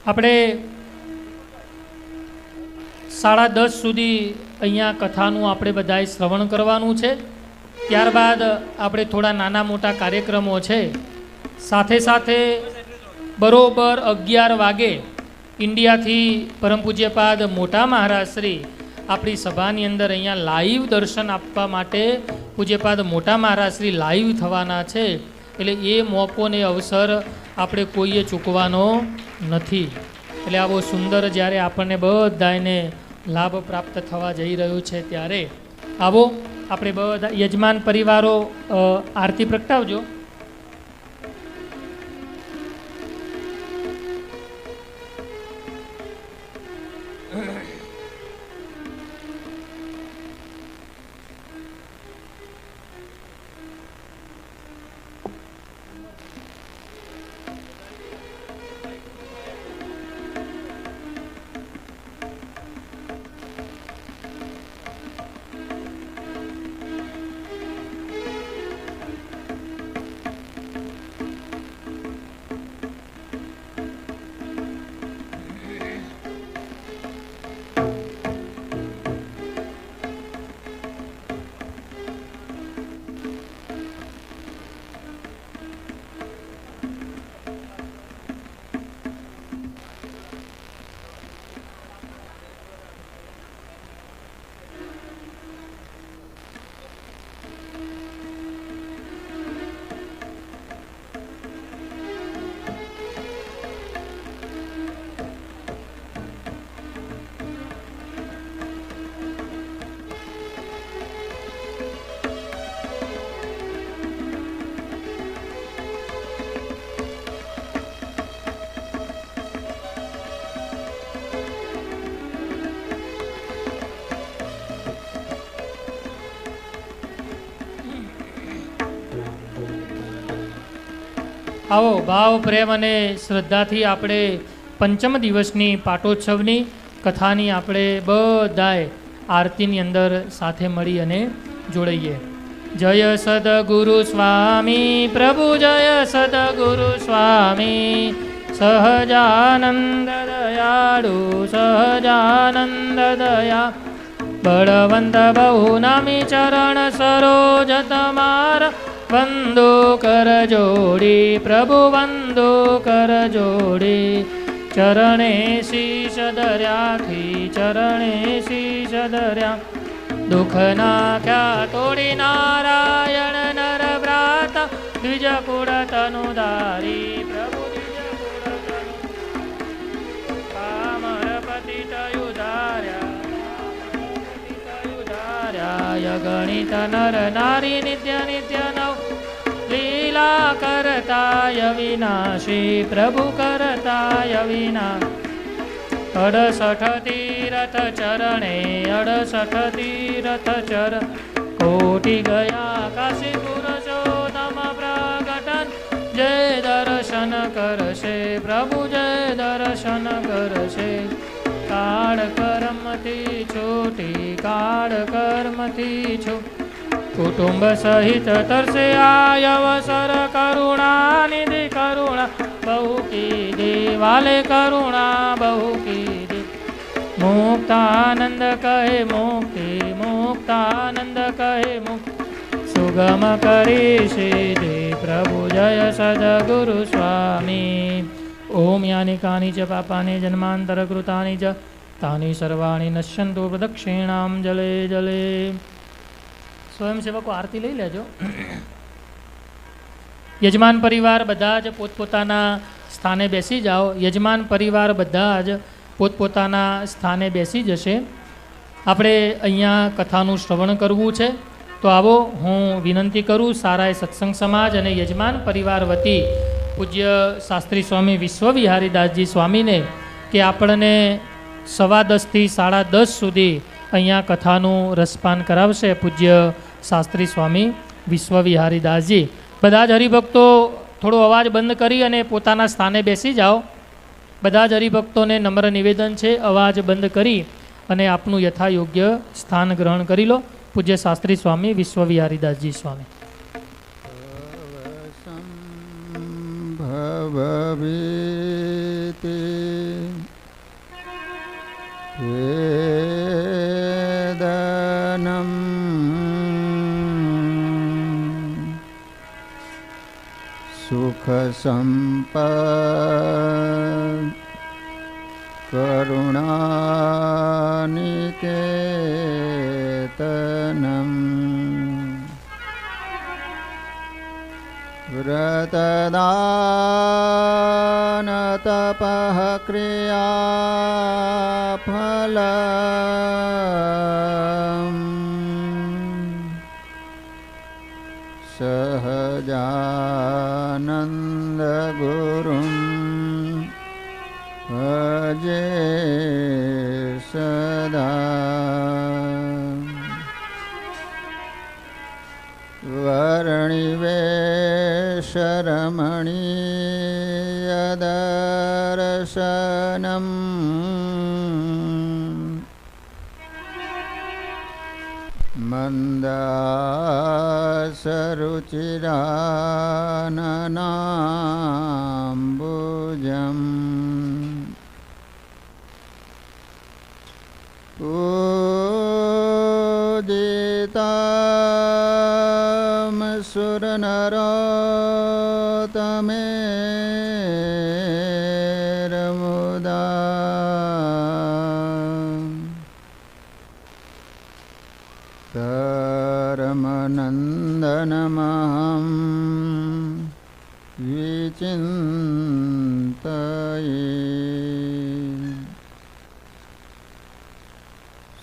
આપણે 10:30 સુધી અહીંયા કથાનું આપણે બધાએ શ્રવણ કરવાનું છે. ત્યારબાદ આપણે થોડા નાના મોટા કાર્યક્રમો છે. સાથે સાથે બરોબર 11 વાગે ઇન્ડિયાથી પરમ પૂજ્યપાદ મોટા મહારાજ શ્રી આપણી સભાની અંદર અહીંયા લાઈવ દર્શન આપવા માટે પૂજ્યપાદ મોટા મહારાજ શ્રી લાઈવ થવાના છે. એટલે એ મોકો ને અવસર આપણે કોઈએ ચૂકવાનો નથી. એટલે આવો સુંદર જ્યારે આપણને બધાને લાભ પ્રાપ્ત થવા જઈ રહ્યું છે ત્યારે આવો આપણે બધા યજમાન પરિવારો આરતી પ્રગટાવજો. આવો ભાવ પ્રેમ અને શ્રદ્ધાથી આપણે પંચમ દિવસની પાટોત્સવની કથાની આપણે બધાએ આરતીની અંદર સાથે મળી અને જોડાઈએ. જય સદગુરુ સ્વામી પ્રભુ જય સદગુરુ સ્વામી સહજાનંદ દયાળુ સહજાનંદ દયા બળવંત બહુ નામી ચરણ સરોજ તમારા વંદો કર જોડી પ્રભુ વંદો કર જોડી ચરણે શીશ ધર્યાથી ચરણે શીશ ધર્યા દુઃખ નાખ્યા તોડી નારાયણ નર વ્રાત દ્વિજ કુળ તનુધારી પ્રભુ દ્વિજ કુળ કામર પતિત યુધાર્યા ગણિત નર નારી નિત્ય નિત્ય નવ લીલા કરતાય વિનાશી પ્રભુ કરતાય વિના 68 તીરથ ચરણે 68 તીરથ ચરણ કોટી ગયા કાશી પુરુષોત્તમ પ્રગટન જય દર્શન કરશે પ્રભુ જય દર્શન કરશે કાળ કર્મથી છૂટી કાળ કર્મથી છૂટ કુટુંબ સહિત તરસે આયવસર કરુણા નિધિ કરુણા બહુ કીધી વાલે કરુણા બહુ કીધી મુક્તાનંદ કહે મુક્તિ મુક્તાનંદ કહે મુક્તિ સુગમ કરી સિદ્ધિ પ્રભુ જય સદગુરુ સ્વામી. ઓમ યાની કાની ચ પાપાની જન્માંતર કૃતાની ચ તાની સર્વાણી નશ્યંતુ પ્રદક્ષિણામ જલે જલે. સ્વયંસેવકો આરતી લઈ લેજો. યજમાન પરિવાર બધા જ પોતપોતાના સ્થાને બેસી જાઓ. યજમાન પરિવાર બધા જ પોતપોતાના સ્થાને બેસી જશે. આપણે અહીંયા કથાનું શ્રવણ કરવું છે. તો આવો હું વિનંતી કરું સારાય સત્સંગ સમાજ અને યજમાન પરિવાર વતી પૂજ્ય શાસ્ત્રી સ્વામી વિશ્વવિહારીદાસજી સ્વામીને કે આપણને 10:15 થી 10:30 સુધી અહીંયા કથાનું રસપાન કરાવશે પૂજ્ય શાસ્ત્રી સ્વામી વિશ્વવિહારીદાસજી. બધા જ હરિભક્તો થોડો અવાજ બંધ કરી અને પોતાના સ્થાને બેસી જાઓ. બધા જ હરિભક્તોને નમ્ર નિવેદન છે અવાજ બંધ કરી અને આપનું યથાયોગ્ય સ્થાન ગ્રહણ કરી લો. પૂજ્ય શાસ્ત્રી સ્વામી વિશ્વવિહારીદાસજી સ્વામી. ભવ ભીતિ વેદનમ સુખ સંપદ કરુણાનિકેતનમ વ્રતદાન તપઃ ક્રિયાફલમ સહજાનંદ ગુરુમ ભજે સદા વર્ણિવેશરમણીય દર્શનમ મંદાસરુચિરાનનાંબુજમ પૂજિતામ સુરનરોતમેર્મુદા ધર્મનંદનમહં વિચિંતયે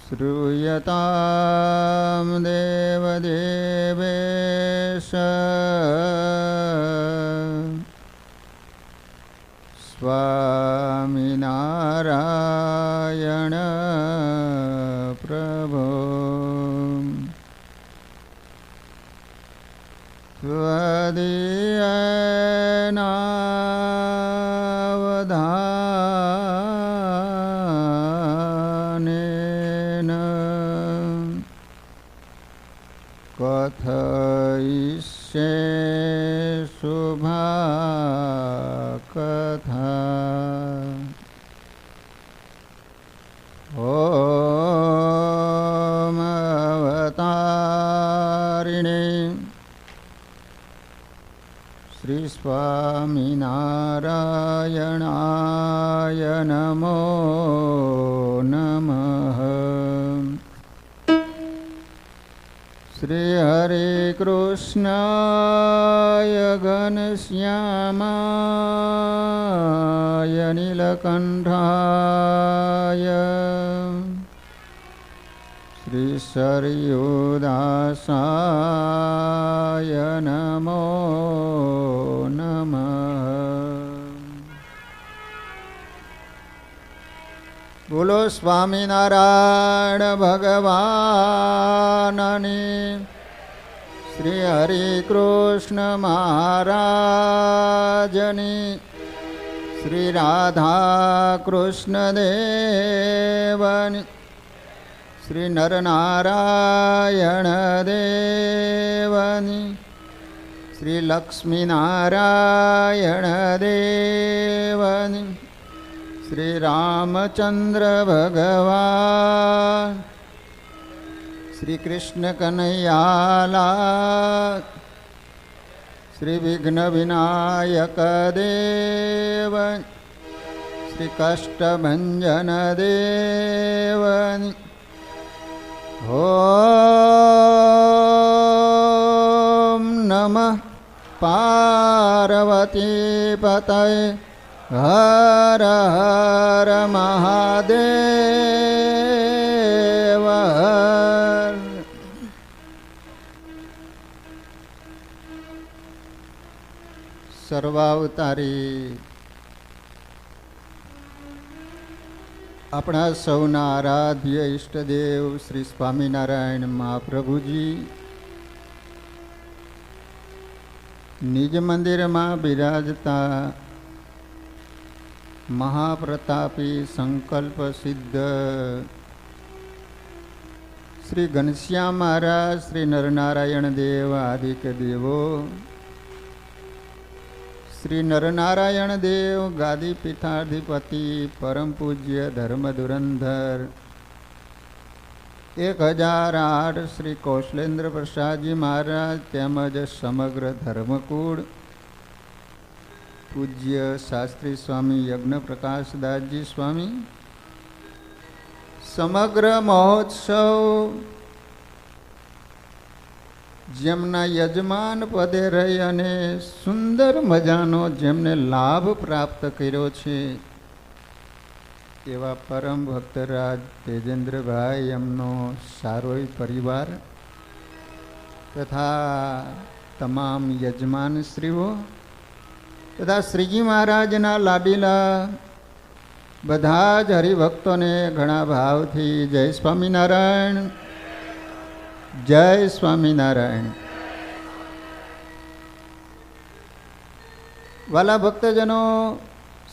શ્રૂયતામ દેવદેવેશ સ્વામિનારાયણ પ્રભો ત્વદીયનાવધાનેન કથયિષ્યે શુભા કથા ઓમ અવતારિણે શ્રી સ્વામિનારાયણાય નમો નમઃ. શ્રી હરે કૃષ્ણાય ઘનશ્યામાય નીલકંઠાય શ્રી સરયુદાસાય નમો નમઃ. બોલો સ્વામિનારાયણ ભગવાનની. શ્રી હરિ કૃષ્ણ મહારાજની. શ્રી રાધા કૃષ્ણ દેવની. શ્રી નરનારાયણ દેવની. શ્રી લક્ષ્મીનારાયણ દેવની. શ્રી રામચંદ્ર ભગવાન. શ્રી કૃષ્ણ કનૈયાલાલ. શ્રી વિઘ્ન વિનાયક દેવ. શ્રી કષ્ટભંજન દેવની. ઓમ નમઃ પાર્વતી પતયે હર હર મહાદેવ. સર્વાવતારી આપણા સૌના આરાધ્ય ઈષ્ટદેવ શ્રી સ્વામિનારાયણ મહાપ્રભુજી નિજ મંદિરમાં બિરાજતા મહાપ્રતાપી સંકલ્પ સિદ્ધ શ્રી ઘનશ્યામ મહારાજ, શ્રી નરનારાયણ દેવ આદિક દેવો, શ્રી નરનારાયણ દેવ ગાદી પીઠાધિપતિ પરમ પૂજ્ય ધર્મ ધુરંધર 1008 શ્રી કૌશલેન્દ્ર પ્રસાદજી મહારાજ તેમજ સમગ્ર ધર્મકુળ પૂજ્ય શાસ્ત્રી સ્વામી યજ્ઞ પ્રકાશદાસજી સ્વામી સમગ્ર મહોત્સવ જેમના યજમાન પદે રહી અને સુંદર મજાનો જેમને લાભ પ્રાપ્ત કર્યો છે એવા પરમ ભક્તરાજ તેજેન્દ્રભાઈ એમનો સારોય પરિવાર તથા તમામ યજમાનશ્રીઓ તથા શ્રીજી મહારાજના લાડીલા બધા જ હરિભક્તોને ઘણા ભાવથી જય સ્વામિનારાયણ, જય સ્વામિનારાયણ. વાલા ભક્તજનો,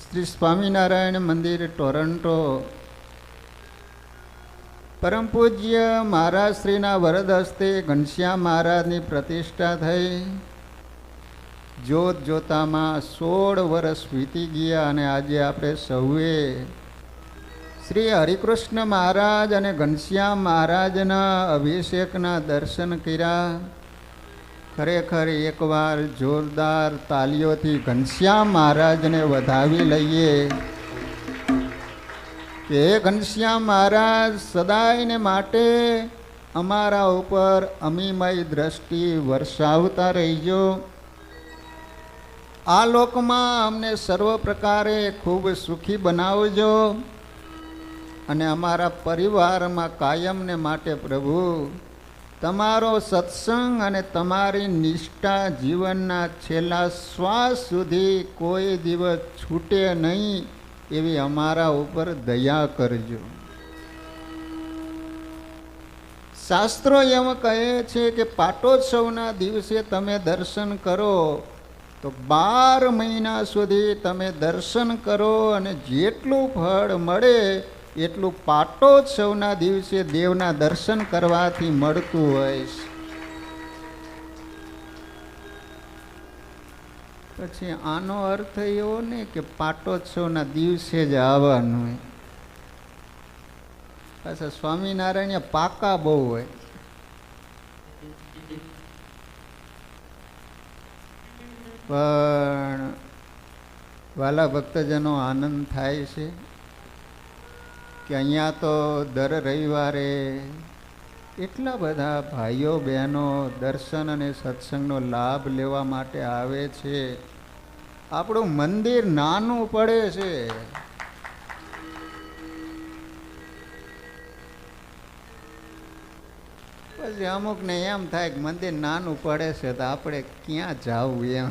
શ્રી સ્વામિનારાયણ મંદિર ટોરન્ટો પરમ પૂજ્ય મહારાજ શ્રીના વરદ હસ્તે ઘનશ્યામ મહારાજની પ્રતિષ્ઠા થઈ. જોત જોતામાં 16 વર્ષ વીતી ગયા અને આજે આપણે સૌએ શ્રી હરિકૃષ્ણ મહારાજ અને ઘનશ્યામ મહારાજના અભિષેકના દર્શન કર્યા. ખરેખર એકવાર જોરદાર તાલીઓથી ઘનશ્યામ મહારાજને વધાવી લઈએ કે ઘનશ્યામ મહારાજ સદાયને માટે અમારા ઉપર અમીમય દ્રષ્ટિ વર્ષાવતા રહીજો. આ લોકમાં અમને સર્વ પ્રકારે ખૂબ સુખી બનાવજો અને અમારા પરિવારમાં કાયમને માટે પ્રભુ તમારો સત્સંગ અને તમારી નિષ્ઠા જીવનના છેલ્લા શ્વાસ સુધી કોઈ દિવસ છૂટે નહીં એવી અમારા ઉપર દયા કરજો. શાસ્ત્રો એમ કહે છે કે પાટોત્સવના દિવસે તમે દર્શન કરો તો 12 મહિના સુધી તમે દર્શન કરો અને જેટલું ફળ મળે એટલું પાટોત્સવના દિવસે દેવના દર્શન કરવાથી મળતું હોય છે. પછી આનો અર્થ એવો ને કે પાટોત્સવના દિવસે જ આવવાનું. પાછા સ્વામિનારાયણ પાકા બહુ હોય. પણ વાલા ભક્તજનો આનંદ થાય છે કે અહીંયા તો દર રવિવારે એટલા બધા ભાઈઓ બહેનો દર્શન અને સત્સંગનો લાભ લેવા માટે આવે છે. આપણું મંદિર નાનું પડે છે. પછી અમુકને એમ થાય કે મંદિર નાનું પડે છે તો આપણે ક્યાં જવું એમ.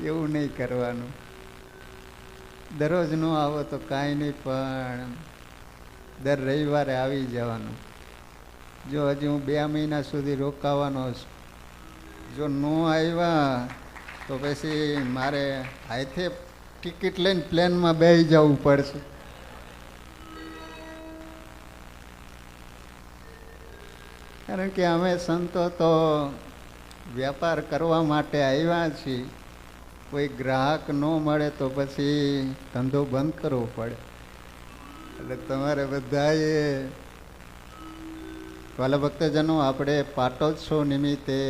એવું નહીં કરવાનું. દરરોજ ન આવો તો કાંઈ નહીં, પણ દર રવિવારે આવી જવાનું. જો હજી હું 2 મહિના સુધી રોકાવાનો છું. જો ન આવ્યા તો પછી મારે હાથે ટિકિટ લઈને પ્લેનમાં બેસી જવું પડશે. કારણ કે અમે સંતો તો વેપાર કરવા માટે આવ્યા છીએ. કોઈ ગ્રાહક ન મળે તો પછી ધંધો બંધ કરવો પડે. એટલે તમારે બધાએ વાલા ભક્તજનો, આપણે પાટોત્સવ નિમિત્તે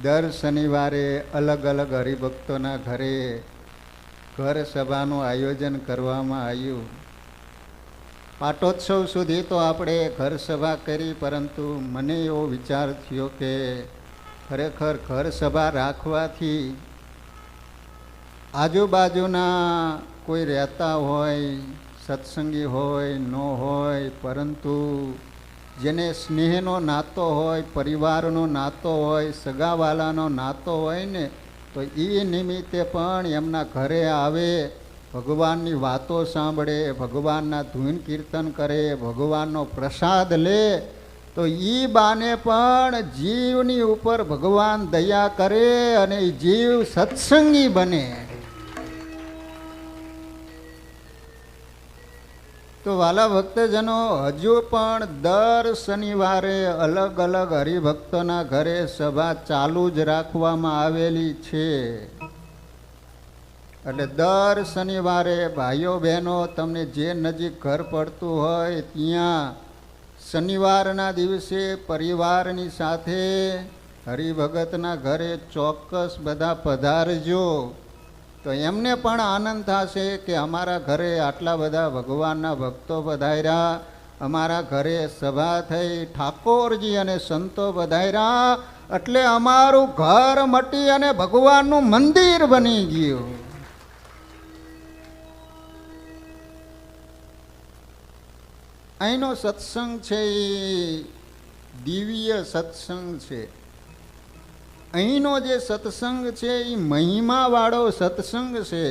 દર શનિવારે અલગ અલગ હરિભક્તોના ઘરે ઘર સભાનું આયોજન કરવામાં આવ્યું. પાટોત્સવ સુધી તો આપણે ઘર સભા કરી, પરંતુ મને એવો વિચાર થયો કે ખરેખર ઘર સભા રાખવાથી આજુબાજુના કોઈ રહેતા હોય, સત્સંગી હોય ન હોય, પરંતુ જેને સ્નેહનો નાતો હોય, પરિવારનો નાતો હોય, સગાવાલાનો નાતો હોય ને, તો એ નિમિત્તે પણ એમના ઘરે આવે, ભગવાનની વાતો સાંભળે, ભગવાનના ધૂન કીર્તન કરે, ભગવાનનો પ્રસાદ લે, તો એ બાને પણ જીવની ઉપર ભગવાન દયા કરે અને જીવ સત્સંગી બને. તો તો વાલા ભક્તજનો, હજુ પણ દર શનિવારે અલગ અલગ હરિભક્તોના ઘરે સભા ચાલુ જ રાખવામાં આવેલી છે. એટલે દર શનિવારે ભાઈઓ બહેનો તમને જે નજીક ઘર પડતું હોય ત્યાં શનિવારના દિવસે પરિવારની સાથે હરિભગતના ઘરે ચોક્કસ બધા પધારજો. તો એમને પણ આનંદ થશે કે અમારા ઘરે આટલા બધા ભગવાનના ભક્તો પધાર્યા, અમારા ઘરે સભા થઈ, ઠાકોરજી અને સંતો પધાર્યા, એટલે અમારું ઘર મટી અને ભગવાનનું મંદિર બની ગયું. અહીંનો સત્સંગ છે એ દિવ્ય સત્સંગ છે. અહીંનો જે સત્સંગ છે એ મહિમાવાળો સત્સંગ છે.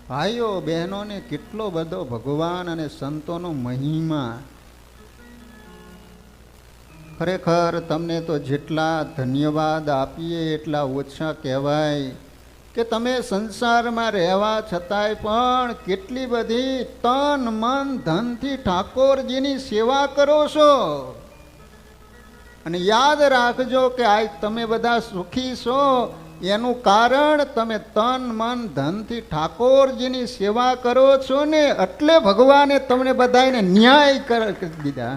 ભાઈઓ બહેનોને કેટલો બધો ભગવાન અને સંતોનો મહિમા. ખરેખર તમને તો જેટલા ધન્યવાદ આપીએ એટલા ઓછા કહેવાય કે તમે સંસારમાં રહેવા છતાંય પણ કેટલી બધી તન મન ધનથી ઠાકોરજીની સેવા કરો છો. અને યાદ રાખજો કે આજ તમે બધા સુખી છો એનું કારણ તમે તન મન ધનથી ઠાકોરજીની સેવા કરો છો ને, એટલે ભગવાને તમને બધાને ન્યાય કરી દીધા.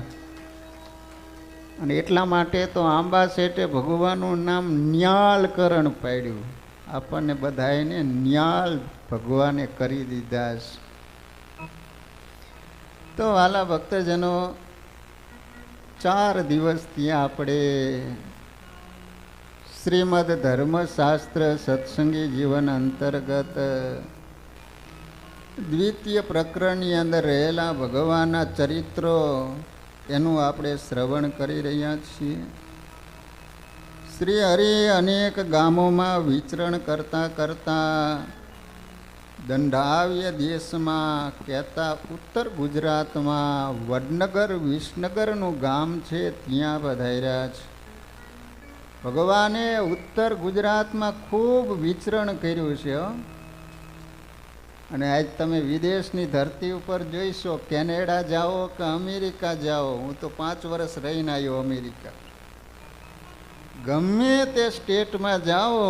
અને એટલા માટે તો આંબા શેઠે ભગવાનનું નામ ન્યાલકરણ પાડ્યું. આપણને બધાને ન્યાલ ભગવાને કરી દીધા છે. તો વાલા ભક્તજનો, 4 દિવસ ત્યાં આપણે શ્રીમદ ધર્મશાસ્ત્ર સત્સંગી જીવન અંતર્ગત દ્વિતીય પ્રકરણની અંદર રહેલા ભગવાનના ચરિત્રો એનું આપણે શ્રવણ કરી રહ્યા છીએ. શ્રી હરિ અનેક ગામોમાં વિચરણ કરતાં કરતાં દંડાવ્ય દેશમાં કહેતા ઉત્તર ગુજરાતમાં વડનગર વિસનગરનું ગામ છે ત્યાં પધાર્યા છે. ભગવાને ઉત્તર ગુજરાતમાં ખૂબ વિચરણ કર્યું છે. અને આજ તમે વિદેશની ધરતી ઉપર જોઈશો, કેનેડા જાઓ કે અમેરિકા જાઓ, હું તો 5 વર્ષ રહીને આવ્યો અમેરિકા. ગમે તે સ્ટેટમાં જાઓ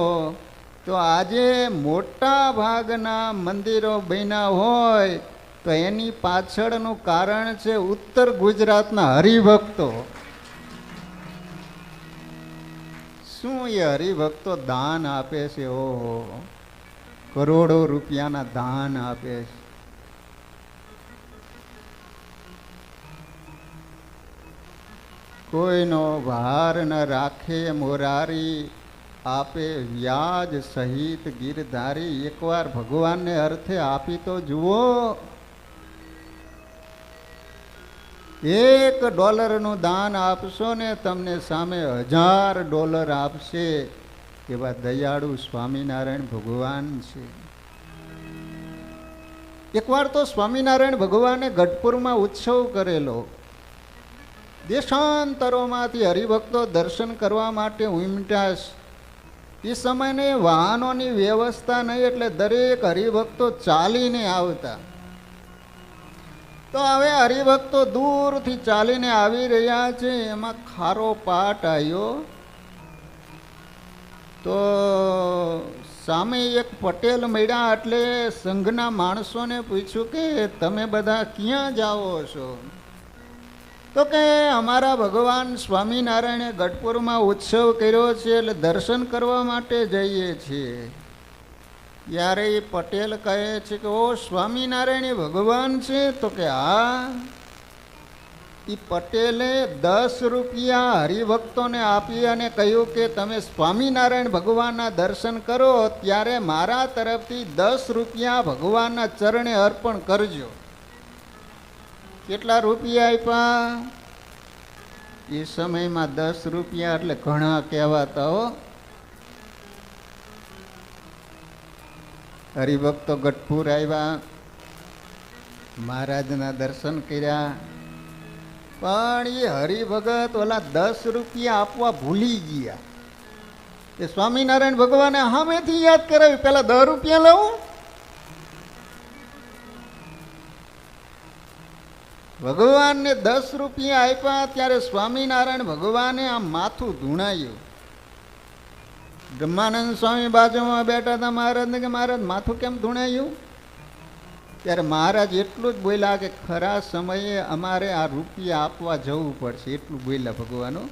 તો આજે મોટા ભાગના મંદિરો બન્યા હોય તો એની પાછળનું કારણ છે ઉત્તર ગુજરાતના હરિભક્તો. શું એ હરિભક્તો દાન આપે છે! ઓહો, કરોડો રૂપિયાના દાન આપે છે. કોઈનો ભાર ન રાખે મોરારી, આપે વ્યાજ સહિત ગીરધારી. એકવાર ભગવાનને અર્થે આપી તો જુઓ. $1 દાન આપશો ને તમને સામે $1000 આપશે. એવા દયાળુ સ્વામિનારાયણ ભગવાન છે. એકવાર તો સ્વામિનારાયણ ભગવાને ગઢપુરમાં ઉત્સવ કરેલો. દેશાંતરોમાંથી હરિભક્તો દર્શન કરવા માટે ઉમટ્યા. એ સમયને વાહનોની વ્યવસ્થા નહીં, એટલે દરેક હરિભક્તો ચાલીને આવતા. તો હવે હરિભક્તો દૂરથી ચાલીને આવી રહ્યા છે. એમાં ખારો પાટ આવ્યો તો સામે એક પટેલ મળ્યા. એટલે સંઘના માણસોને પૂછ્યું કે તમે બધા ક્યાં જાઓ છો? તો કે અમારા ભગવાન સ્વામિનારાયણે ગઢપુરમાં ઉત્સવ કર્યો છે એટલે દર્શન કરવા માટે જઈએ છીએ. ત્યારે એ પટેલ કહે છે કે ઓ, સ્વામિનારાયણ એ ભગવાન છે? તો કે હા. એ પટેલે ₹10 હરિભક્તોને આપી અને કહ્યું કે તમે સ્વામિનારાયણ ભગવાનના દર્શન કરો ત્યારે મારા તરફથી ₹10 ભગવાનના ચરણે અર્પણ કરજો. કેટલા રૂપિયા આપ્યા? એ સમયમાં ₹10 એટલે ઘણા કહેવાતા હો. હરિભક્તો ગઢપુર આવ્યા, મહારાજના દર્શન કર્યા. પણ એ હરિભગત ઓલા ₹10 આપવા ભૂલી ગયા. એ સ્વામિનારાયણ ભગવાને સામેથી યાદ કરાવ્યું, પેલા ₹10 લઉં. ભગવાનને 10 રૂપિયા આપ્યા ત્યારે સ્વામિનારાયણ ભગવાને આમ માથું ધૂણાયું. બ્રહ્માનંદ સ્વામી બાજુમાં બેઠા હતા મહારાજને કે મહારાજ માથું કેમ ધૂણાયું? ત્યારે મહારાજ એટલું જ બોલ્યા કે ખરા સમયે અમારે આ રૂપિયા આપવા જવું પડશે, એટલું બોલ્યા ભગવાનો.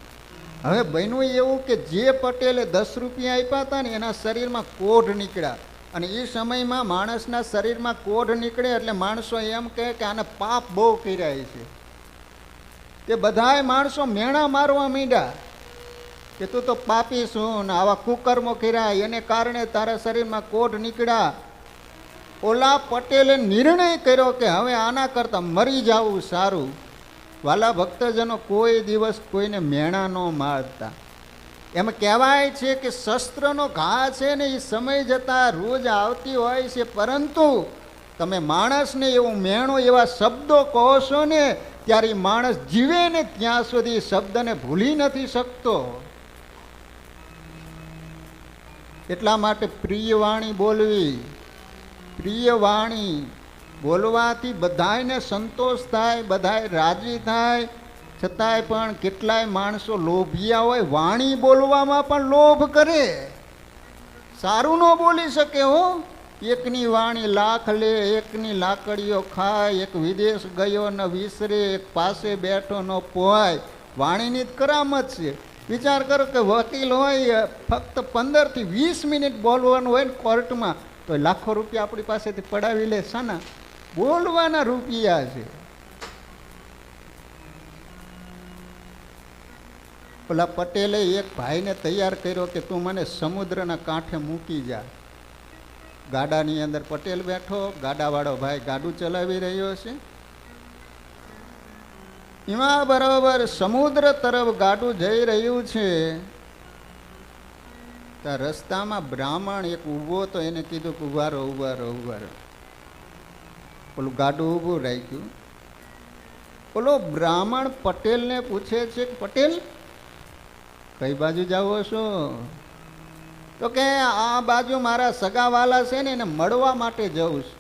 હવે બન્યું એવું કે જે પટેલે 10 રૂપિયા આપ્યા હતા ને એના શરીરમાં કોઢ નીકળ્યા, અને એ સમયમાં માણસના શરીરમાં કોઢ નીકળે એટલે માણસો એમ કહે કે આને પાપ બહુ કર્યા છે. તે બધાય માણસો મેણા મારવા માંડ્યા કે તું તો પાપી છું ને આવા કુકર્મો કર્યા, એને કારણે તારા શરીરમાં કોઢ નીકળ્યા. ઓલા પટેલે નિર્ણય કર્યો કે હવે આના કરતાં મરી જવું સારું. વાલા ભક્તજનો, કોઈ દિવસ કોઈને મેણા ન મારતા. એમ કહેવાય છે કે શસ્ત્રનો ઘા છે ને એ સમય જતાં રોજ આવતી હોય છે, પરંતુ તમે માણસને એવું મેણો એવા શબ્દો કહો છો ને ત્યારે માણસ જીવે ને ત્યાં સુધી શબ્દને ભૂલી નથી શકતો. એટલા માટે પ્રિય વાણી બોલવી. પ્રિય વાણી બોલવાથી બધાયને સંતોષ થાય, બધાય રાજી થાય. છતાંય પણ કેટલાય માણસો લોભિયા હોય, વાણી બોલવામાં પણ લોભ કરે, સારું ન બોલી શકે. હો, એકની વાણી લાખ લે, એકની લાકડીઓ ખાય, એક વિદેશ ગયો ન વિસરે, એક પાસે બેઠો ન પોહાય. વાણીની જ કરામત છે. વિચાર કરો કે વકીલ હોય, ફક્ત 15 થી 20 મિનિટ બોલવાનું હોય ને કોર્ટમાં, તો લાખો રૂપિયા આપણી પાસેથી પડાવી લે. શાના? બોલવાના રૂપિયા છે. પેલા પટેલે એક ભાઈને તૈયાર કર્યો કે તું મને સમુદ્રના કાંઠે મૂકી જા. ગાડાની અંદર પટેલ બેઠો, ગાડાવાળો ભાઈ ગાડું ચલાવી રહ્યો છે. એમાં બરાબર સમુદ્ર તરફ ગાડું જઈ રહ્યું છે. ત્યાં રસ્તામાં બ્રાહ્મણ એક ઊભો તો એને કીધું કે ઉભા રહો, ઉભા રહો, ઉભા રહો. પેલું ગાડું ઊભું રાખ્યું. પેલો બ્રાહ્મણ પટેલને પૂછે છે કે પટેલ, કઈ બાજુ જાઓ છો? તો કે આ બાજુ મારા સગાવાલા છે ને એને મળવા માટે જવું છું.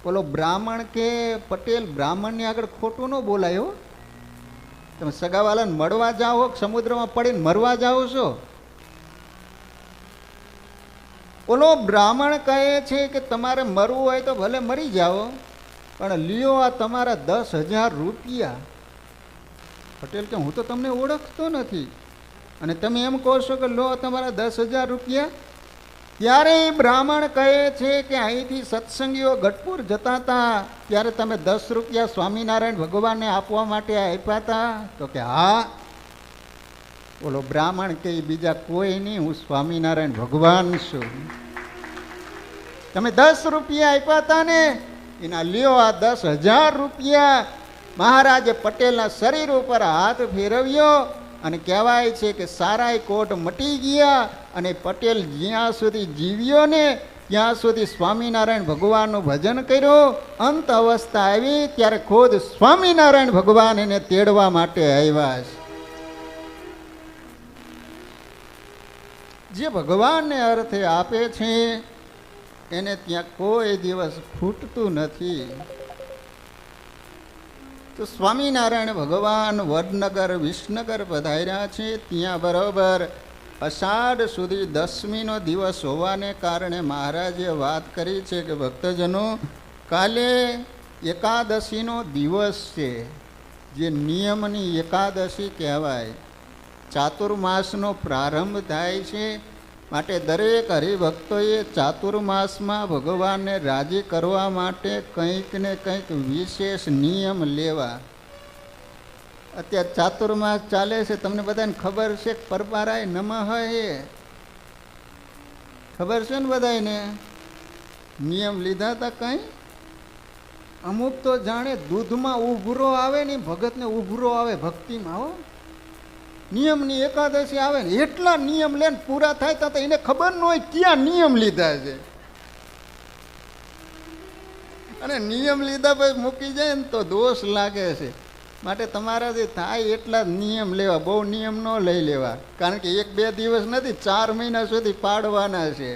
બોલો બ્રાહ્મણ કે પટેલ, બ્રાહ્મણની આગળ ખોટું ન બોલાયો. તમે સગાવાલાને મળવા જાઓ, સમુદ્રમાં પડીને મરવા જાઓ છો? બોલો બ્રાહ્મણ કહે છે કે તમારે મરવું હોય તો ભલે મરી જાઓ, પણ લ્યો આ તમારા 10,000 રૂપિયા. પટેલ કે હું તો તમને ઓળખતો નથી અને તમે એમ કહો છો કે લો તમારા 10,000 રૂપિયા. ત્યારે બ્રાહ્મણ કહે છે કે અહીંથી સત્સંગીઓ ગઢપુર જતા હતા ત્યારે તમે 10 રૂપિયા સ્વામિનારાયણ ભગવાનને આપવા માટે આપ્યા હતા. તો કે હા. બોલો બ્રાહ્મણ કે બીજા કોઈ નહીં, હું સ્વામિનારાયણ ભગવાન છું. તમે 10 રૂપિયા આપ્યા હતા ને, એના લ્યો આ 10,000 રૂપિયા. મહારાજે પટેલના શરીર ઉપર હાથ ફેરવ્યો અને કહેવાય છે કે સારાય કોટ મટી ગયા અને પટેલ જ્યાં સુધી જીવ્યો ને ત્યાં સુધી સ્વામિનારાયણ ભગવાનનું ભજન કર્યું. અંત અવસ્થા આવી ત્યારે ખુદ સ્વામિનારાયણ ભગવાન એને તેડવા માટે આવ્યા છે. જે ભગવાનને અર્થે આપે છે એને ત્યાં કોઈ દિવસ ખૂટતું નથી. તો સ્વામિનારાયણ ભગવાન વડનગર વિસનગર પધાર્યા છે. ત્યાં બરાબર અષાઢ સુધી 10મીનો દિવસ હોવાને કારણે મહારાજે વાત કરી છે કે ભક્તજનો કાલે એકાદશીનો દિવસ છે, જે નિયમની એકાદશી કહેવાય. ચાતુર્માસનો પ્રારંભ થાય છે, માટે દરેક હરિભક્તોએ ચાતુર્માસમાં ભગવાનને રાજી કરવા માટે કંઈક ને કંઈક વિશેષ નિયમ લેવા. અત્યારે ચાતુર્માસ ચાલે છે, તમને બધાને ખબર છે? પરપારાય નમઃ એ ખબર છે ને બધાને? નિયમ લીધા હતા કંઈ? અમુક તો જાણે દૂધમાં ઉભરો આવે ને ભગતને ઉભરો આવે ભક્તિમાં. હો, નિયમની એકાદશી આવે ને એટલા નિયમ લે ને પૂરા થાય તો એને ખબર ન હોય ક્યાં નિયમ લીધા છે. અને નિયમ લીધા પછી મૂકી જાય ને તો દોષ લાગે છે. માટે તમારાથી થાય એટલા જ નિયમ લેવા, બહુ નિયમ ન લઈ લેવા, કારણ કે 1-2 દિવસ નથી, 4 મહિના સુધી પાડવાના છે.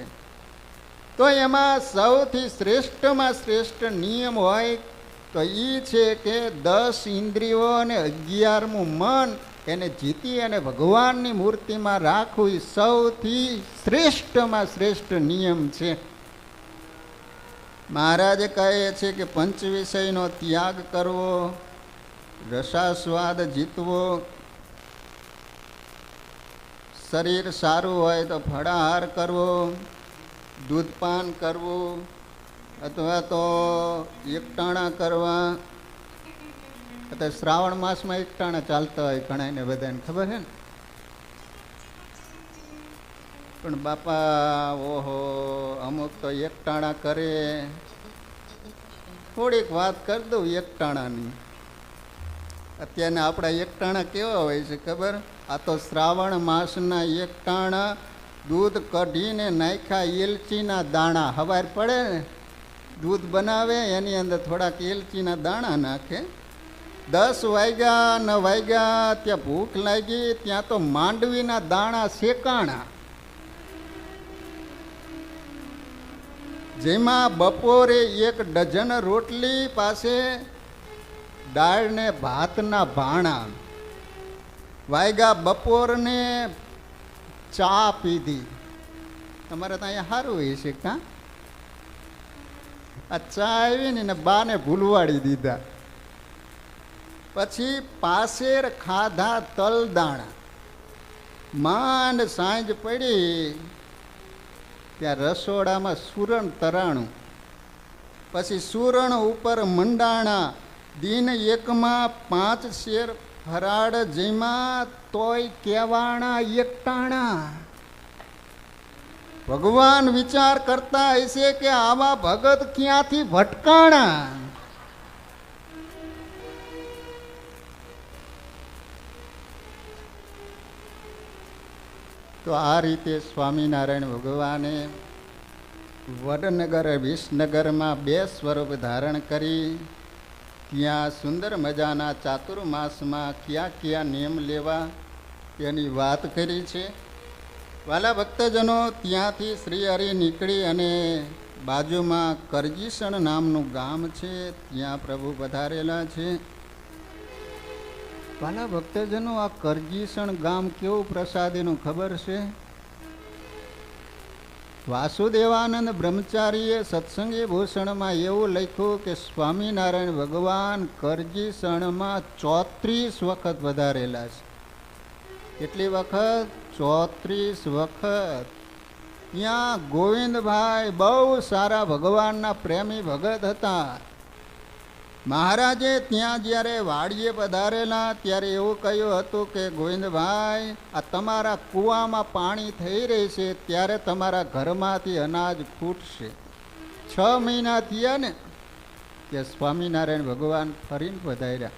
તો એમાં સૌથી શ્રેષ્ઠમાં શ્રેષ્ઠ નિયમ હોય તો એ છે કે 10 ઇન્દ્રિયો અને 11મું મન એને જીતી અને ભગવાનની મૂર્તિમાં રાખવું એ સૌથી શ્રેષ્ઠમાં શ્રેષ્ઠ નિયમ છે. મહારાજ કહે છે કે પંચ વિષયનો ત્યાગ કરવો, રસાસ્વાદ જીતવો, શરીર સારું હોય તો ફળાહાર કરવો, દૂધપાન કરવું અથવા તો એકટાણા કરવા. અત્યારે શ્રાવણ માસમાં એકટાણા ચાલતા હોય ઘણાને બધાને ખબર છે ને. પણ બાપા ઓહો અમુક તો એકટાણા કરે. થોડીક વાત કરી દઉં એકટાણાની. અત્યારના આપણા એકટાણા કેવા હોય છે ખબર? આ તો શ્રાવણ માસના એકટાણા દૂધ કઢીને નાખ્યા એલચીના દાણા. હવાર પડે ને દૂધ બનાવે એની અંદર થોડાક એલચીના દાણા નાખે. 10 વાગ્યા 9 વાગ્યા ત્યાં ભૂખ લાગી ત્યાં તો માંડવીના દાણા શેકાણા, જેમાં બપોરે 1 ડઝન રોટલી પાસે દાળ ને ભાતના ભાણા વાગ્યા. બપોરને ચા પીધી. તમારે તો અહીંયા સારું હોય છે કાં? આ ચા આવી ને બાને ભૂલવાડી દીધા. પછી પાસેર ખાધા તલદાણા. માંડ સાંજ પડી ત્યાં રસોડામાં સુરણ તરાણું. પછી સુરણ ઉપર મંડાણા. દિન એકમાં 5 શેર ફરાળ જેમાં તોય કેવાણા એકટાણા. ભગવાન વિચાર કરતા હશે કે આવા ભગત ક્યાંથી ભટકાણા. તો આ રીતે સ્વામિનારાયણ ભગવાને વડનગર વિસનગરમાં 2 સ્વરૂપ ધારણ કરી ત્યાં સુંદર મજાના ચાતુર્માસમાં કયા કયા નિયમ લેવા તેની વાત કરી છે. વાલા ભક્તજનો, ત્યાંથી શ્રી હરિ નીકળી અને બાજુમાં કરજીસણ નામનું ગામ છે, ત્યાં પ્રભુ પધારેલા છે. વાલા ભક્તજનો, આ કરજીસણ ગામ કેવું પ્રસાદીનું ખબર છે? વાસુદેવાનંદ બ્રહ્મચારીએ સત્સંગી ભૂષણમાં એવું લખ્યું કે સ્વામિનારાયણ ભગવાન કરજીસણમાં 34 વખત વધારેલા છે. કેટલી વખત? 34 વખત. ત્યાં ગોવિંદભાઈ બહુ સારા ભગવાનના પ્રેમી ભગત હતા. મહારાજે ત્યાં જ્યારે વાડીએ પધારેલા ત્યારે એવું કહ્યું હતું કે ગોવિંદભાઈ, આ તમારા કૂવામાં પાણી થઈ રહેશે ત્યારે તમારા ઘરમાંથી અનાજ ખૂટશે. 6 મહિના થયા ને કે સ્વામિનારાયણ ભગવાન ફરીને પધાર્યા.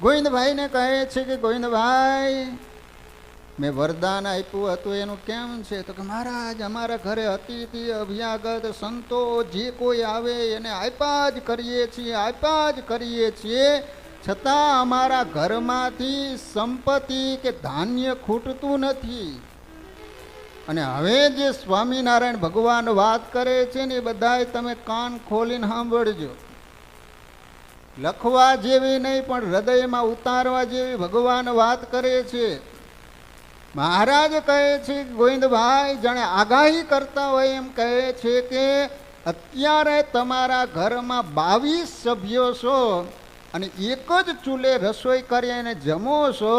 ગોવિંદભાઈને કહે છે કે ગોવિંદભાઈ, મેં વરદાન આપ્યું હતું એનું કેમ છે? તો કે મહારાજ, અમારા ઘરે અતિથિ અભ્યાગત સંતો જે કોઈ આવે એને આપ્યા જ કરીએ છીએ, છતાં અમારા ઘરમાંથી સંપત્તિ કે ધાન્ય ખૂટતું નથી. અને હવે જે સ્વામિનારાયણ ભગવાન વાત કરે છે ને એ બધાય તમે કાન ખોલીને સાંભળજો. લખવા જેવી નહીં પણ હૃદયમાં ઉતારવા જેવી ભગવાન વાત કરે છે. મહારાજ કહે છે ગોવિંદભાઈ, જાણે આગાહી કરતા હોય એમ કહે છે કે અત્યારે તમારા ઘરમાં 22 સભ્યો છો અને એક જ ચૂલે રસોઈ કરીને જમો છો.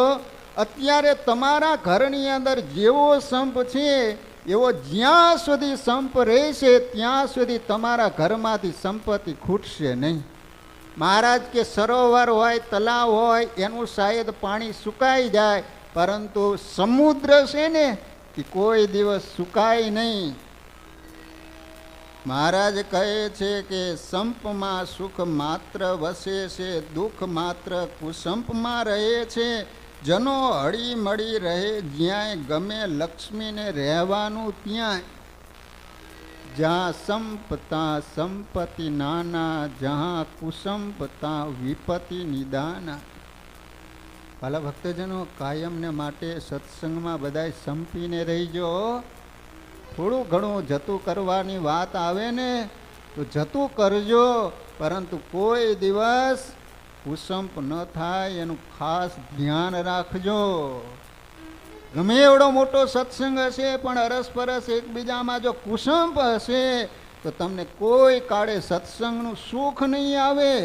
અત્યારે તમારા ઘરની અંદર જેવો સંપ છે એવો જ્યાં સુધી સંપ રહેશે ત્યાં સુધી તમારા ઘરમાંથી સંપત્તિ ખૂટશે નહીં. મહારાજ કે સરોવર હોય, તલાવ હોય, એનું શાયદ પાણી સુકાઈ જાય, પરંતુ સમુદ્ર છે ને એ કોઈ દિવસ સુકાય નહીં. મહારાજ કહે છે કે સંપમાં સુખ માત્ર વસે છે, દુઃખ માત્ર કુસંપમાં રહે છે. જનો હળી મળી રહે જ્યાં ગમે લક્ષ્મીને રહેવાનું ત્યાં. જ્યાં સંપતા સંપત્તિ નાના, જहाँ કુસંપતા વિપત્તિ નિદાના. વાલા ભક્તજનો, કાયમને માટે સત્સંગમાં બધાય સંપીને રહીજો. થોડું ઘણું જતું કરવાની વાત આવે ને તો જતું કરજો, પરંતુ કોઈ દિવસ કુસંપ ન થાય એનું ખાસ ધ્યાન રાખજો. ગમે એવડો મોટો સત્સંગ હશે, પણ અરસપરસ એકબીજામાં જો કુસંપ હશે તો તમને કોઈ કાળે સત્સંગનું સુખ નહીં આવે.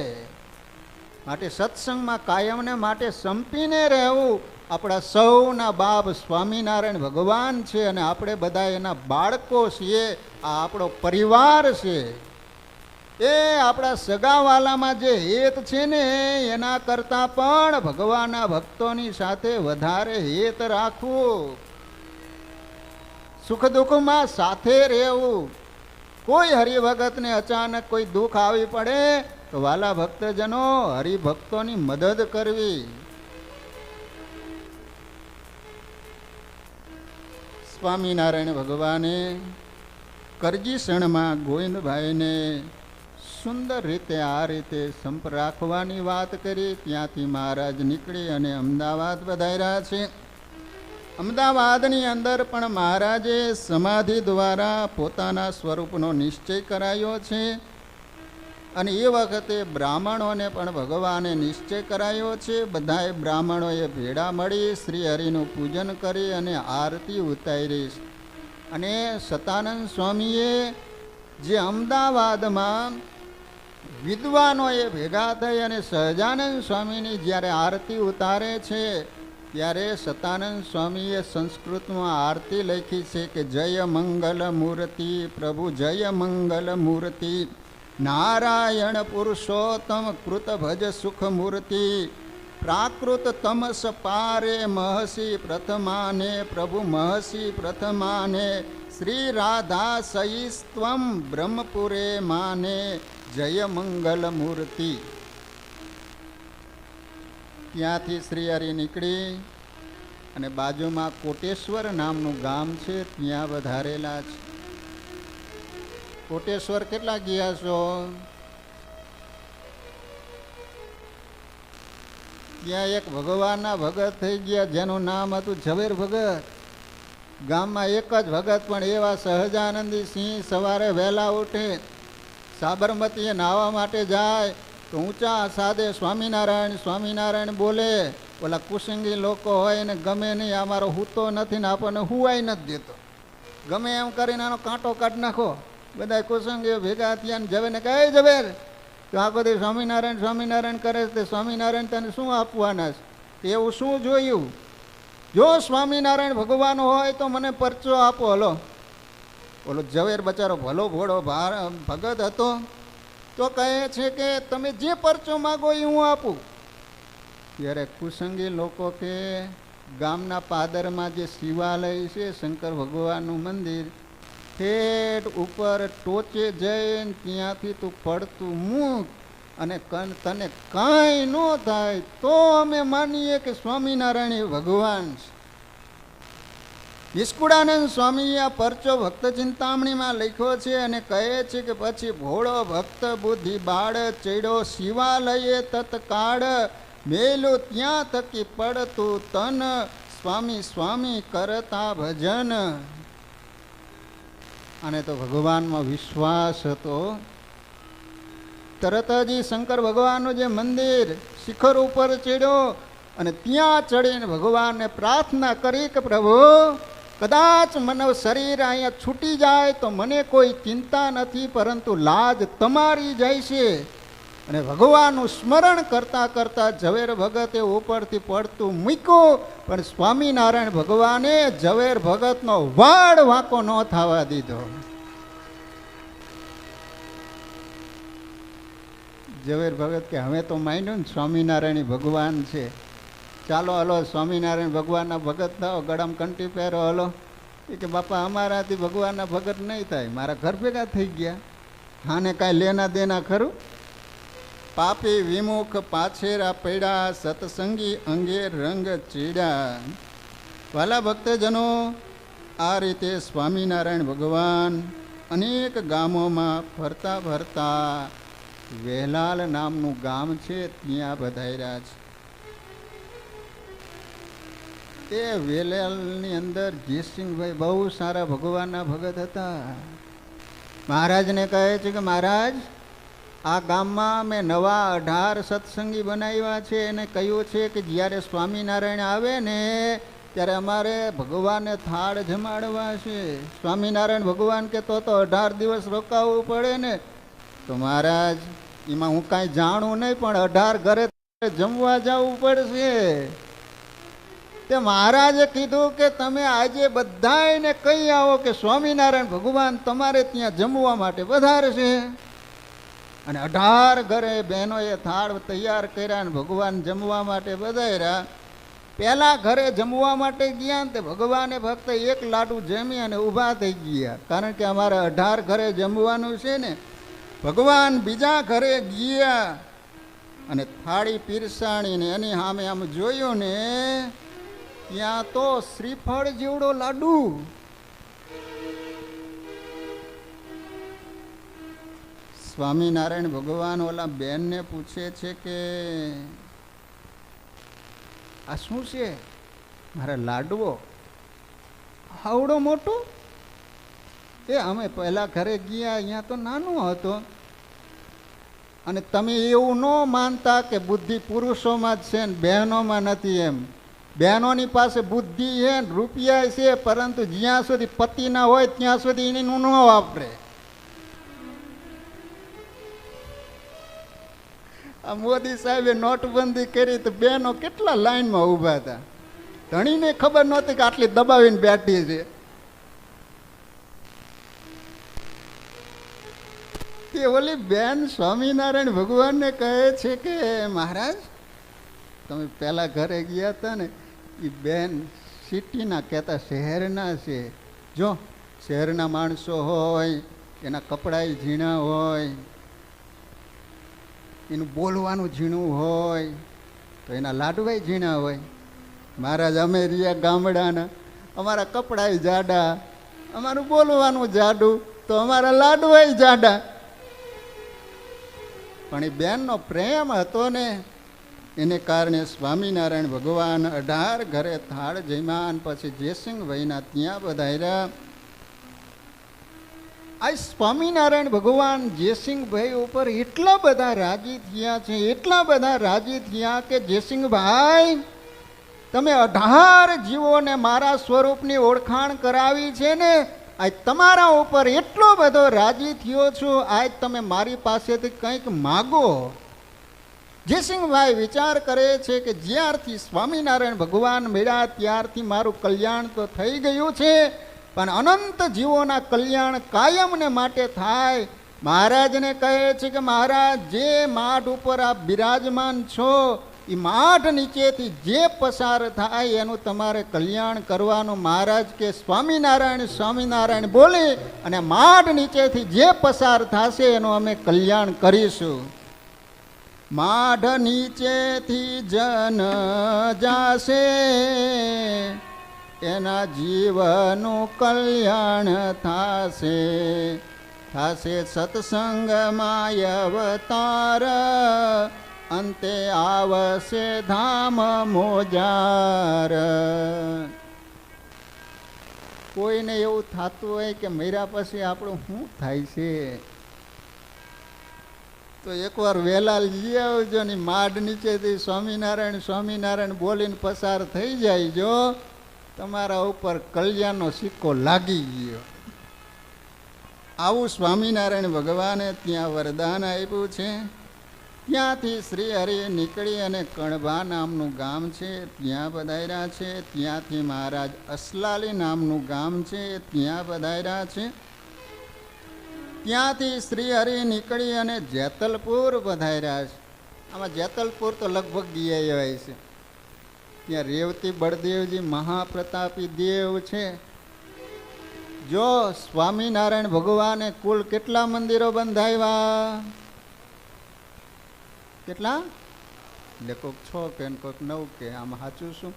માટે સત્સંગમાં કાયમને માટે સંપીને રહેવું. આપણા સૌના બાપ સ્વામિનારાયણ ભગવાન છે અને આપણે બધા એના બાળકો છીએ. આ આપણો પરિવાર છે. એ આપણા સગાવાલામાં જે હેત છે ને એના કરતાં પણ ભગવાનના ભક્તોની સાથે વધારે હેત રાખવું. સુખ દુઃખમાં સાથે રહેવું. કોઈ હરિભગતને અચાનક કોઈ દુઃખ આવી પડે તો વાલા ભક્તજનો હરિભક્તોની મદદ કરવી. સ્વામિનારાયણ ભગવાને કરજીસણમાં ગોવિંદભાઈને સુંદર રીતે આ રીતે સંપ રાખવાની વાત કરી. ત્યાંથી મહારાજ નીકળી અને અમદાવાદ પધાર્યા છે. અમદાવાદની અંદર પણ મહારાજે સમાધિ દ્વારા પોતાના સ્વરૂપનો નિશ્ચય કરાયો છે. અને એ વખતે બ્રાહ્મણોને પણ ભગવાને નિશ્ચય કરાયો છે. બધાએ બ્રાહ્મણોએ ભેળા મળી શ્રી હરિનું પૂજન કરી અને આરતી ઉતારી. અને સતાનંદ સ્વામીએ જે અમદાવાદમાં વિદ્વાનોએ ભેગા થઈ અને સહજાનંદ સ્વામીની જ્યારે આરતી ઉતારે છે ત્યારે સતાનંદ સ્વામીએ સંસ્કૃતમાં આરતી લખી છે કે જય મંગલ મૂર્તિ પ્રભુ જય મંગલ મૂર્તિ નારાયણ પુરુષોત્તમ કૃત ભજ સુખ મૂર્તિ પ્રાકૃત તમસ પારે મહસી પ્રથમાને પ્રભુ મહસી પ્રથમાને શ્રી રાધા સહીસ્ત્વમ બ્રહ્મપુરે માને જય મંગલ મૂર્તિ. ત્યાંથી શ્રી હરિ નીકળી અને બાજુમાં કોટેશ્વર નામનું ગામ છે ત્યાં વધારેલા છે. કોટેશ્વર કેટલા ગયા છો? ત્યાં એક ભગવાનના ભગત થઈ ગયા જેનું નામ હતું ઝવેર ભગત. ગામમાં એક જ ભગત પણ એવા સહજાનંદી સિંહ સવારે વહેલા ઉઠે, સાબરમતીએ નાહવા માટે જાય તો ઊંચા સાદે સ્વામિનારાયણ સ્વામિનારાયણ બોલે. ઓલા કુસંગી લોકો હોય ને ગમે નહીં, અમારો હૂતો નથી ને આપણને હુવાય નથી દેતો, ગમે એમ કરીને આનો કાંટો કાઢી નાખો. બધા કુસંગીઓ ભેગા થયા ને ઝવેરને કહે ઝવેર તો આખો દી સ્વામિનારાયણ સ્વામિનારાયણ કરે છે, સ્વામિનારાયણ તને શું આપવાના છે? એવું શું જોયું? જો સ્વામિનારાયણ ભગવાન હોય તો મને પરચો આપો. હલો, ઓલો ઝવેર બચારો ભલો ભોળો ભગત હતો તો કહે છે કે તમે જે પરચો માગો એ હું આપું. ત્યારે કુસંગી લોકો કે ગામના પાદરમાં જે શિવાલય છે શંકર ભગવાનનું મંદિર, ઠેઠ ઉપર ટોચે જઈને ત્યાંથી તું પડતું મૂક અને તને કાંઈ ન થાય તો અમે માનીએ કે સ્વામિનારાયણ ભગવાન છે. નિષ્કુળાનંદ સ્વામીએ આ પરચો ભક્ત ચિંતામણીમાં લખ્યો છે અને કહે છે કે પછી ભોળો ભક્ત બુદ્ધિ બાળ ચડ્યો શિવાલયે તત્કાળ મેલું ત્યાં થકી પડતું તન સ્વામી સ્વામી કરતા ભજન. અને તો ભગવાનમાં વિશ્વાસ હતો. તરત જ શંકર ભગવાનનું જે મંદિર શિખર ઉપર ચડ્યો અને ત્યાં ચડીને ભગવાનને પ્રાર્થના કરી કે પ્રભુ કદાચ મને શરીર અહીંયા છૂટી જાય તો મને કોઈ ચિંતા નથી, પરંતુ લાજ તમારી જાય છે. અને ભગવાનનું સ્મરણ કરતાં કરતાં ઝવેર ભગતે ઉપરથી પડતું મૂક્યું, પણ સ્વામિનારાયણ ભગવાને ઝવેર ભગતનો વાળ વાંકો ન થવા દીધો. ઝવેર ભગત કે હવે તો માન્યું ને સ્વામિનારાયણ ભગવાન છે, ચાલો હલો સ્વામિનારાયણ ભગવાનના ભગત થાઓ, ગળામાં કંઠી પહેરો. હલો એ કે બાપા અમારાથી ભગવાનના ભગત નહીં થાય, મારા ઘર ભેગા થઈ ગયા, હાને કાંઈ લેના દેના ખરું? પાપી વિમુખ પાછેરા પડ્યા સત્સંગી અંગે રંગ ચીડ્યા. વાલા ભક્તજનો, આ રીતે સ્વામિનારાયણ ભગવાન અનેક ગામોમાં ફરતા ફરતા વેલાલ નામનું ગામ છે ત્યાં પધાર્યા છે. તે વેલાલની અંદર જયસિંહભાઈ બહુ સારા ભગવાનના ભગત હતા. મહારાજને કહે છે કે મહારાજ, આ ગામમાં મેં નવા 18 સત્સંગી બનાવ્યા છે. એને કહ્યું છે કે જ્યારે સ્વામિનારાયણ આવે ને ત્યારે અમારે ભગવાનને થાળ જમાડવા છે. સ્વામિનારાયણ ભગવાન કે તો 18 દિવસ રોકાવું પડે ને. તો મહારાજ, એમાં હું કાંઈ જાણું નહીં, પણ 18 ઘરે જમવા જવું પડશે. તે મહારાજે કીધું કે તમે આજે બધાને કહી આવો કે સ્વામિનારાયણ ભગવાન તમારે ત્યાં જમવા માટે વધારશે. અને 18 ઘરે બહેનોએ થાળ તૈયાર કર્યા અને ભગવાન જમવા માટે વધાર્યા. પહેલા ઘરે જમવા માટે ગયા તે ભગવાને ફક્ત 1 લાડુ જમી અને ઊભા થઈ ગયા, કારણ કે અમારે 18 ઘરે જમવાનું છે ને. ભગવાન બીજા ઘરે ગયા અને થાળી પીરસાણીને એની સામે આમ જોયું ને, ત્યાં તો શ્રીફળ જેવડો લાડુ. સ્વામિનારાયણ ભગવાન ઓલા બેનને પૂછે છે કે આ શું છે? મારા લાડવો આવડો મોટો? એ અમે પહેલા ઘરે ગયા, અહીંયા તો નાનો હતો. અને તમે એવું ન માનતા કે બુદ્ધિ પુરુષોમાં જ છે ને બહેનોમાં નથી. એમ બહેનોની પાસે બુદ્ધિ છે, રૂપિયા છે, પરંતુ જ્યાં સુધી પતિ ના હોય ત્યાં સુધી એનું ન વાપરે. આ મોદી સાહેબે નોટબંધી કરી તો બહેનો કેટલા લાઈનમાં ઊભા હતા. ધણીને ખબર નહોતી કે આટલી દબાવીને બેઠી છે. તે ઓલી બેન સ્વામિનારાયણ ભગવાનને કહે છે કે મહારાજ, તમે પહેલા ઘરે ગયા હતા ને, એ બેન સિટીના કહેતા શહેરના છે. જો શહેરના માણસો હોય, એના કપડાં ઝીણા હોય, એનું બોલવાનું ઝીણું હોય, તો એના લાડવાય ઝીણા હોય. મહારાજ, અમે રહ્યા ગામડાના, અમારા કપડાય જાડા, અમારું બોલવાનું જાડું, તો અમારા લાડવાય જાડા. પણ એ બેનનો પ્રેમ હતો ને, એને કારણે સ્વામિનારાયણ ભગવાન 18 ઘરે થાળ જમ્યા. પછી જયસિંહભાઈના ત્યાં પધાર્યા. આ સ્વામિનારાયણ ભગવાન જયસિંહભાઈ ઉપર એટલા બધા રાજી થયા છે, એટલા બધા રાજી થયા કે જયસિંહભાઈ, તમે 18 જીવોને મારા સ્વરૂપની ઓળખાણ કરાવી છે ને, આજ તમારા ઉપર એટલો બધો રાજી થયો છું, આજ તમે મારી પાસેથી કંઈક માગો. જયસિંહભાઈ વિચાર કરે છે કે જ્યારથી સ્વામિનારાયણ ભગવાન મળ્યા ત્યારથી મારું કલ્યાણ તો થઈ ગયું છે, પણ અનંત જીવોના કલ્યાણ કાયમને માટે થાય. મહારાજને કહે છે કે મહારાજ, જે માઠ ઉપર આપ બિરાજમાન છો, એ માઠ નીચેથી જે પસાર થાય એનું તમારે કલ્યાણ કરવાનું. મહારાજ કે સ્વામિનારાયણ સ્વામિનારાયણ બોલી અને માઠ નીચેથી જે પસાર થશે એનું અમે કલ્યાણ કરીશું. માઢ નીચેથી જન જાશે, એના જીવનું કલ્યાણ થાશે. થાશે સત્સંગમાં અવતાર, અંતે આવશે ધામ મોજાર. કોઈને એવું થતું હોય કે મર્યા પછી આપણું શું થાય છે, તો એકવાર વહેલા લઈ આવજો ને. માડ નીચેથી સ્વામિનારાયણ સ્વામિનારાયણ બોલીને પસાર થઈ જાય, જો તમારા ઉપર કલ્યાણનો સિક્કો લાગી ગયો. આવું સ્વામિનારાયણ ભગવાને ત્યાં વરદાન આપ્યું છે. ત્યાંથી શ્રી હરિ નીકળી અને કણભા નામનું ગામ છે ત્યાં પધાર્યા છે. ત્યાંથી મહારાજ અસલાલી નામનું ગામ છે ત્યાં પધાર્યા છે. ત્યાંથી શ્રી હરિ નીકળી અને જેતલપુર પધાર્યા છે. આમાં જેતલપુર તો લગભગ ગયા હોય છે. ત્યાં રેવતી બળદેવજી મહાપ્રતાપી દેવ છે. જો સ્વામિનારાયણ ભગવાને કુલ કેટલા મંદિરો બંધાવ્યા? કેટલા? એટલે કોઈક 6 કે કોઈક 9 કે આમાં સાચું શું?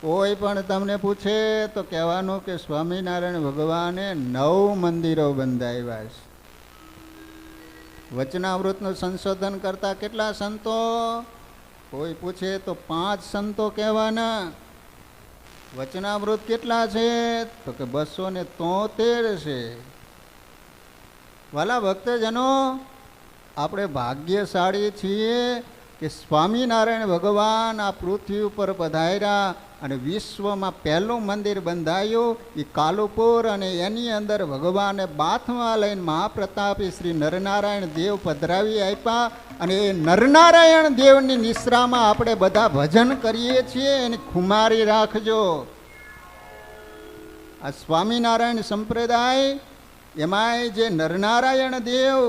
કોઈ પણ તમને પૂછે તો કહેવાનું કે સ્વામિનારાયણ ભગવાને 9 મંદિરો બંધાવ્યા છે. વચનામૃતનું સંશોધન કરતા કેટલા સંતો? કોઈ પૂછે તો 5 સંતો કહેવાના. વચનામૃત કેટલા છે? તો કે 273 છે. વાલા ભક્તજનો, આપણે ભાગ્યશાળી છીએ કે સ્વામિનારાયણ ભગવાન આ પૃથ્વી ઉપર પધાર્યા અને વિશ્વમાં પહેલું મંદિર બંધાયું એ કાલુપુર, અને એની અંદર ભગવાને બાથમાં લઈને મહાપ્રતાપી શ્રી નરનારાયણ દેવ પધરાવી આપ્યા. અને એ નરનારાયણ દેવની નિશ્રામાં આપણે બધા ભજન કરીએ છીએ, એની ખુમારી રાખજો. આ સ્વામિનારાયણ સંપ્રદાય એમાંય જે નરનારાયણ દેવ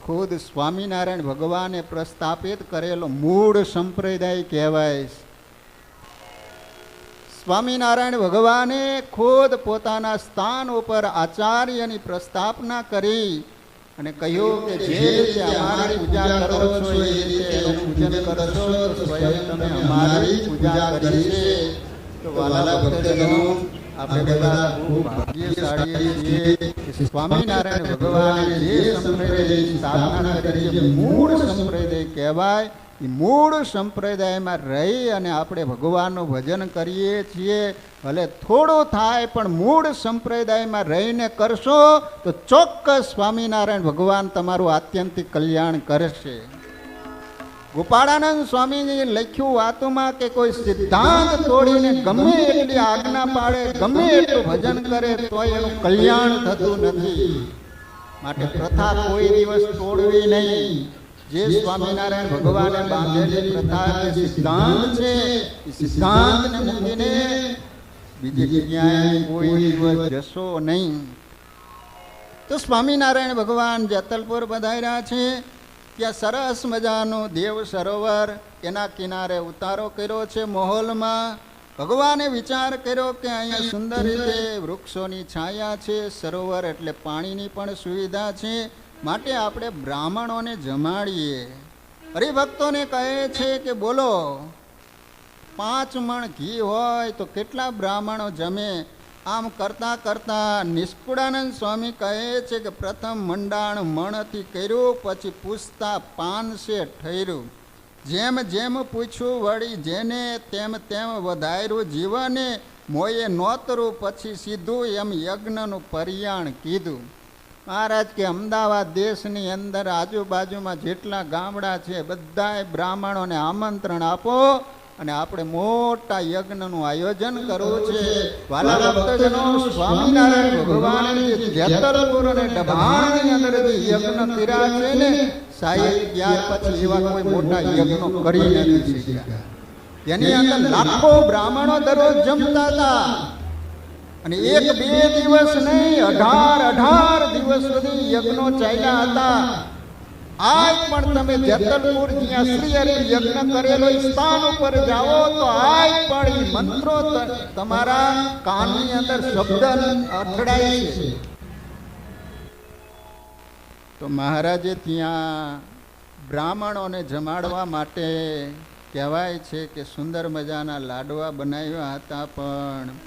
ખુદ સ્વામિનારાયણ ભગવાને પ્રસ્થાપિત કરેલો મૂળ સંપ્રદાય કહેવાય. સ્વામિનારાયણ ભગવાને ખુદ પોતાના સ્થાન ઉપર આચાર્યની પ્રસ્થાપના કરી અને કહ્યું કે જે રીતે અમારી પૂજા કરો છો એ રીતે એનું પૂજન કરશો તો સ્વયં તમે અમારી પૂજા કરી છે. તો વાલા ભક્તજનો, આપણે બધા ખૂબ ભાગ્યશાળી છીએ કે સ્વામિનારાયણ ભગવાને જે સંપ્રદાયની સ્થાપના કરી છે મૂળ સંપ્રદાય કહેવાય. એ મૂળ સંપ્રદાયમાં રહી અને આપણે ભગવાનનું ભજન કરીએ છીએ. ભલે થોડું થાય પણ મૂળ સંપ્રદાયમાં રહીને કરશો તો ચોક્કસ સ્વામિનારાયણ ભગવાન તમારું આત્યંતિક કલ્યાણ કરશે. ગોપાળાનંદ સ્વામીજીએ લખ્યું વાતોમાં કે કોઈ સિદ્ધાંત તોડીને ગમે એટલી આજ્ઞા પાડે, ગમે એટલું ભજન કરે તો એનું કલ્યાણ થતું નથી. માટે પ્રથા કોઈ દિવસ તોડવી નહીં. જે સ્વામિનારાયણ ભગવાને બાંધેલી પ્રથા કે સિદ્ધાંત છે એ સિદ્ધાંતને મૂકીને બીજી જગ્યાએ કોઈ દિવસ જશો નહીં. તો સ્વામિનારાયણ ભગવાન જેતલપુર પધાર્યા છે. ત્યાં સરસ મજાનું દેવ સરોવર, એના કિનારે ઉતારો કર્યો છે મહોલમાં. ભગવાને વિચાર કર્યો કે અહીંયા સુંદર રીતે વૃક્ષોની છાયા છે, સરોવર એટલે પાણીની પણ સુવિધા છે, માટે આપણે બ્રાહ્મણોને જમાડીએ. હરિભક્તોને કહે છે કે બોલો 5 મણ ઘી હોય તો કેટલા બ્રાહ્મણો જમે? આમ કરતાં કરતાં નિષ્કુળાનંદ સ્વામી કહે છે કે પ્રથમ મંડાણ મણથી કર્યું, પછી પૂછતા 500 ઠર્યું. જેમ જેમ પૂછ્યું વળી જેને તેમ તેમ વધાર્યું જીવને, મોયે નોતરું પછી સીધું એમ યજ્ઞનું પરિયાણ કીધું. મહારાજ કે અમદાવાદ દેશની અંદર આજુબાજુમાં જેટલા ગામડા છે બધાય બ્રાહ્મણોને આમંત્રણ આપો અને આપણે મોટા યજ્ઞનું આયોજન કરવું છે. વાલા ભક્તજનો, સ્વામિનારાયણ ભગવાને જેતલપુર અને ડભાણની અંદર જે યજ્ઞ કર્યા છે ને, સાહેબ ત્યાર પછી એવા કોઈ મોટા યજ્ઞો કરી નથી શક્યા. એની અંદર લાખો બ્રાહ્મણો દરરોજ જમતા હતા. અને 1-2 દિવસ નહીં, 18 દિવસ સુધી યજ્ઞો ચાલ્યા હતા. આજ પણ તમે જેતલપુર જ્યાં શ્રી હરિ યજ્ઞ કરેલો સ્થાન ઉપર જાઓ તો આજ પણ એ મંત્રો તમારા કાનની અંદર શબ્દ અથડાય છે. તો મહારાજે ત્યાં બ્રાહ્મણોને જમાડવા માટે કહેવાય છે કે સુંદર મજાના લાડવા બનાવ્યા હતા. પણ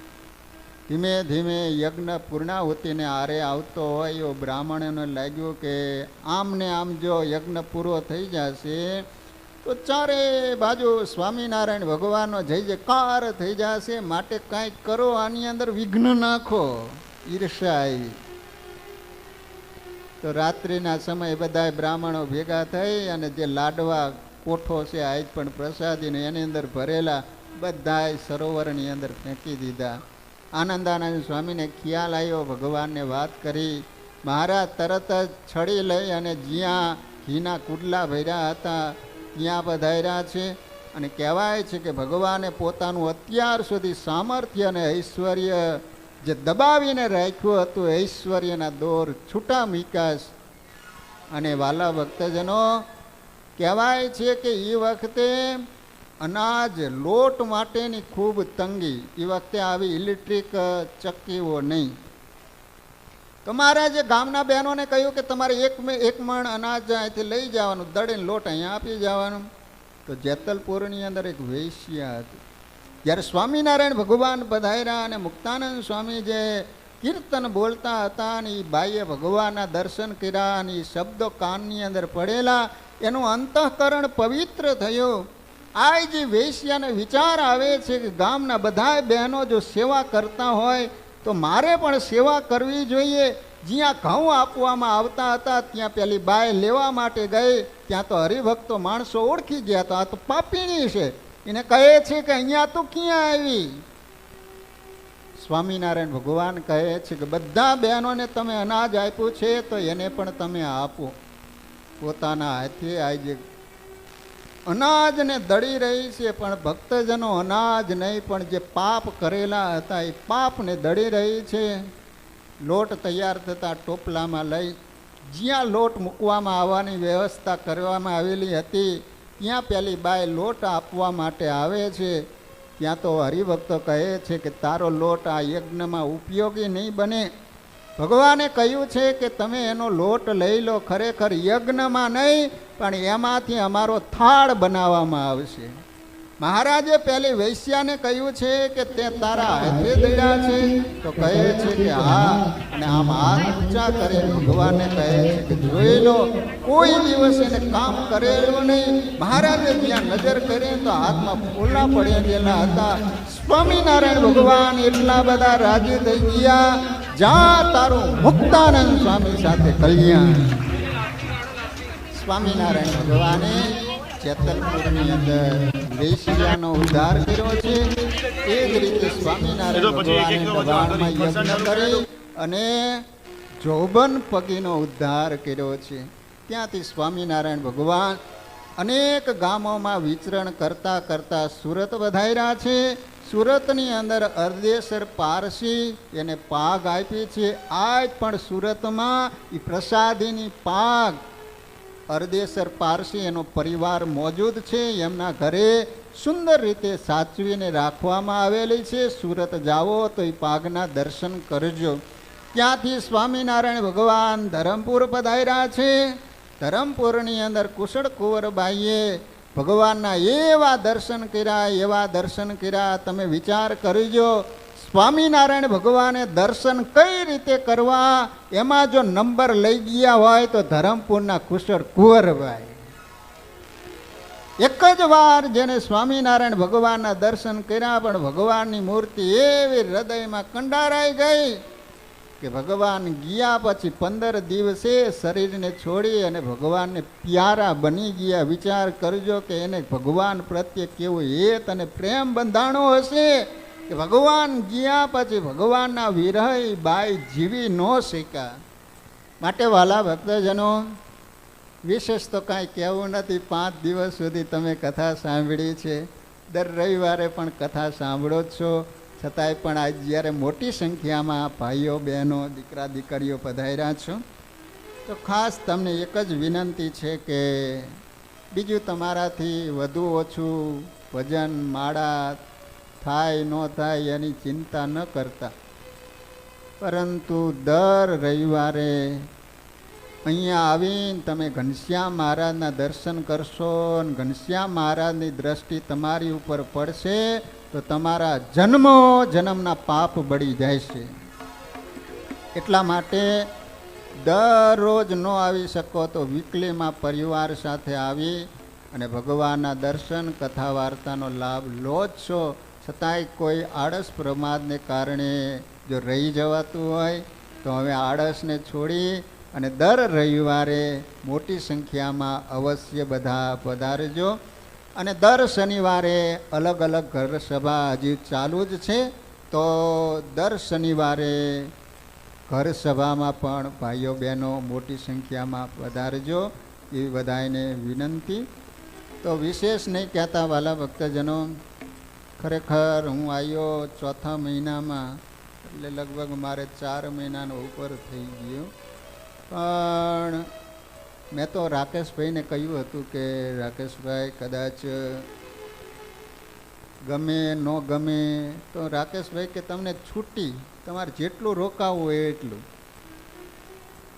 ધીમે ધીમે યજ્ઞ પૂર્ણાહુતિને આરે આવતો હોય એવો બ્રાહ્મણોને લાગ્યું કે આમ ને આમ જો યજ્ઞ પૂરો થઈ જશે તો ચારે બાજુ સ્વામિનારાયણ ભગવાનનો જય જયકાર થઈ જશે, માટે કાંઈક કરો, આની અંદર વિઘ્ન નાખો. ઈર્ષાય. તો રાત્રિના સમયે બધા બ્રાહ્મણો ભેગા થઈ અને જે લાડવા કોઠો છે આજ પણ પ્રસાદીને એની અંદર ભરેલા બધાય સરોવરની અંદર ફેંકી દીધા. આનંદાનંદ સ્વામીને ખ્યાલ આવ્યો, ભગવાનને વાત કરી. મહારાજ તરત જ છડી લઈ અને જ્યાં ઘીના કુડલા ભર્યા હતા ત્યાં પધાર્યા છે. અને કહેવાય છે કે ભગવાને પોતાનું અત્યાર સુધી સામર્થ્ય અને ઐશ્વર્ય જે દબાવીને રાખ્યું હતું, ઐશ્વર્યના દોર છૂટા મૂક્યા. અને વાલા ભક્તજનો, કહેવાય છે કે એ વખતે અનાજ લોટ માટેની ખૂબ તંગી. એ વખતે આવી ઇલેક્ટ્રિક ચક્કીઓ નહીં. તો મહારાજે ગામના બહેનોને કહ્યું કે તમારે એક મણ અનાજ અહીંથી લઈ જવાનું, દળીને લોટ અહીંયા આપી જવાનું. તો જેતલપુરની અંદર એક વૈશ્યા હતી. જ્યારે સ્વામિનારાયણ ભગવાન પધાર્યા અને મુક્તાનંદ સ્વામી જે કીર્તન બોલતા હતા અને એ બાઈએ ભગવાનના દર્શન કર્યા અને એ શબ્દો કાનની અંદર પડેલા, એનું અંતઃકરણ પવિત્ર થયું. આ જે વૈશ્યાને વિચાર આવે છે કે ગામના બધા બહેનો જો સેવા કરતા હોય તો મારે પણ સેવા કરવી જોઈએ. જ્યાં ઘઉં આપવામાં આવતા હતા ત્યાં પેલી બાય લેવા માટે ગઈ, ત્યાં તો હરિભક્તો માણસો ઓળખી ગયા તો આ તો પાપીણી છે. એને કહે છે કે અહીંયા તું ક્યાં આવી? સ્વામિનારાયણ ભગવાન કહે છે કે બધા બહેનોને તમે અનાજ આપ્યું છે તો એને પણ તમે આપો. પોતાના હાથે આજે અનાજને દળી રહી છે, પણ ભક્તજનો અનાજ નહીં પણ જે પાપ કરેલા હતા એ પાપને દળી રહી છે. લોટ તૈયાર થતા ટોપલામાં લઈ જ્યાં લોટ મૂકવામાં આવવાની વ્યવસ્થા કરવામાં આવેલી હતી ત્યાં પેલી બાય લોટ આપવા માટે આવે છે. ત્યાં તો હરિભક્તો કહે છે કે તારો લોટ આ યજ્ઞમાં ઉપયોગી નહીં બને. ભગવાને કહ્યું છે કે તમે એનો લોટ લઈ લો, ખરેખર યજ્ઞમાં નહીં પણ એમાંથી અમારો થાળ બનાવવામાં આવશે. મહારાજે પેલી વૈશ્યાને કહ્યું છે કે તે તારા હાથે દળ્યા છે? તો કહે છે કે હા. અને આમ હાથ ઊંચા કરે ભગવાનને કહે છે કે જોઈ લો, કોઈ દિવસ એને કામ કરેલું નહીં. મહારાજે જ્યાં નજર કરે તો હાથમાં ફૂલા પડી ગયેલા હતા. સ્વામિનારાયણ ભગવાન એટલા બધા રાજી થઈ ગયા, જા તારું મુક્તાનંદ સ્વામી સાથે કલ્યાણ. સ્વામિનારાયણ ભગવાને જેતલપુરની અંદર વેશ્યાનો ઉદ્ધાર કર્યો છે. એ જ રીતે સ્વામિનારાયણ ભગવાને દબાણમાં યજ્ઞ કરી અને જોબન પગીનો ઉદ્ધાર કર્યો છે. ત્યાંથી સ્વામિનારાયણ ભગવાન અનેક ગામોમાં વિચરણ કરતા કરતા સુરત વધાર્યા છે. સુરતની અંદર અર્ધેસર પારસી એને પાગ આપી છે. આજ પણ સુરતમાં એ પ્રસાદીની પાગ અર્ધેસર પારસી એનો પરિવાર મોજૂદ છે. એમના ઘરે સુંદર રીતે સાચવીને રાખવામાં આવેલી છે. સુરત જાઓ તો એ પાગના દર્શન કરજો. ત્યાંથી સ્વામિનારાયણ ભગવાન ધરમપુર પધાર્યા છે. ધરમપુરની અંદર કુશળ કુંવરબાઈએ ભગવાનના એવા દર્શન કર્યા. તમે વિચાર કરજો, સ્વામિનારાયણ ભગવાને દર્શન કઈ રીતે કરવા, એમાં જો નંબર લઈ ગયા હોય તો ધરમપુરના કુશળ કુંવરબાઈ. એક જ વાર જેને સ્વામિનારાયણ ભગવાનના દર્શન કર્યા, પણ ભગવાનની મૂર્તિ એવી હૃદયમાં કંડારાઈ ગઈ કે ભગવાન ગયા પછી 15 દિવસે શરીરને છોડી અને ભગવાનને પ્યારા બની ગયા. વિચાર કરજો કે એને ભગવાન પ્રત્યે કેવું હેત અને પ્રેમ બંધાણો હશે કે ભગવાન ગયા પછી ભગવાનના વિરહ બાઈ જીવી ન શક્યા. માટે વાલા ભક્તજનો, વિશેષ તો કાંઈ કહેવું નથી. 5 દિવસ સુધી તમે કથા સાંભળી છે. દર રવિવારે પણ કથા સાંભળો જ છો. છતાંય પણ આજ જ્યારે મોટી સંખ્યામાં ભાઈઓ બહેનો દીકરા દીકરીઓ પધાર્યા છો તો ખાસ તમને એક જ વિનંતી છે કે બીજું તમારાથી વધુ ઓછું ભજન માળા થાય ન થાય એની ચિંતા ન કરતા, પરંતુ દર રવિવારે અહીંયા આવીને તમે ઘનશ્યામ મહારાજના દર્શન કરશો અને ઘનશ્યામ મહારાજની દ્રષ્ટિ તમારી ઉપર પડશે તો તમારા જન્મના પાપ બળી જાય છે. એટલા માટે દરરોજ ન આવી શકો તો વીકલીમાં પરિવાર સાથે આવી અને ભગવાનના દર્શન કથા વાર્તાનો લાભ લો જ છો. છતાંય કોઈ આળસ પ્રમાદને કારણે જો રહી જવાતું હોય તો હવે આળસને છોડી અને દર રવિવારે મોટી સંખ્યામાં અવશ્ય બધા પધારજો. અને દર શનિવારે અલગ અલગ ઘર સભા હજી ચાલુ જ છે, તો દર શનિવારે ઘર સભામાં પણ ભાઈઓ બહેનો મોટી સંખ્યામાં પધારજો એવી બધાને વિનંતી. તો વિશેષ નહીં કહેતા વાલા ભક્તજનો, ખરેખર હું આવ્યો 4થા મહિનામાં, એટલે લગભગ મારે 4 મહિનાનો ઉપર થઈ ગયો. પણ મેં તો રાકેશભાઈને કહ્યું હતું કે રાકેશભાઈ કદાચ ગમે ન ગમે તો રાકેશભાઈ કે તમને છૂટી, તમારે જેટલું રોકાવું હોય એટલું.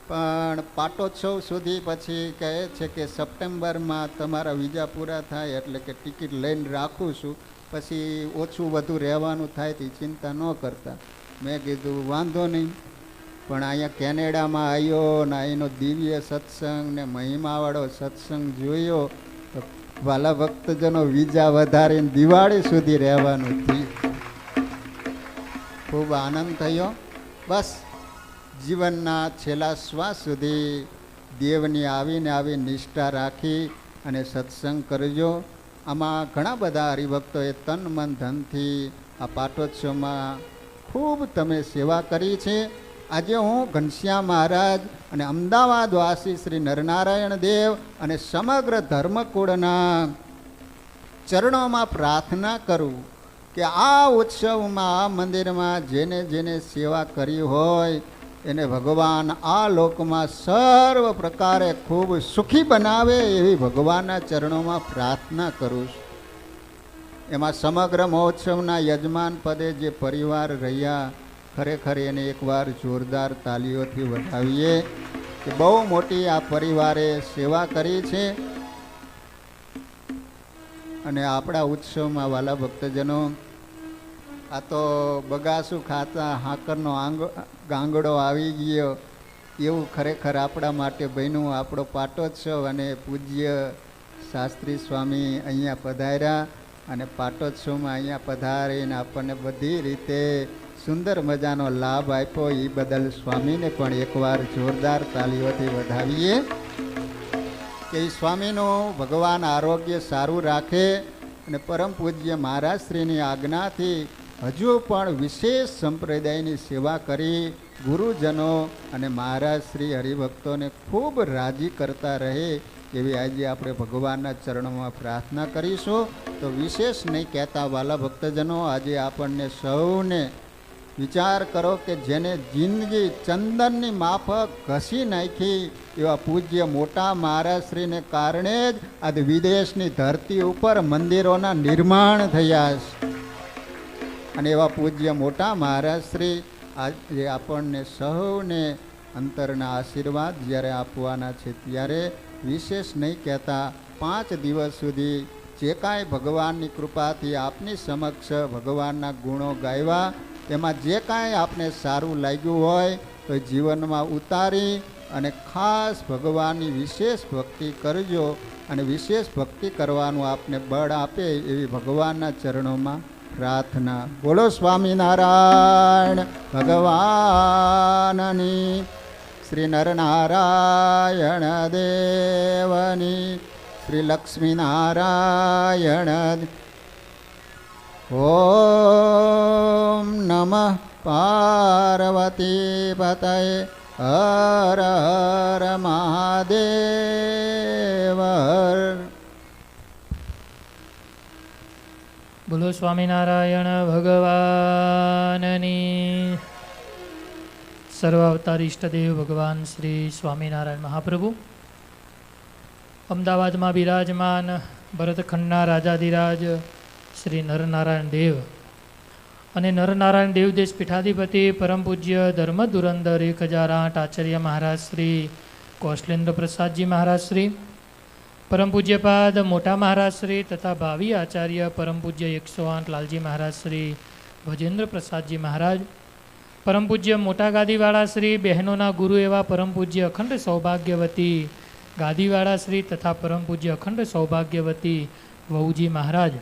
પણ પાટોત્સવ સુધી પછી કહે છે કે સપ્ટેમ્બરમાં તમારા વિઝા પૂરા થાય એટલે કે ટિકિટ લઈને રાખું છું, પછી ઓછું વધુ રહેવાનું થાય તે ચિંતા ન કરતા. મેં કીધું વાંધો નહીં. પણ અહીંયા કેનેડામાં આવ્યો ને અહીંનો દિવ્ય સત્સંગ ને મહિમાવાળો સત્સંગ જોયો તો વાલા ભક્તજનો વિઝા વધારીને દિવાળી સુધી રહેવાનું થયું. ખૂબ આનંદ થયો. બસ જીવનના છેલ્લા શ્વાસ સુધી દેવની આવીને આવી નિષ્ઠા રાખી અને સત્સંગ કરજો. આમાં ઘણા બધા હરિભક્તોએ તન મન ધનથી આ પાટોત્સવમાં ખૂબ તમે સેવા કરી છે. આજે હું ઘનશ્યામ મહારાજ અને અમદાવાદવાસી શ્રી નરનારાયણ દેવ અને સમગ્ર ધર્મકુળના ચરણોમાં પ્રાર્થના કરું કે આ ઉત્સવમાં આ મંદિરમાં જેને જેને સેવા કરી હોય એને ભગવાન આ લોકમાં સર્વ પ્રકારે ખૂબ સુખી બનાવે એવી ભગવાનના ચરણોમાં પ્રાર્થના કરું છું. એમાં સમગ્ર મહોત્સવના યજમાન પદે જે પરિવાર રહ્યા, ખરેખર એને એકવાર જોરદાર તાલીઓથી વધાવીએ કે બહુ મોટી આ પરિવારે સેવા કરી છે. અને આપણા ઉત્સવમાં વાલા ભક્તજનો, આ તો બગાસું ખાતા હાકરનો ગાંગડો આવી ગયો એવું ખરેખર આપણા માટે બન્યું. આપણો પાટોત્સવ અને પૂજ્ય શાસ્ત્રી સ્વામી અહીંયા પધાર્યા અને પાટોત્સવમાં અહીંયા પધારીને આપણને બધી રીતે સુંદર મજાનો લાભ આપ્યો. એ બદલ સ્વામીને પણ એકવાર જોરદાર તાલીઓથી વધાવીએ કે એ સ્વામીનું ભગવાન આરોગ્ય સારું રાખે અને પરમ પૂજ્ય મહારાજશ્રીની આજ્ઞાથી હજુ પણ વિશેષ સંપ્રદાયની સેવા કરી ગુરુજનો અને મહારાજશ્રી હરિભક્તોને ખૂબ રાજી કરતા રહે એવી આજે આપણે ભગવાનના ચરણોમાં પ્રાર્થના કરીશું. તો વિશેષ નહીં કહેતા વાલા ભક્તજનો, આજે આપણને સૌને વિચાર કરો કે જેને જિંદગી ચંદનની માફક ઘસી નાખી એવા પૂજ્ય મોટા મહારાજશ્રીને કારણે જ આજે વિદેશની ધરતી ઉપર મંદિરોના નિર્માણ થયા છે. અને એવા પૂજ્ય મોટા મહારાજશ્રી આજે આપણને સૌને અંતરના આશીર્વાદ જ્યારે આપવાના છે ત્યારે વિશેષ નહીં કહેતા 5 દિવસ સુધી જે કાંઈ ભગવાનની કૃપાથી આપની સમક્ષ ભગવાનના ગુણો ગાવ્યા, એમાં જે કાંઈ આપને સારું લાગ્યું હોય તો જીવનમાં ઉતારી અને ખાસ ભગવાનની વિશેષ ભક્તિ કરજો. અને વિશેષ ભક્તિ કરવાનું આપને બળ આપે એવી ભગવાનના ચરણોમાં પ્રાર્થના. બોલો સ્વામિનારાયણ ભગવાનની, શ્રી નરનારાયણ દેવની, શ્રી લક્ષ્મીનારાયણ. ઓમ નમઃ પાર્વતી પતયે હર હર મહાદેવ. બોલો સ્વામિનારાયણ ભગવાનની. સર્વ અવતાર ઈષ્ટદેવ ભગવાન શ્રી સ્વામિનારાયણ મહાપ્રભુ અમદાવાદમાં બિરાજમાન ભરતખંડના રાજાધિરાજ શ્રી નરનારાયણ દેવ અને નરનારાયણ દેવ દેશ પીઠાધિપતિ પરમ પૂજ્ય ધર્મ ધુરંધર 1008 આચાર્ય મહારાજ શ્રી કૌશલેન્દ્ર પ્રસાદજી મહારાજ શ્રી, પરમ પૂજ્યપાદ મોટા મહારાજ શ્રી તથા ભાવિ આચાર્ય પરમ પૂજ્ય 108 લાલજી મહારાજ શ્રી ભજેન્દ્ર પ્રસાદજી મહારાજ, પરમ પૂજ્ય મોટા ગાદીવાળા શ્રી બહેનોના ગુરુ એવા પરમ પૂજ્ય અખંડ સૌભાગ્યવતી ગાદીવાળા શ્રી તથા પરમ પૂજ્ય અખંડ સૌભાગ્યવતી વહુજી મહારાજ,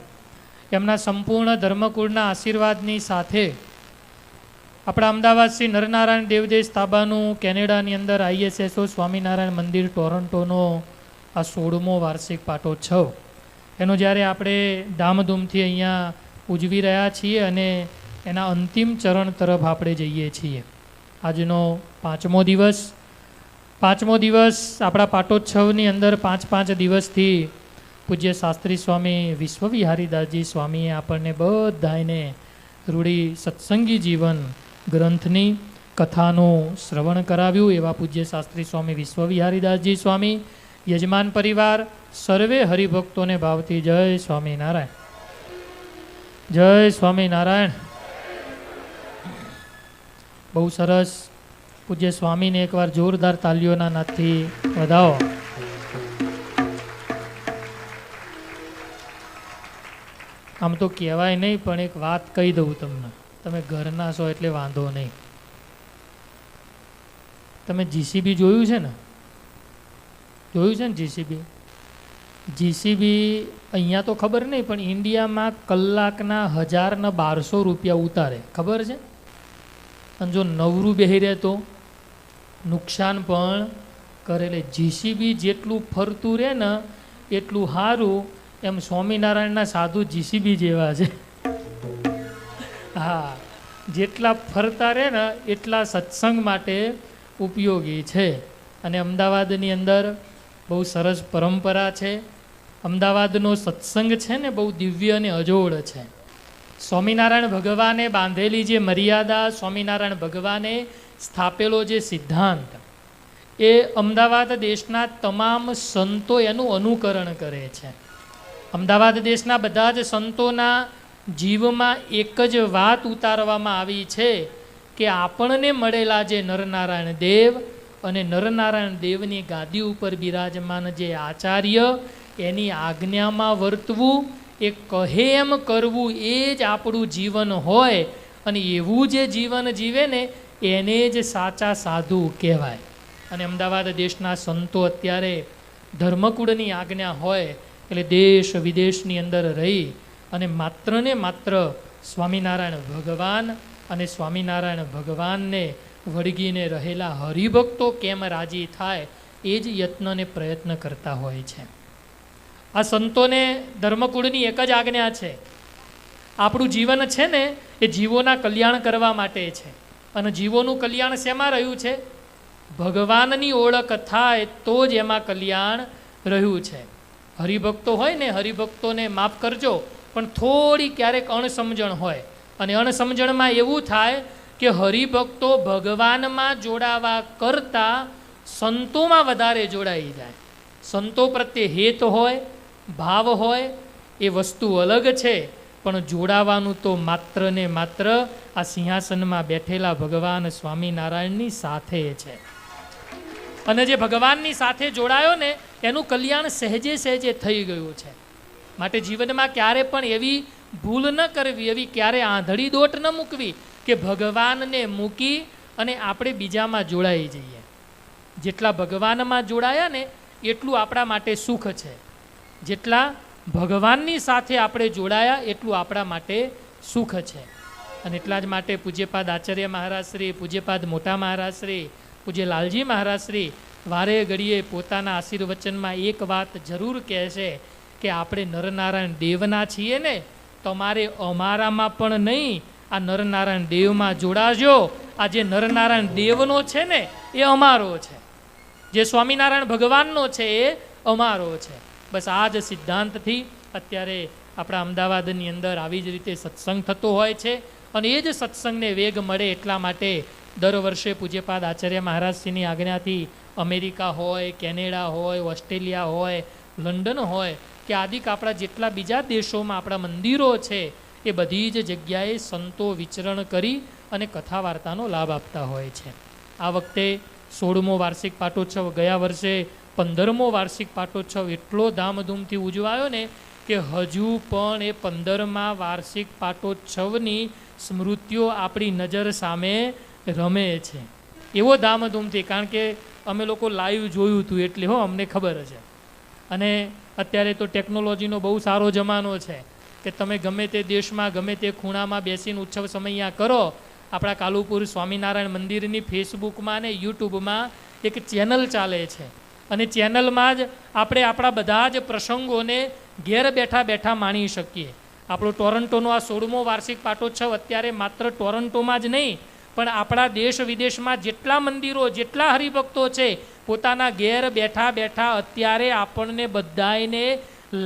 એમના સંપૂર્ણ ધર્મકુળના આશીર્વાદની સાથે આપણા અમદાવાદ શ્રી નરનારાયણ દેવદેશ તાબાનું કેનેડાની અંદર ISSO સ્વામિનારાયણ મંદિર ટોરન્ટોનો આ 16મો વાર્ષિક પાટોત્સવ, એનો જ્યારે આપણે ધામધૂમથી અહીંયા ઉજવી રહ્યા છીએ અને એના અંતિમ ચરણ તરફ આપણે જઈએ છીએ. આજનો 5મો દિવસ. 5મો દિવસ આપણા પાટોત્સવની અંદર 5 દિવસથી પૂજ્ય શાસ્ત્રી સ્વામી વિશ્વવિહારીદાસજી સ્વામીએ આપણને બધાને રૂઢી સત્સંગી જીવન ગ્રંથની કથાનું શ્રવણ કરાવ્યું. એવા પૂજ્ય શાસ્ત્રી સ્વામી વિશ્વવિહારીદાસજી સ્વામી, યજમાન પરિવાર, સર્વે હરિભક્તોને ભાવથી જય સ્વામિનારાયણ. જય સ્વામિનારાયણ. બહુ સરસ. પૂજ્ય સ્વામીને એકવાર જોરદાર તાલીઓના નાદથી વધાવો. આમ તો કહેવાય નહીં, પણ એક વાત કહી દઉં તમને, તમે ઘરના છો એટલે વાંધો નહીં. તમે જીસીબી જોયું છે ને? જોયું છે ને જીસીબી? અહીંયા તો ખબર નહીં, પણ ઇન્ડિયામાં કલાકના 1000 ને 1200 રૂપિયા ઉતારે, ખબર છે? અને જો નવરું બેહી રહે તો નુકસાન પણ કરે. એટલે જીસીબી જેટલું ફરતું રહે ને એટલું સારું, એમ સ્વામિનારાયણના સાધુ જીસીબી જેવા છે. હા, જેટલા ફરતા રહે ને એટલા સત્સંગ માટે ઉપયોગી છે. અને અમદાવાદની અંદર બહુ સરસ પરંપરા છે. અમદાવાદનો સત્સંગ છે ને બહુ દિવ્ય અને અજોડ છે. સ્વામિનારાયણ ભગવાને બાંધેલી જે મર્યાદા, સ્વામિનારાયણ ભગવાને સ્થાપેલો જે સિદ્ધાંત, એ અમદાવાદ દેશના તમામ સંતો એનું અનુકરણ કરે છે. અમદાવાદ દેશના બધા જ સંતોના જીવમાં એક જ વાત ઉતારવામાં આવી છે કે આપણને મળેલા જે નરનારાયણ દેવ અને નરનારાયણ દેવની ગાદી ઉપર બિરાજમાન જે આચાર્ય, એની આજ્ઞામાં વર્તવું, એ કહે એમ કરવું, એ જ આપણું જીવન હોય. અને એવું જે જીવન જીવે ને એને જ સાચા સાધુ કહેવાય. અને અમદાવાદ દેશના સંતો અત્યારે ધર્મકુળની આજ્ઞા હોય એટલે દેશ વિદેશની અંદર રહી અને માત્ર ને માત્ર સ્વામિનારાયણ ભગવાન અને સ્વામિનારાયણ ભગવાનને વળગીને રહેલા હરિભક્તો કેમ રાજી થાય એ જ યત્ન અને પ્રયત્ન કરતા હોય છે. આ સંતોને ધર્મકુળની એક જ આજ્ઞા છે, આપણું જીવન છે ને એ જીવોના કલ્યાણ કરવા માટે છે. અને જીવોનું કલ્યાણ શેમાં રહ્યું છે? ભગવાનની ઓળખ થાય તો જ એમાં કલ્યાણ રહ્યું છે. હરિભક્તો હોય ને, હરિભક્તોને માફ કરજો પણ થોડી ક્યારેક અણસમજણ હોય. અને અણસમજણમાં એવું થાય કે હરિભક્તો ભગવાનમાં જોડાવા કરતાં સંતોમાં વધારે જોડાઈ જાય. સંતો પ્રત્યે હેત હોય, ભાવ હોય, એ વસ્તુ અલગ છે. પણ જોડાવાનું તો માત્ર ને માત્ર આ સિંહાસનમાં બેઠેલા ભગવાન સ્વામિનારાયણની સાથે છે. અને જે ભગવાનની સાથે જોડાયો ને એનું કલ્યાણ સહેજે સહેજે થઈ ગયું છે. માટે જીવનમાં ક્યારે પણ એવી ભૂલ ન કરવી, એવી ક્યારે આંધળી દોટ ન મૂકવી કે ભગવાનને મૂકી અને આપણે બીજામાં જોડાઈ જઈએ. જેટલા ભગવાનમાં જોડાયા ને એટલું આપણા માટે સુખ છે. જેટલા ભગવાનની સાથે આપણે જોડાયા એટલું આપણા માટે સુખ છે. અને એટલા જ માટે પૂજ્યપાદ આચાર્ય મહારાજશ્રી, પૂજ્યપાદ મોટા મહારાજશ્રી, પૂજ્ય લાલજી મહારાજશ્રી વારે ઘડીએ પોતાના આશીર્વચનમાં એક વાત જરૂર કહે છે કે આપણે નરનારાયણ દેવના છીએ ને, તમારે અમારામાં પણ નહીં, આ નરનારાયણ દેવમાં જોડાજો. આ જે નરનારાયણ દેવનો છે ને એ અમારો છે, જે સ્વામિનારાયણ ભગવાનનો છે એ અમારો છે. બસ આ જ સિદ્ધાંતથી અત્યારે આપણા અમદાવાદની અંદર આવી જ રીતે સત્સંગ થતો હોય છે. અને એ જ સત્સંગને વેગ મળે એટલા માટે દર વર્ષે પૂજ્યપાદ આચાર્ય મહારાજશ્રીની આજ્ઞાથી અમેરિકા હોય, કેનેડા હોય, ઓસ્ટ્રેલિયા હોય, લંડન હોય કે આદિક આપણા જેટલા બીજા દેશોમાં આપણા મંદિરો છે એ બધી જ જગ્યાએ સંતો વિચરણ કરી અને કથા વાર્તાનો લાભ આપતા હોય છે. આ વખતે 16મો વાર્ષિક પાટોત્સવ, ગયા વર્ષે 15મો વાર્ષિક પાટોત્સવ એટલો ધામધૂમથી ઉજવાયો ને કે હજુ પણ એ 15મા વાર્ષિક પાટોત્સવની સ્મૃતિઓ આપણી નજર સામે રમે છે. એવો ધામધૂમથી, કારણ કે અમે લોકો લાઈવ જોયું હતું એટલે અમને ખબર છે. અને અત્યારે તો ટેકનોલોજીનો બહુ સારો જમાનો છે કે તમે ગમે તે દેશમાં ગમે તે ખૂણામાં બેસીને ઉત્સવ સમૈયા કરો. આપણા કાલુપુર સ્વામિનારાયણ મંદિરની ફેસબુકમાં ને યુટ્યુબમાં એક ચેનલ ચાલે છે અને ચેનલમાં જ આપણે આપણા બધા જ પ્રસંગોને ઘેર બેઠા બેઠા માણી શકીએ. આપણો ટોરન્ટોનો આ 16મો વાર્ષિક પાટોત્સવ અત્યારે માત્ર ટોરન્ટોમાં જ નહીં પણ આપણા દેશ વિદેશમાં જેટલા મંદિરો, જેટલા હરિભક્તો છે પોતાના ઘેર બેઠા બેઠા અત્યારે આપણને બધાને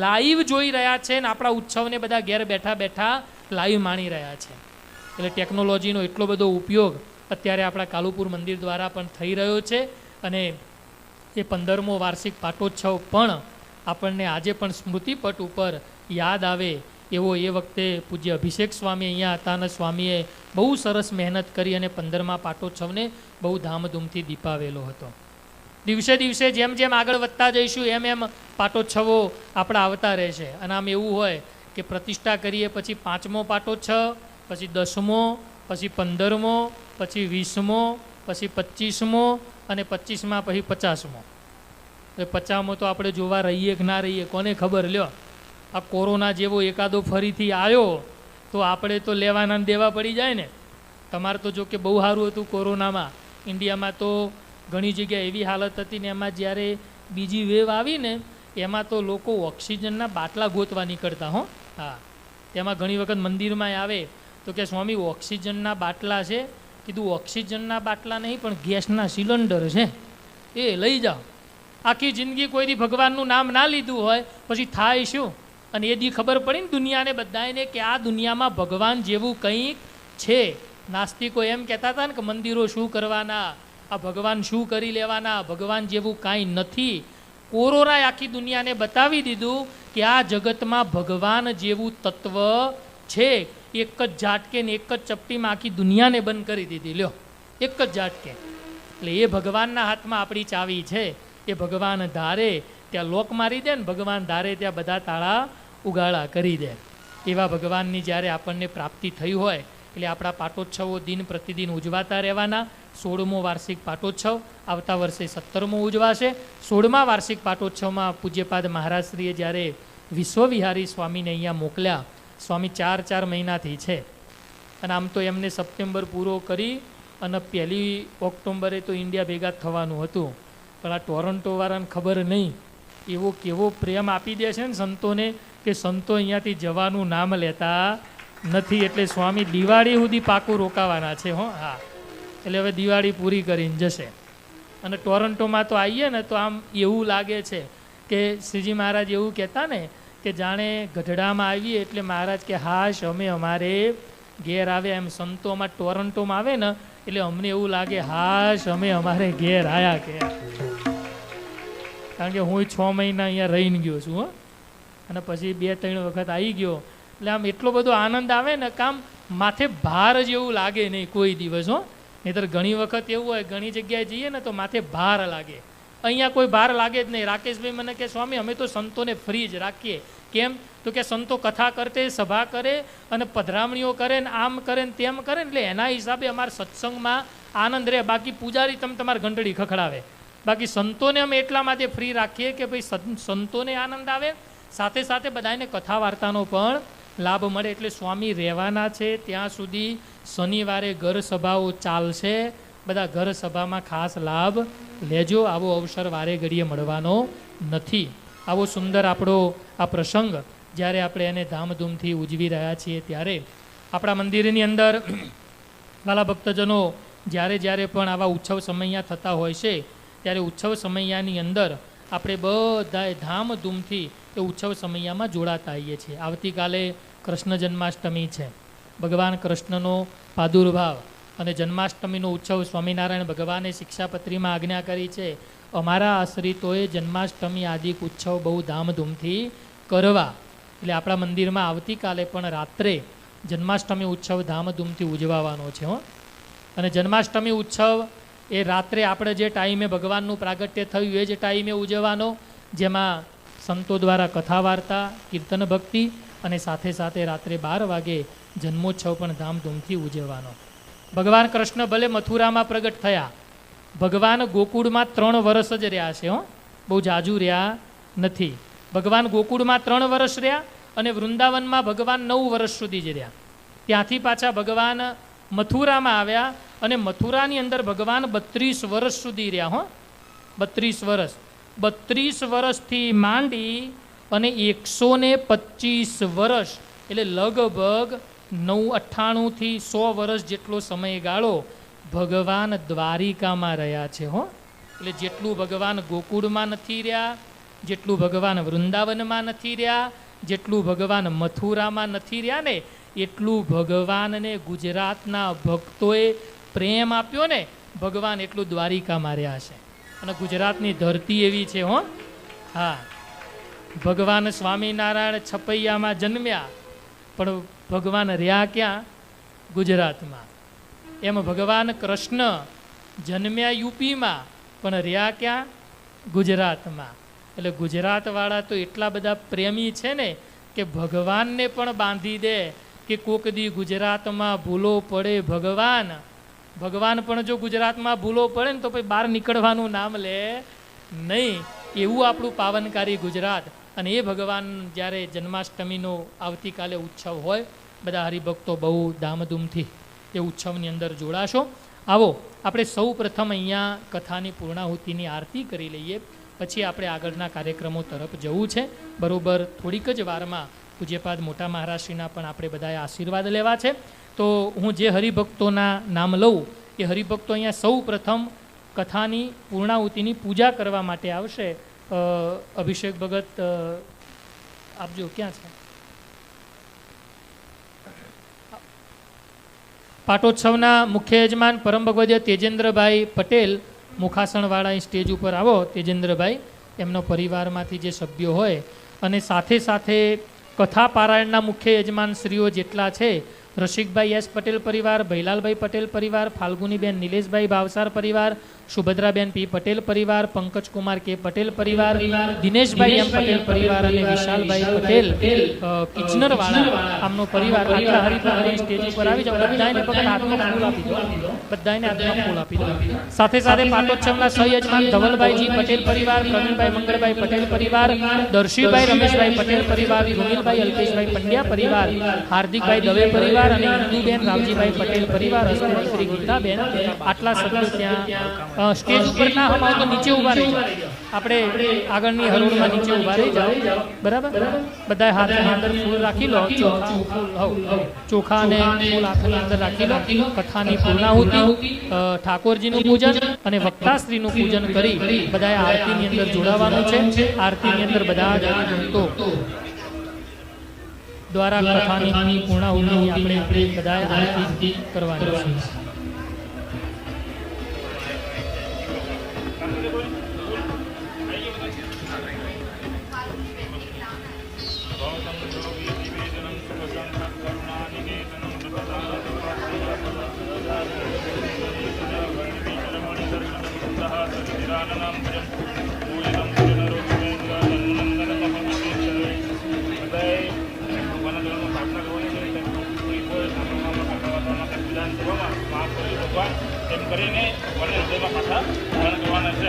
લાઈવ જોઈ રહ્યા છે ને આપણા ઉત્સવને બધા ઘેર બેઠા બેઠા લાઈવ માણી રહ્યા છે. એટલે ટેકનોલોજીનો એટલો બધો ઉપયોગ અત્યારે આપણા કાલુપુર મંદિર દ્વારા પણ થઈ રહ્યો છે. અને એ 15મો વાર્ષિક પાટોત્સવ પણ આપણને આજે પણ સ્મૃતિપટ ઉપર યાદ આવે એવો એ વખતે પૂજ્ય અભિષેક સ્વામી અહીંયા હતા અને સ્વામીએ બહુ સરસ મહેનત કરી અને 15મા પાટોત્સવને બહુ ધામધૂમથી દીપાવેલો હતો. દિવસે દિવસે જેમ જેમ આગળ વધતા જઈશું એમ એમ પાટોત્સવો આપણા આવતા રહેશે. અને આમ એવું હોય કે પ્રતિષ્ઠા કરીએ પછી 5મો પાટોત્સવ, પછી 10મો, પછી 15મો, પછી 20મો, પછી 25મો અને 25માં પછી 50મો. એટલે 50મો તો આપણે જોવા રહીએ કે ના રહીએ કોને ખબર. લ્યો, આ કોરોના જેવો એકાદો ફરીથી આવ્યો તો આપણે તો લેવાના દેવા પડી જાય ને. તમારે તો જો કે બહુ સારું હતું કોરોનામાં. ઇન્ડિયામાં તો ઘણી જગ્યાએ એવી હાલત હતી ને એમાં જ્યારે બીજી વેવ આવી ને એમાં તો લોકો ઓક્સિજનના બાટલા ગોતવા નીકળતા હો. હા, તેમાં ઘણી વખત મંદિરમાં આવે તો કે સ્વામી ઓક્સિજનના બાટલા છે. કીધું ઓક્સિજનના બાટલા નહીં પણ ગેસના સિલિન્ડર છે, એ લઈ જાઓ. આખી જિંદગી કોઈથી ભગવાનનું નામ ના લીધું હોય પછી થાય શું? અને એ દી ખબર પડી ને દુનિયાને બધાને કે આ દુનિયામાં ભગવાન જેવું કંઈક છે. નાસ્તિકો એમ કહેતા હતા ને કે મંદિરો શું કરવાના, આ ભગવાન શું કરી લેવાના, ભગવાન જેવું કાંઈ નથી. કોરોનાએ આખી દુનિયાને બતાવી દીધું કે આ જગતમાં ભગવાન જેવું તત્વ છે. એક જ ઝાટકે ને એક જ ચપટીમાં આખી દુનિયાને બંધ કરી દીધી. લ્યો, એક જ ઝાટકે. એટલે એ ભગવાનના હાથમાં આપણી ચાવી છે. એ ભગવાન ધારે ત્યાં લોક મારી દે ને ભગવાન ધારે ત્યાં બધા તાળા ઉગાડા કરી દે. એવા ભગવાનની જ્યારે આપણને પ્રાપ્તિ થઈ હોય એટલે આપણા પાટોત્સવો દિન પ્રતિદિન ઉજવાતા રહેવાના. 16મો વાર્ષિક પાટોત્સવ આવતા વર્ષે 17મો ઉજવાશે. 16મા વાર્ષિક પાટોત્સવમાં પૂજ્યપાદ મહારાજશ્રીએ જ્યારે વિશ્વવિહારી સ્વામીને અહીંયા મોકલ્યા, સ્વામી 4 મહિનાથી છે અને આમ તો એમને સપ્ટેમ્બર પૂરો કરી અને 1 ઓક્ટોબરે તો ઇન્ડિયા ભેગા થવાનું હતું. પણ આ ટોરન્ટોવાળાને ખબર નહીં એવો કેવો પ્રેમ આપી દે છે ને સંતોને કે સંતો અહીંયાથી જવાનું નામ લેતા નથી. એટલે સ્વામી દિવાળી સુધી પાકું રોકાવાના છે. હો, હા, એટલે હવે દિવાળી પૂરી કરીને જશે. અને ટોરન્ટોમાં તો આવીએ ને તો આમ એવું લાગે છે કે શ્રીજી મહારાજ એવું કહેતા ને કે જાણે ગઢડામાં આવીએ એટલે મહારાજ કે હાશ અમે અમારે ઘેર આવ્યા. એમ સંતોમાં ટોરન્ટોમાં આવે ને એટલે અમને એવું લાગે હાશ અમે અમારે ઘેર આવ્યા કે. કારણ કે હું 6 મહિના અહીંયા રહીને ગયો છું. હો, અને પછી 2-3 વખત આવી ગયો એટલે આમ એટલો બધો આનંદ આવે ને કામ માથે ભાર જેવું લાગે નહીં કોઈ દિવસ. હો, નહીંતર ઘણી વખત એવું હોય ઘણી જગ્યાએ જઈએ ને તો માથે ભાર લાગે. અહીંયા કોઈ ભાર લાગે જ નહીં. રાકેશભાઈ મને કે સ્વામી અમે તો સંતોને ફ્રી જ રાખીએ. કેમ? તો કે સંતો કથા કરતે, સભા કરે અને પધરામણીઓ કરે ને આમ કરે ને તેમ કરે ને એટલે એના હિસાબે અમારા સત્સંગમાં આનંદ રહે. બાકી પૂજારી તમે તમારી ઘંટડી ખખડાવે. બાકી સંતોને અમે એટલા માટે ફ્રી રાખીએ કે ભાઈ સંતોને આનંદ આવે, સાથે સાથે બધાને કથા વાર્તાનો પણ લાભ મળે. એટલે સ્વામી રહેવાના છે ત્યાં સુધી શનિવારે ઘર સભાઓ ચાલશે. બધા ઘર સભામાં ખાસ લાભ લેજો. આવો અવસર વારે ઘડીએ મળવાનો નથી. આવો સુંદર આપણો આ પ્રસંગ જ્યારે આપણે એને ધામધૂમથી ઉજવી રહ્યા છીએ ત્યારે આપણા મંદિરની અંદર વાલા ભક્તજનો જ્યારે જ્યારે પણ આવા ઉત્સવ સમૈયા થતા હોય છે ત્યારે ઉત્સવ સમૈયાની અંદર આપણે બધાએ ધામધૂમથી એ ઉત્સવ સમૈયામાં જોડાતા આવીએ છીએ. આવતીકાલે કૃષ્ણ જન્માષ્ટમી છે. ભગવાન કૃષ્ણનો પ્રાદુર્ભાવ અને જન્માષ્ટમીનો ઉત્સવ સ્વામિનારાયણ ભગવાને શિક્ષાપત્રીમાં આજ્ઞા કરી છે. અમારા આશ્રિતોએ જન્માષ્ટમી આદિક ઉત્સવ બહુ ધામધૂમથી કરવા. એટલે આપણા મંદિરમાં આવતીકાલે પણ રાત્રે જન્માષ્ટમી ઉત્સવ ધામધૂમથી ઉજવવાનો છે. હો, અને જન્માષ્ટમી ઉત્સવ એ રાત્રે આપણે જે ટાઈમે ભગવાનનું પ્રાગટ્ય થયું એ જ ટાઈમે ઉજવવાનો, જેમાં સંતો દ્વારા કથા વાર્તા, કીર્તન ભક્તિ અને સાથે સાથે રાત્રે 12 વાગે જન્મોત્સવ પણ ધામધૂમથી ઉજવવાનો. ભગવાન કૃષ્ણ ભલે મથુરામાં પ્રગટ થયા, ભગવાન ગોકુળમાં 3 વર્ષ જ રહ્યા છે. હો, બહુ જાજુ રહ્યા નથી. ભગવાન ગોકુળમાં 3 વર્ષ રહ્યા અને વૃંદાવનમાં ભગવાન 9 વર્ષ સુધી જ રહ્યા. ત્યાંથી પાછા ભગવાન મથુરામાં આવ્યા અને મથુરાની અંદર ભગવાન 32 વર્ષ સુધી રહ્યા. હો, 32 વર્ષ. 32 વર્ષથી માંડી અને 125 વર્ષ એટલે લગભગ 98 થી 100 વર્ષ જેટલો સમયગાળો ભગવાન દ્વારિકામાં રહ્યા છે. હો, એટલે જેટલું ભગવાન ગોકુળમાં નથી રહ્યા, જેટલું ભગવાન વૃંદાવનમાં નથી રહ્યા, જેટલું ભગવાન મથુરામાં નથી રહ્યા ને એટલું ભગવાનને ગુજરાતના ભક્તોએ પ્રેમ આપ્યો ને ભગવાન એટલું દ્વારિકામાં રહ્યા છે. અને ગુજરાતની ધરતી એવી છે. હો, હા, ભગવાન સ્વામિનારાયણ છપૈયામાં જન્મ્યા પણ ભગવાન રહ્યા ક્યાં? ગુજરાતમાં. એમ ભગવાન કૃષ્ણ જન્મ્યા યુપીમાં પણ રહ્યા ક્યાં? ગુજરાતમાં. એટલે ગુજરાતવાળા તો એટલા બધા પ્રેમી છે ને કે ભગવાનને પણ બાંધી દે કે કોક દી ગુજરાતમાં ભૂલો પડે ભગવાન પણ જો ગુજરાતમાં ભૂલો પડે ને તો પછી બહાર નીકળવાનું નામ લે નહીં. એવું આપણું પાવનકારી ગુજરાત. અને એ ભગવાન જ્યારે જન્માષ્ટમીનો આવતીકાલે ઉત્સવ હોય, બધા હરિભક્તો બહુ ધામધૂમથી એ ઉત્સવની અંદર જોડાશો. આવો આપણે સૌ પ્રથમ અહીંયા કથાની પૂર્ણાહુતિની આરતી કરી લઈએ, પછી આપણે આગળના કાર્યક્રમો તરફ જવું છે. બરોબર થોડીક જ વારમાં પૂજ્યપાદ મોટા મહારાજશ્રીના પણ આપણે બધાએ આશીર્વાદ લેવા છે. તો હું જે હરિભક્તોના નામ લઉં એ હરિભક્તો અહીંયા સૌ પ્રથમ કથાની પૂર્ણાહુતિની પૂજા કરવા માટે આવશે. અભિષેક ભગત આપજો, ક્યાં છે? પાટોત્સવના મુખ્ય યજમાન પરમ ભગવદ્ય તેજેન્દ્રભાઈ પટેલ મુખાસણવાળા સ્ટેજ ઉપર આવો. તેજેન્દ્રભાઈ એમનો પરિવારમાંથી જે સભ્યો હોય, અને સાથે સાથે કથા પારાયણના મુખ્ય યજમાન શ્રીઓ જેટલા છે, રસિકભાઈ એસ પટેલ પરિવાર, ભૈલાલભાઈ પટેલ પરિવાર, ફાલ્ગુનીબેન નિલેશભાઈ ભાવસાર પરિવાર, સુભદ્રાબેન પી પટેલ પરિવાર, પંકજકુમાર કે પટેલ પરિવાર, દિનેશભાઈ એમ પટેલ પરિવાર અને વિશાલભાઈ પટેલ કિચનરવાળા આમનો પરિવાર. આટલા હરિભક્તો સ્ટેજ ઉપર આવી જાઓ. બધાને ફક્ત હાથમાં ફૂલ આપી દો, બધાને હાથમાં ફૂલ આપી દો. સાથે સાથે પાટોત્સવના સહયજમાન ધવલભાઈજી પટેલ પરિવાર, પ્રવીણભાઈ મંગળભાઈ પટેલ પરિવાર, દર્શીભાઈ રમેશભાઈ પટેલ પરિવાર, ધ્રુવીલભાઈ અલ્પેશભાઈ પંડ્યા પરિવાર, હાર્દિકભાઈ દવે પરિવાર અને ઇન્દુબેન રામજીભાઈ પટેલ પરિવાર, હસ્તેશ્રી ગીતાબેન. આટલા સભ્યો ત્યાં સ્ટેજ ઉપર ના હમાવ તો નીચે ઊભા રહી જાઓ. આપણે આગળની હરોળમાં નીચે ઊભા રહી જાઓ. બરાબર, બધા હાથની અંદર ફૂલ રાખી લો. ચોખા અને ફૂલ હાથની અંદર રાખી લો. કથાની પૂર્ણાહુતિ, ઠાકોરજીનું પૂજન અને વક્તાશ્રીનું પૂજન કરી બધાએ આરતીની અંદર જોડાવાનું છે. આરતીની અંદર બધા જ હરિભક્તો દ્વારા કથાની પૂર્ણાહુતિની આપણે બધાએ આરતી કરવાની છે. એમ કરીને મને હૃદયમાં પાછા ધારણ કરવાના છે.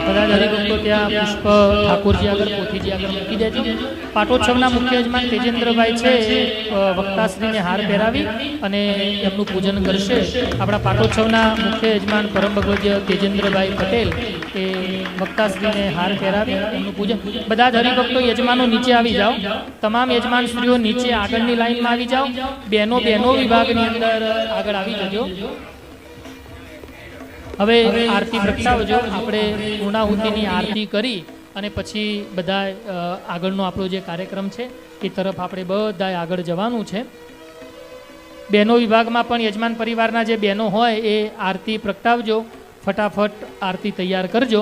બધા જ હરિભક્તો ત્યાં પુષ્પ ઠાકોરજી આગળ, પોથીજી આગળ મૂકી દેજો. પાટોત્સવના મુખ્ય યજમાન તેજેન્દ્રભાઈ છે, વક્તાશ્રીને હાર પહેરાવી અને એમનું પૂજન કરશે. આપણા પાટોત્સવના મુખ્ય યજમાન પરમ ભગવદ્ય તેજેન્દ્રભાઈ પટેલ એ વક્તાશ્રીને હાર પહેરાવી એમનું પૂજન. બધા જ હરિભક્તો યજમાનો નીચે આવી જાઓ. તમામ યજમાન શ્રીઓ નીચે આગળની લાઈનમાં આવી જાઓ. બહેનો વિભાગની અંદર આગળ આવી જજો. હવે આરતી પ્રગટાવજો. આપણે પૂર્ણાહુતિની આરતી કરી અને પછી બધા આગળનો આપણો જે કાર્યક્રમ છે એ તરફ આપણે બધા આગળ જવાનું છે. બહેનો વિભાગમાં પણ યજમાન પરિવારના જે બહેનો હોય એ આરતી પ્રગટાવજો. ફટાફટ આરતી તૈયાર કરજો.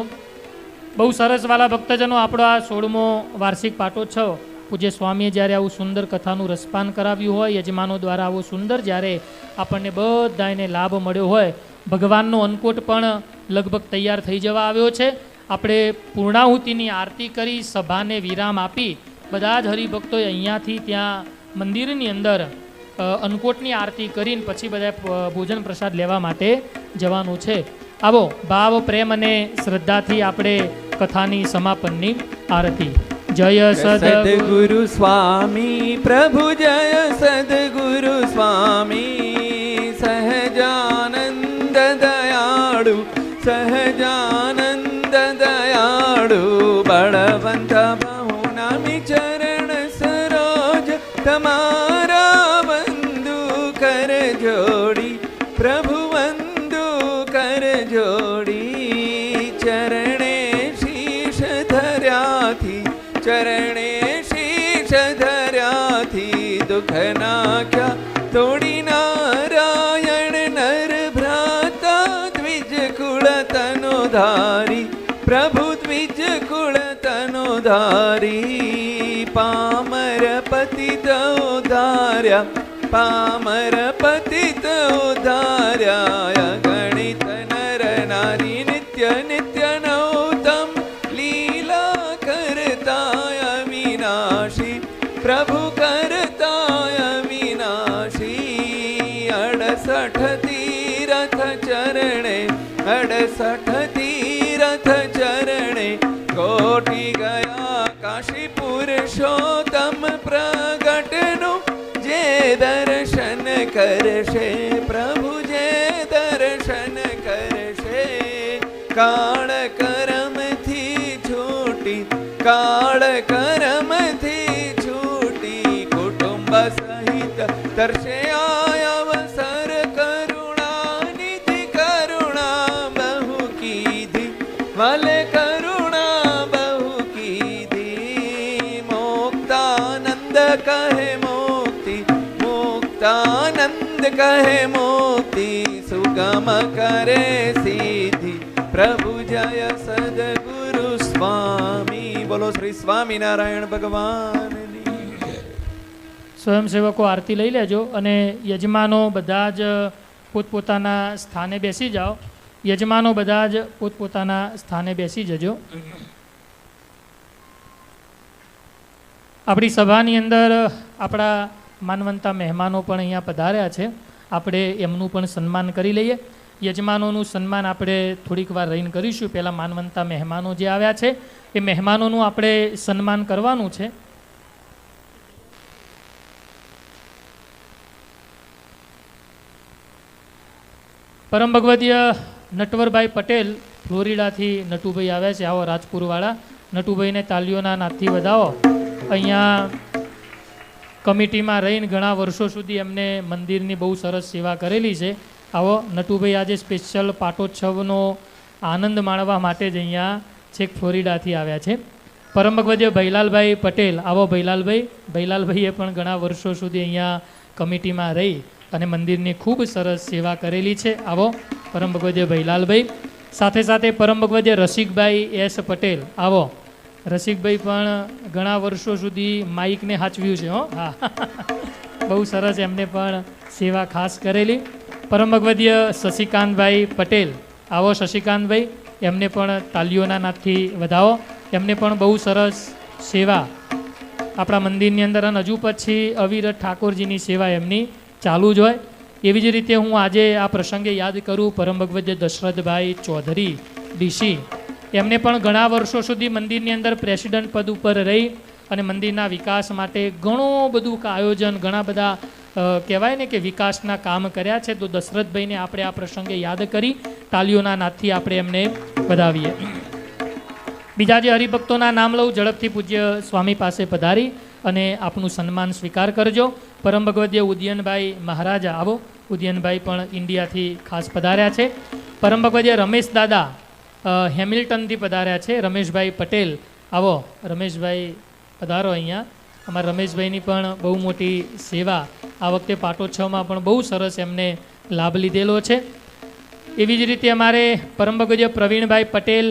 બહુ સરસ વાલા ભક્તજનો, આપણો આ 16મો વાર્ષિક પાટોત્સવ પૂજ્ય સ્વામીએ જ્યારે આવું સુંદર કથાનું રસપાન કરાવ્યું હોય, યજમાનો દ્વારા આવો સુંદર જ્યારે આપણને બધાને લાભ મળ્યો હોય, ભગવાનનો અન્નકોટ પણ લગભગ તૈયાર થઈ જવા આવ્યો છે. આપણે પૂર્ણાહુતિની આરતી કરી સભાને વિરામ આપી બધા જ હરિભક્તોએ અહીંયાથી ત્યાં મંદિરની અંદર અન્નકોટની આરતી કરીને પછી બધા ભોજન પ્રસાદ લેવા માટે જવાનું છે. આવો ભાવ, પ્રેમ અને શ્રદ્ધાથી આપણે કથાની સમાપનની આરતી. જય સદગુરુ સ્વામી પ્રભુ, જય સદગુરુ સ્વામી, સહજાનંદ દયાળુ, સહજાનંદ દયાળુ, બળવંત બહુનામી ચરણ સરોજ, તમારા વંદુ કર જોડી, પ્રભુ વંદુ કર જોડી. ચરણે શીશ ધર્યાથી, ચરણે શીશ ધર્યાથી, દુઃખ નાખ્યા તોડી નારાયણ નર ભ્રાતા, દ્વિજ કુળ તનો ધારી, પ્રભુ દ્વિજ કુળ તનો ધારી. પામર પતિત ઉધાર્યા, પામર પતિત ઉધાર્યા, ગણિત નર નારી નિત્ય નિત્ય નૌતમ, લીલા કરતા અવિનાશી, પ્રભુ કરતા અવિનાશી. 68 તીરથ ચરણે, 68 તીરથ ચરણે, કોટી ગયા કાશી પુરુષોત્તમ પ્રગટનું જે દર્શન કરશે પ્રભુ જે દર્શન કરશે કાળ કરમથી છૂટી કાળ કરમથી છૂટી કુટુંબ સહિત તરશે અવસર કરુણાનિધિ કરુણા બહુ કીધી વાલે કરુણા બહુ કીધી મુક્તાનંદ કહે મુક્તિ મુક્તાનંદ કહે મુક્તિ સુગમ કરે સિદ્ધિ પ્રભુ જય સદગુરુ સ્વામી. બોલો શ્રી સ્વામિનારાયણ ભગવાનની. સ્વયંસેવકો આરતી લઈ લેજો અને યજમાનો બધા જ પોતપોતાના સ્થાને બેસી જાઓ. યજમાનો બધા જ પોતપોતાના સ્થાને બેસી જજો. આપણી સભાની અંદર આપણા માનવંતા મહેમાનો પણ અહીંયા પધાર્યા છે. આપણે એમનું પણ સન્માન કરી લઈએ. યજમાનોનું સન્માન આપણે થોડીક વાર રહીને કરીશું. પહેલાં માનવંતા મહેમાનો જે આવ્યા છે એ મહેમાનોનું આપણે સન્માન કરવાનું છે. પરમ ભગવદીય નટવરભાઈ પટેલ ફ્લોરિડાથી નટુભાઈ આવ્યા છે. આવો રાજપુરવાળા. નટુભાઈને તાલીઓના નાદથી વધાવો. અહીંયા કમિટીમાં રહીને ઘણા વર્ષો સુધી એમને મંદિરની બહુ સરસ સેવા કરેલી છે. આવો નટુભાઈ આજે સ્પેશિયલ પાટોત્સવનો આનંદ માણવા માટે જ અહીંયા છેક ફ્લોરિડાથી આવ્યા છે. પરમ ભગવદીય ભૈલાલભાઈ પટેલ. આવો ભૈલાલભાઈ. ભૈલાલભાઈએ પણ ઘણા વર્ષો સુધી અહીંયા કમિટીમાં રહી અને મંદિરની ખૂબ સરસ સેવા કરેલી છે. આવો પરમ ભગવદીય ભૈલાલભાઈ. સાથે સાથે પરમ ભગવદીય રસિકભાઈ એસ પટેલ. આવો રસિકભાઈ પણ ઘણા વર્ષો સુધી માઇકને હાચવ્યું છે. હો હા બહુ સરસ એમને પણ સેવા ખાસ કરેલી. પરમ ભગવદીય શશિકાંતભાઈ પટેલ. આવો શશિકાંતભાઈ. એમને પણ તાલીઓના નાદથી વધાવો. એમને પણ બહુ સરસ સેવા આપણા મંદિરની અંદર અને હજુ પછી અવિરત ઠાકોરજીની સેવા એમની ચાલુ જ હોય. એવી જ રીતે હું આજે આ પ્રસંગે યાદ કરું પરમ ભગવદીય દશરથભાઈ ચૌધરી ડીસી. એમને પણ ઘણા વર્ષો સુધી મંદિરની અંદર પ્રેસિડન્ટ પદ ઉપર રહી અને મંદિરના વિકાસ માટે ઘણું બધું આયોજન ઘણા બધા કહેવાય ને કે વિકાસના કામ કર્યા છે. તો દશરથભાઈને આપણે આ પ્રસંગે યાદ કરી તાલીઓના નાદથી આપણે એમને વધાવીએ. બીજા જે હરિભક્તોના નામ લઉં ઝડપથી પૂજ્ય સ્વામી પાસે પધારી અને આપનું સન્માન સ્વીકાર કરજો. પરમ ભગવદીય ઉદયનભાઈ મહારાજા. આવો ઉદયનભાઈ પણ ઇન્ડિયાથી ખાસ પધાર્યા છે. પરમ ભગવદીય રમેશ દાદા હેમિલ્ટનથી પધાર્યા છે. રમેશભાઈ પટેલ. આવો રમેશભાઈ પધારો અહીંયા. અમારા રમેશભાઈની પણ બહુ મોટી સેવા આ વખતે પાટોત્સવમાં પણ બહુ સરસ એમને લાભ લીધેલો છે. એવી જ રીતે અમારે પરમ ભગવદીય પ્રવીણભાઈ પટેલ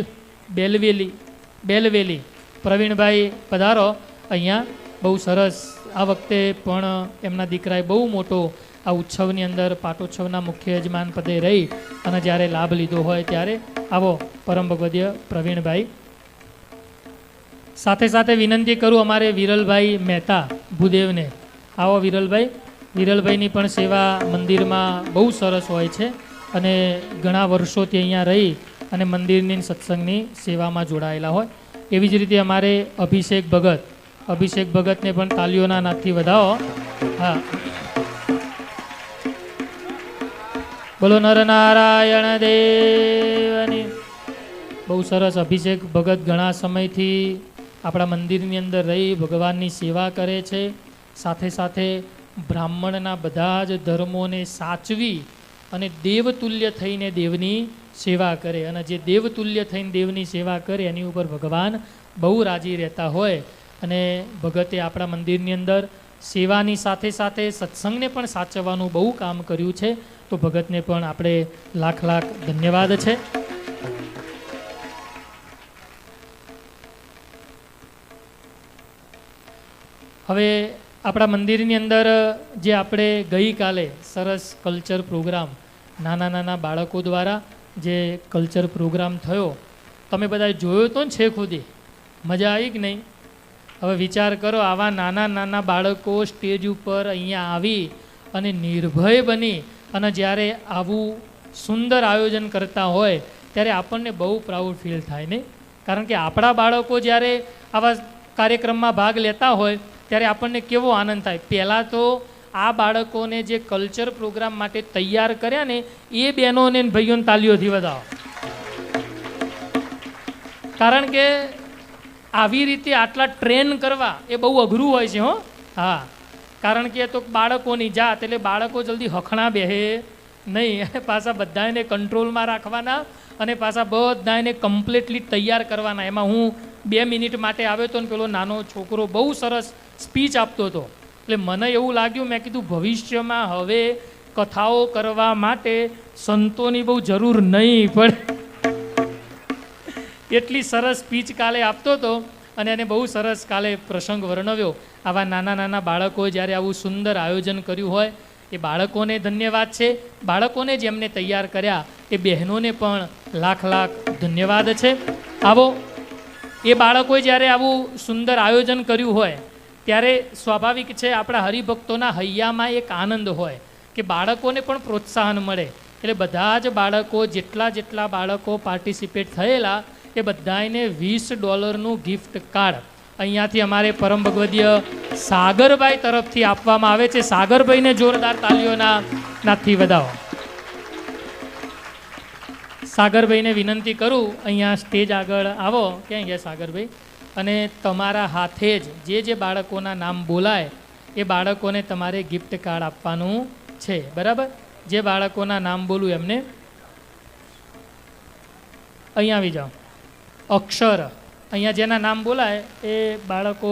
બેલવેલી. પ્રવીણભાઈ પધારો અહીંયા. બહુ સરસ આ વખતે પણ એમના દીકરાએ બહુ મોટો આ ઉત્સવની અંદર પાટોત્સવના મુખ્ય યજમાન પદે રહી અને જ્યારે લાભ લીધો હોય ત્યારે આવો પરમ ભગવદીય પ્રવીણભાઈ. સાથે સાથે વિનંતી કરું અમારે વિરલભાઈ મહેતા ભૂદેવને. આવો વિરલભાઈ. વિરલભાઈની પણ સેવા મંદિરમાં બહુ સરસ હોય છે અને ઘણા વર્ષોથી અહીંયા રહી અને મંદિરની સત્સંગની સેવામાં જોડાયેલા હોય. એવી જ રીતે અમારે અભિષેક ભગતને પણ તાલીઓના નાદથી વધાવો. હા બોલો નરનારાયણ દેવની. બહુ સરસ અભિષેક ભગત ઘણા સમયથી આપણા મંદિરની અંદર રહી ભગવાનની સેવા કરે છે. સાથે સાથે બ્રાહ્મણના બધા જ ધર્મોને સાચવી અને દેવતુલ્ય થઈને દેવની સેવા કરે. અને જે દેવતુલ્ય થઈને દેવની સેવા કરે એની ઉપર ભગવાન બહુ રાજી રહેતા હોય. અને ભગતે આપણા મંદિરની અંદર સેવાની સાથે સાથે સત્સંગને પણ સાચવવાનું બહુ કામ કર્યું છે. તો ભગતને પણ આપણે લાખ લાખ ધન્યવાદ છે. હવે આપણા મંદિરની અંદર જે આપણે ગઈકાલે સરસ કલ્ચર પ્રોગ્રામ નાના નાના બાળકો દ્વારા જે કલ્ચર પ્રોગ્રામ થયો તમે બધાએ જોયો તો ને છે ખુદી. મજા આવી કે નહીં? હવે વિચાર કરો આવા નાના નાના બાળકો સ્ટેજ ઉપર અહીંયા આવી અને નિર્ભય બની અને જ્યારે આવું સુંદર આયોજન કરતા હોય ત્યારે આપણને બહુ પ્રાઉડ ફીલ થાય ને કારણ કે આપણા બાળકો જ્યારે આવા કાર્યક્રમમાં ભાગ લેતા હોય ત્યારે આપણને કેવો આનંદ થાય. પહેલાં તો આ બાળકોને જે કલ્ચર પ્રોગ્રામ માટે તૈયાર કર્યા ને એ બહેનોને ભાઈઓને તાલીઓથી વધાવો. કારણ કે આવી રીતે આટલા ટ્રેન કરવા એ બહુ અઘરું હોય છે. હા, કારણ કે તો બાળકોની જાત એટલે બાળકો જલ્દી હખણા બેહે નહીં, પાછા બધાને કંટ્રોલમાં રાખવાના અને પાછા બધાને કમ્પ્લીટલી તૈયાર કરવાના. એમાં હું 2 મિનિટ માટે આવ્યો હતો ને પેલો નાનો છોકરો બહુ સરસ સ્પીચ આપતો હતો. એટલે મને એવું લાગ્યું, મેં કીધું ભવિષ્યમાં હવે કથાઓ કરવા માટે સંતોની બહુ જરૂર નહીં પડે. એટલી સરસ સ્પીચ કાલે આપતો હતો અને એને બહુ સરસ કાલે પ્રસંગ વર્ણવ્યો. આવા નાના નાના બાળકોએ જ્યારે આવું સુંદર આયોજન કર્યું હોય એ બાળકોને ધન્યવાદ છે. બાળકોને જેમને તૈયાર કર્યા એ બહેનોને પણ લાખ લાખ ધન્યવાદ છે. આવો એ બાળકોએ જ્યારે આવું સુંદર આયોજન કર્યું હોય ત્યારે સ્વાભાવિક છે આપણા હરિભક્તોના હૈયામાં એક આનંદ હોય કે બાળકોને પણ પ્રોત્સાહન મળે. એટલે બધા જ બાળકો જેટલા બાળકો પાર્ટિસિપેટ થયેલા એ બધાને $20નું ગિફ્ટ કાર્ડ અહીંયાથી અમારે પરમ ભગવદીય સાગરભાઈ તરફથી આપવામાં આવે છે. સાગરભાઈને જોરદાર તાલીઓના નાદથી વધાવો. સાગરભાઈને વિનંતી કરું અહીંયા સ્ટેજ આગળ આવો. ક્યાં ગયા સાગરભાઈ? અને તમારા હાથે જ જે બાળકોના નામ બોલાય એ બાળકોને તમારે ગિફ્ટ કાર્ડ આપવાનું છે. બરાબર? જે બાળકોના નામ બોલું એમને અહીંયા આવી જાઓ. અક્ષર અહીંયા જેના નામ બોલાય એ બાળકો,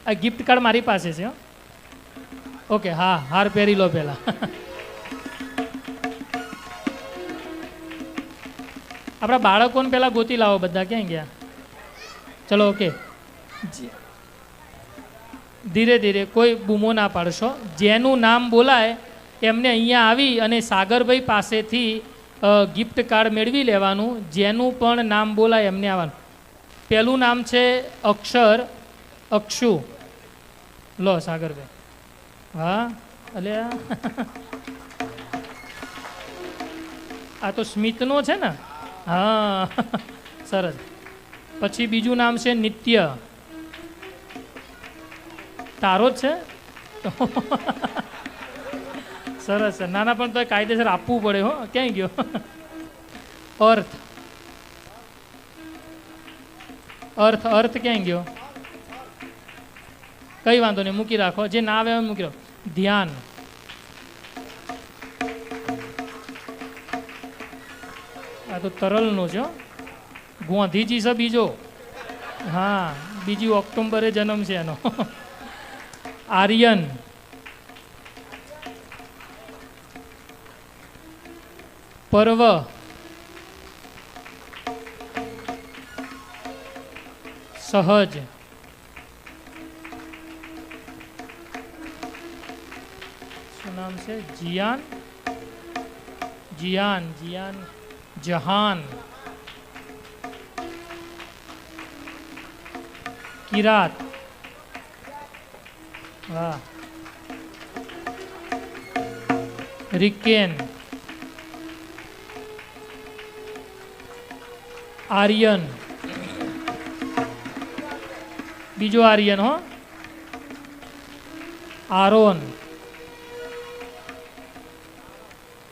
આ ગિફ્ટ કાર્ડ મારી પાસે છે. ઓકે, હા, હાર પહેરી લો પહેલાં. આપણા બાળકોને પહેલાં ગોતી લાવો. બધા ક્યાં ગયા? ચલો, ઓકે. ધીરે ધીરે, કોઈ બૂમો ના પાડશો. જેનું નામ બોલાય એમને અહીંયા આવી અને સાગરભાઈ પાસેથી ગિફ્ટ કાર્ડ મેળવી લેવાનું. જેનું પણ નામ બોલાય એમને આવવાનું. પહેલું નામ છે અક્ષર, અક્ષુ. લો સાગરભાઈ. હા, અલ્યા આ તો સ્મિતનો છે ને? હા, સરસ. પછી બીજું નામ છે નિત્ય. તારો જ છે? સરસ. નાના પણ તો કાયદેસર આપવું પડે. હો, ક્યાંય ગયો? અર્થ, અર્થ, અર્થ ક્યાંય ગયો? કઈ વાંધો નહીં, મૂકી રાખો. જે ના આવે મૂકી રાખો. ધ્યાન, આ તો તરલનો છે. ગોંધીજી છે બીજો. હા, બીજી ઓક્ટોબરે જન્મ છે એનો. આર્યન, પર્વ, સહજ, શું નામ છે? જિયાન, જિયાન, જિયાન, જહાન, કિરાત, વાહ, રિકેન, આર્યન, બીજો આર્યન. હો, આરોન,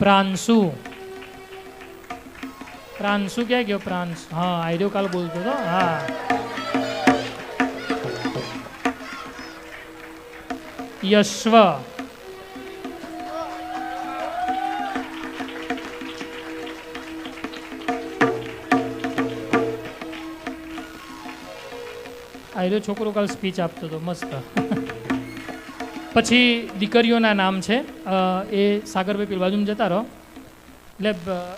પ્રાંશુ. પ્રાંશુ ક્યાં ગયો? પ્રાંશ, હા, આઈડિયો કાલ બોલતો હતો. હા, યશ્વ, આઈડિયો છોકરો કાલ સ્પીચ આપતો હતો, મસ્ત. પછી દીકરીઓના નામ છે એ સાગરભાઈ પેલી બાજુમાં જતા રહો. એટલે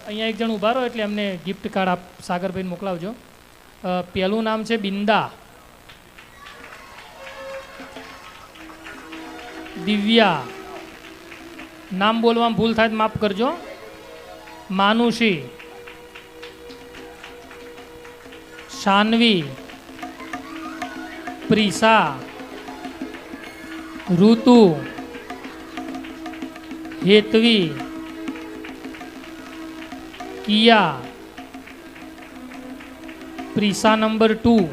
અહીંયા એક જણ ઊભા રહો એટલે એમને ગિફ્ટ કાર્ડ આપ સાગરભાઈને મોકલાવજો. પહેલું નામ છે બિંદા, દિવ્યા. નામ બોલવામાં ભૂલ થાય તો માફ કરજો. માનુષી, શાનવી, પ્રિસા, ઋતુ, હેતવી, કિયા, પ્રિસા નંબર 2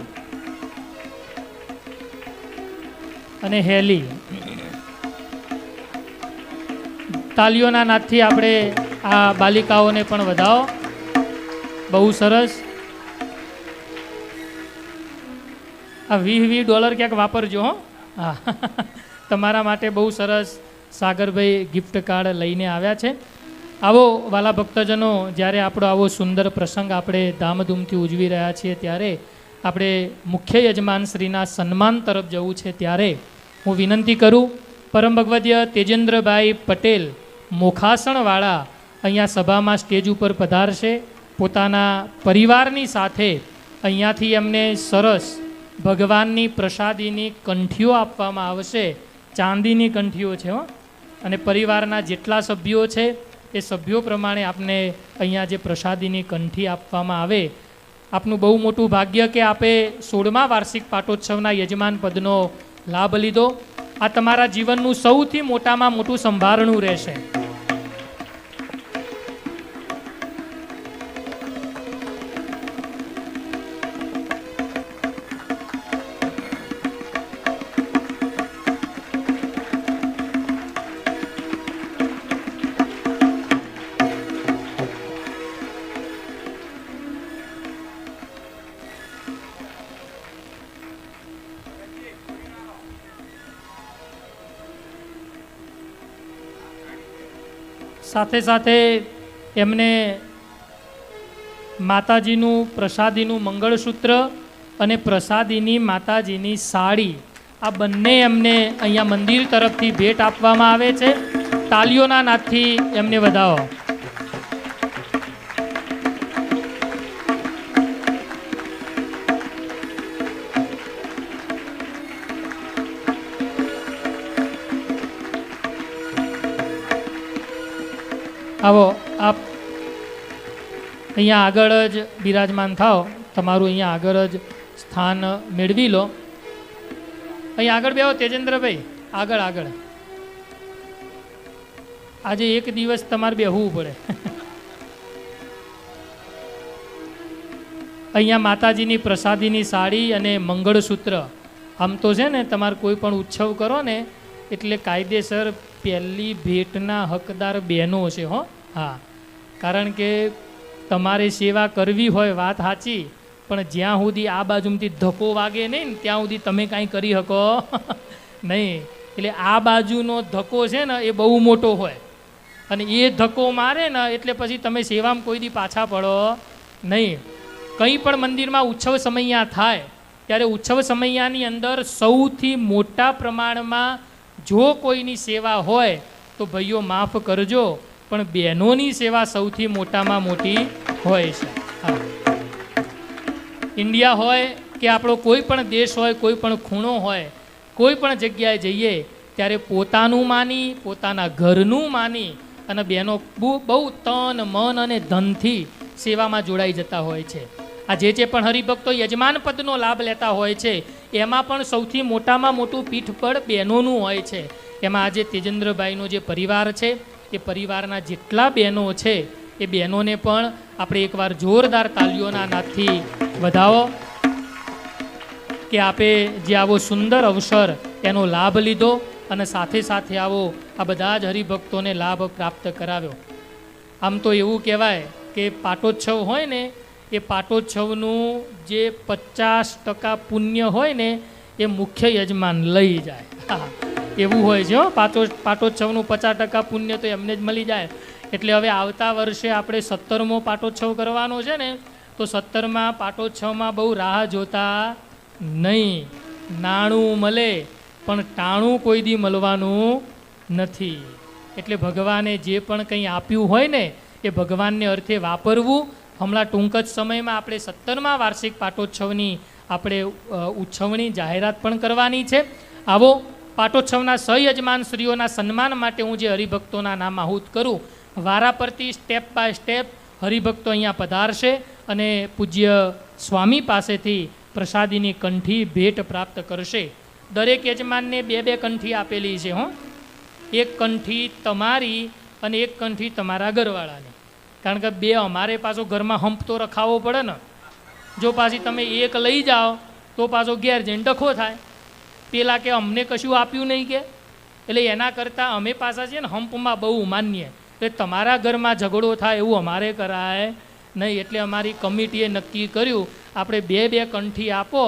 અને હેલી. તાલીઓના નાદથી આપણે આ બાલિકાઓને પણ વધાવો. બહુ સરસ. આ $20 ક્યાંક વાપરજો. હો હા, તમારા માટે બહુ સરસ સાગરભાઈ ગિફ્ટ કાર્ડ લઈને આવ્યા છે. આવો વાલા ભક્તજનો, જ્યારે આપણો આવો સુંદર પ્રસંગ આપણે ધામધૂમથી ઉજવી રહ્યા છીએ ત્યારે આપણે મુખ્ય યજમાન શ્રીના સન્માન તરફ જવું છે. ત્યારે હું વિનંતી કરું, પરમ ભગવદ્ય તેજેન્દ્રભાઈ પટેલ મોખાસણવાળા અહીંયા સભામાં સ્ટેજ ઉપર પધારશે. પોતાના પરિવારની સાથે અહીંયાથી એમને સરસ ભગવાનની પ્રસાદીની કંઠીઓ આપવામાં આવશે. ચાંદીની કંઠીઓ છે. હો, અને પરિવારના જેટલા સભ્યો છે એ સભ્યો પ્રમાણે આપને અહીંયા જે પ્રસાદીની કંઠી આપવામાં આવે. આપનું બહુ મોટું ભાગ્ય કે આપે 16મા વાર્ષિક પાટોત્સવના યજમાન પદનો લાભ લીધો. આ તમારા જીવનનું સૌથી મોટામાં મોટું સંભારણું રહેશે. સાથે સાથે એમને માતાજીનું પ્રસાદીનું મંગળસૂત્ર અને પ્રસાદીની માતાજીની સાડી, આ બંને એમને અહીંયા મંદિર તરફથી ભેટ આપવામાં આવે છે. તાલીઓના નાદથી એમને વધાવો. આવો, આપ અહીંયા આગળ જ બિરાજમાન થાઓ. તમારું અહીંયા આગળ જ સ્થાન મેળવી લો. અહીંયા આગળ બેહો તેજેન્દ્રભાઈ, આગળ આગળ. આજે એક દિવસ તમારે બેહવું પડે. અહીંયા માતાજીની પ્રસાદીની સાડી અને મંગળસૂત્ર. આમ તો છે ને, તમારે કોઈ પણ ઉત્સવ કરો ને એટલે કાયદેસર પહેલી ભેટના હકદાર બહેનો છે. હો હા, કારણ કે તમારે સેવા કરવી હોય, વાત સાચી, પણ જ્યાં સુધી આ બાજુથી ધક્કો વાગે નહીં ને ત્યાં સુધી તમે કાંઈ કરી શકો નહીં. એટલે આ બાજુનો ધક્કો છે ને એ બહુ મોટો હોય, અને એ ધક્કો મારે ને એટલે પછી તમે સેવામાં કોઈ દી પાછા પડો નહીં. કંઈ પણ મંદિરમાં ઉત્સવ સમૈયા થાય ત્યારે ઉત્સવ સમૈયાની અંદર સૌથી મોટા પ્રમાણમાં જો કોઈની સેવા હોય તો ભાઈઓ માફ કરજો, પણ બહેનોની સેવા સૌથી મોટામાં મોટી હોય છે. હા, ઇન્ડિયા હોય કે આપણો કોઈ પણ દેશ હોય, કોઈ પણ ખૂણો હોય, કોઈ પણ જગ્યાએ જઈએ ત્યારે પોતાનું માની, પોતાના ઘરનું માની અને બહેનો બહુ તન મન અને ધનથી સેવામાં જોડાઈ જતા હોય છે. આ જે પણ હરિભક્તો યજમાન પદનો લાભ લેતા હોય છે એમાં પણ સૌથી મોટામાં મોટું પીઠબળ બહેનોનું હોય છે. એમાં આજે તેજેન્દ્રભાઈનો જે પરિવાર છે એ પરિવારના જેટલા બહેનો છે એ બહેનોને પણ આપણે એકવાર જોરદાર તાલીઓના નાદથી વધાવો કે આપે જે આવો સુંદર અવસર એનો લાભ લીધો અને સાથે સાથે આવો આ બધા જ હરિભક્તોને લાભ પ્રાપ્ત કરાવ્યો. આમ તો એવું કહેવાય કે પાટોત્સવ હોય ને એ પાટોત્સવનું જે 50% પુણ્ય હોય ને એ મુખ્ય યજમાન લઈ જાય. હા, એવું હોય છે. પાટોત્સવનું 50% પુણ્ય તો એમને જ મળી જાય. એટલે હવે આવતા વર્ષે આપણે 17મો પાટોત્સવ કરવાનો છે ને, તો 17મા પાટોત્સવમાં બહુ રાહ જોતા નહીં. નાણું મળે પણ ટાણું કોઈ દી મળવાનું નથી. એટલે ભગવાને જે પણ કંઈ આપ્યું હોય ને એ ભગવાનને અર્થે વાપરવું. હમણાં ટૂંક જ સમયમાં આપણે 17મા વાર્ષિક પાટોત્સવની આપણે ઉજવણી જાહેરાત પણ કરવાની છે. આવો પાટોત્સવના સહયજમાન શ્રીઓના સન્માન માટે હું જે હરિભક્તોના નામ આહુત કરું, વારા પરથી સ્ટેપ બાય સ્ટેપ હરિભક્તો અહીંયા પધારશે અને પૂજ્ય સ્વામી પાસેથી પ્રસાદીની કંઠી ભેટ પ્રાપ્ત કરશે. દરેક યજમાનને 2 કંઠી આપેલી છે. હો, એક કંઠી તમારી અને એક કંઠી તમારા ઘરવાળાની. કારણ કે 2 અમારે પાછો ઘરમાં હંપ તો રખાવવો પડે ને. જો પાછી તમે એક લઈ જાઓ તો પાછો ઘેર જઈને ડખો થાય. પેલા કે અમને કશું આપ્યું નહીં કે, એટલે એના કરતાં અમે પાછા છે ને હંપમાં બહુ માનીએ, એટલે તમારા ઘરમાં ઝઘડો થાય એવું અમારે કરાય નહીં. એટલે અમારી કમિટીએ નક્કી કર્યું આપણે બે બે કંઠી આપો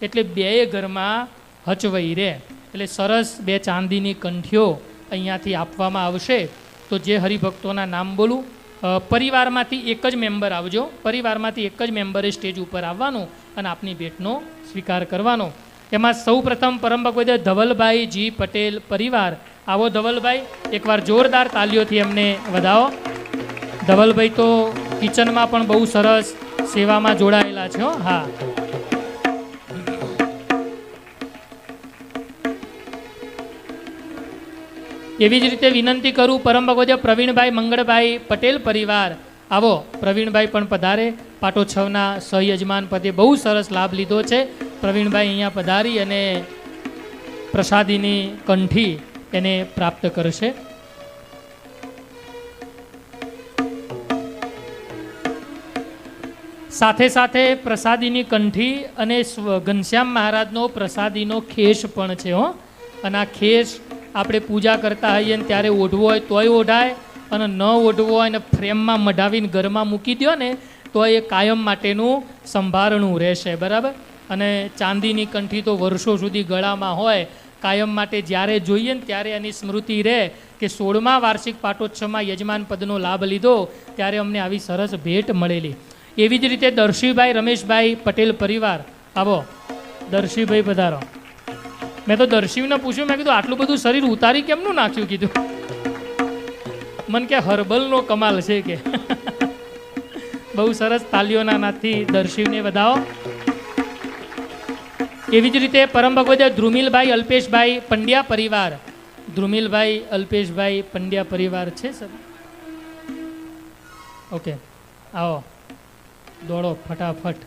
એટલે બેય ઘરમાં હચવાઈ રહે. એટલે સરસ બે ચાંદીની કંઠીઓ અહીંયાથી આપવામાં આવશે. તો જે હરિભક્તોના નામ બોલું, પરિવારમાંથી એક જ મેમ્બર આવજો, પરિવારમાંથી એક જ મેમ્બરે સ્ટેજ ઉપર આવવાનું અને આપની ભેટનો સ્વીકાર કરવાનો. એમાં સૌ પ્રથમ પરમ ભગવદ્ય ધવલભાઈ જી પટેલ પરિવાર. આવો ધવલભાઈ, એકવાર જોરદાર તાલીઓથી એમને વધાવો. ધવલભાઈ તો કિચનમાં પણ બહુ સરસ સેવામાં જોડાયેલા છે. હા, એવી જ રીતે વિનંતી કરું પરમ ભગવદ્ય પ્રવીણભાઈ મંગળભાઈ પટેલ પરિવાર. આવો પ્રવીણભાઈ પણ પધારે. પાટોત્સવના સહયજમાન પદે બહુ સરસ લાભ લીધો છે. પ્રવીણભાઈ અહીંયા પધારી અને પ્રસાદીની કંઠી એને પ્રાપ્ત કરશે. સાથે સાથે પ્રસાદીની કંઠી અને ઘનશ્યામ મહારાજનો પ્રસાદીનો ખેસ પણ છે. અને આ ખેસ આપણે પૂજા કરતા હોઈએ ને ત્યારે ઓઢવો હોય તોય ઓઢાય, અને ન ઓઢવો હોય ને ફ્રેમમાં મઢાવીને ઘરમાં મૂકી દો ને તો એ કાયમ માટેનું સંભારણું રહેશે. બરાબર. અને ચાંદીની કંઠી તો વર્ષો સુધી ગળામાં હોય, કાયમ માટે જ્યારે જોઈએ ને ત્યારે એની સ્મૃતિ રહે કે 16મા વાર્ષિક પાટોત્સવમાં યજમાન પદનો લાભ લીધો ત્યારે અમને આવી સરસ ભેટ મળેલી. એવી જ રીતે દર્શીભાઈ રમેશભાઈ પટેલ પરિવાર. આવો દર્શીભાઈ પધારો. મેં તો દર્શીને પૂછ્યું, મેં કીધું આટલું બધું શરીર ઉતારી કેમનું નાખ્યું? કીધું મન કે હર્બલનો કમાલ છે કે. બહુ સરસ તાલીઓના નાથથી દર્શીને વધાવો. એવી જ રીતે પરમ ભગવદ્ય ધ્રુમિલભાઈ અલ્પેશભાઈ પંડ્યા પરિવાર. ધ્રુમિલભાઈ અલ્પેશભાઈ પંડ્યા પરિવાર છે સર? ઓકે, આવો દોડો ફટાફટ.